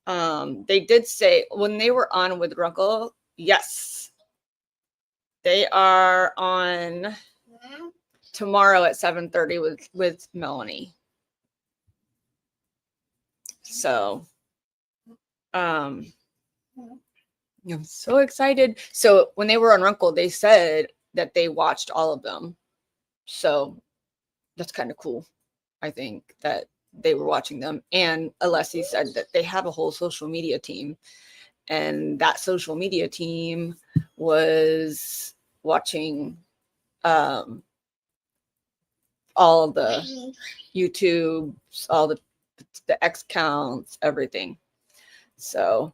Speaker 2: They did say when they were on with Runkle, yes. They are on tomorrow at 7:30 with Melanie. So I'm so excited. So when they were on Runkle, they said that they watched all of them. So that's kind of cool. I think that they were watching them. And Alessi said that they have a whole social media team. And that social media team was watching all of the YouTubes, all the X counts, everything. So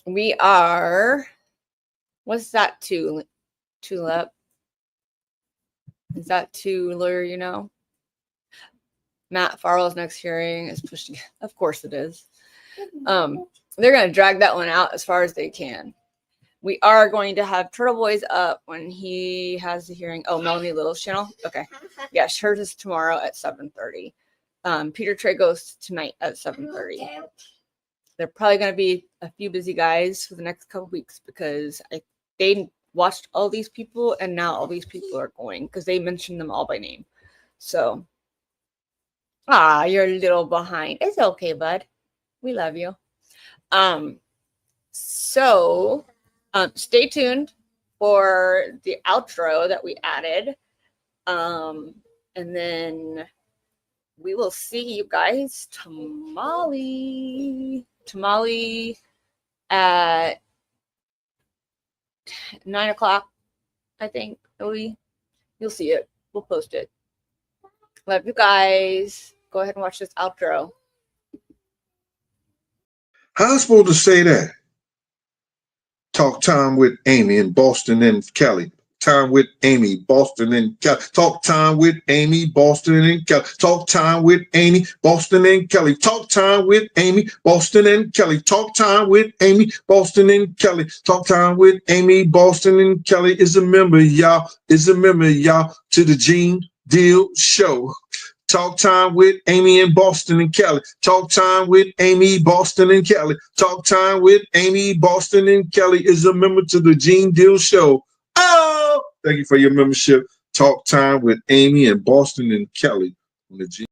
Speaker 2: we are, what's that Tulip? Is that to Lawyer You Know? Matt Farrell's next hearing is pushed. Of course it is. They're going to drag that one out as far as they can. We are going to have Turtle Boys up when he has the hearing. Oh, Melanie Little's channel? Okay. Yes, hers is tomorrow at 7:30. Peter Tragos tonight at 7:30. They're probably going to be a few busy guys for the next couple weeks because they watched all these people and now all these people are going because they mentioned them all by name. So, you're a little behind. It's okay, bud. We love you. Stay tuned for the outro that we added. And then we will see you guys tamale at 9 o'clock, I think. You'll see it. We'll post it. Love you guys. Go ahead and watch this outro.
Speaker 17: How am I supposed to say that? Talk time with Amy in Boston and Kelly. Time with Amy, Boston and Kelly. Talk time with Amy, Boston and Kelly. Talk time with Amy, Boston and Kelly. Talk time with Amy, Boston and Kelly. Talk time with Amy, Boston and Kelly. Talk time with Amy, Boston and Kelly is a member, y'all. Is a member, y'all, to the Gene Deal Show. Talk time with Amy in Boston and Kelly. Talk time with Amy, Boston and Kelly. Talk time with Amy, Boston and Kelly is a member to the Gene Deal Show. Oh, thank you for your membership. Talk time with Amy and Boston and Kelly on the Gene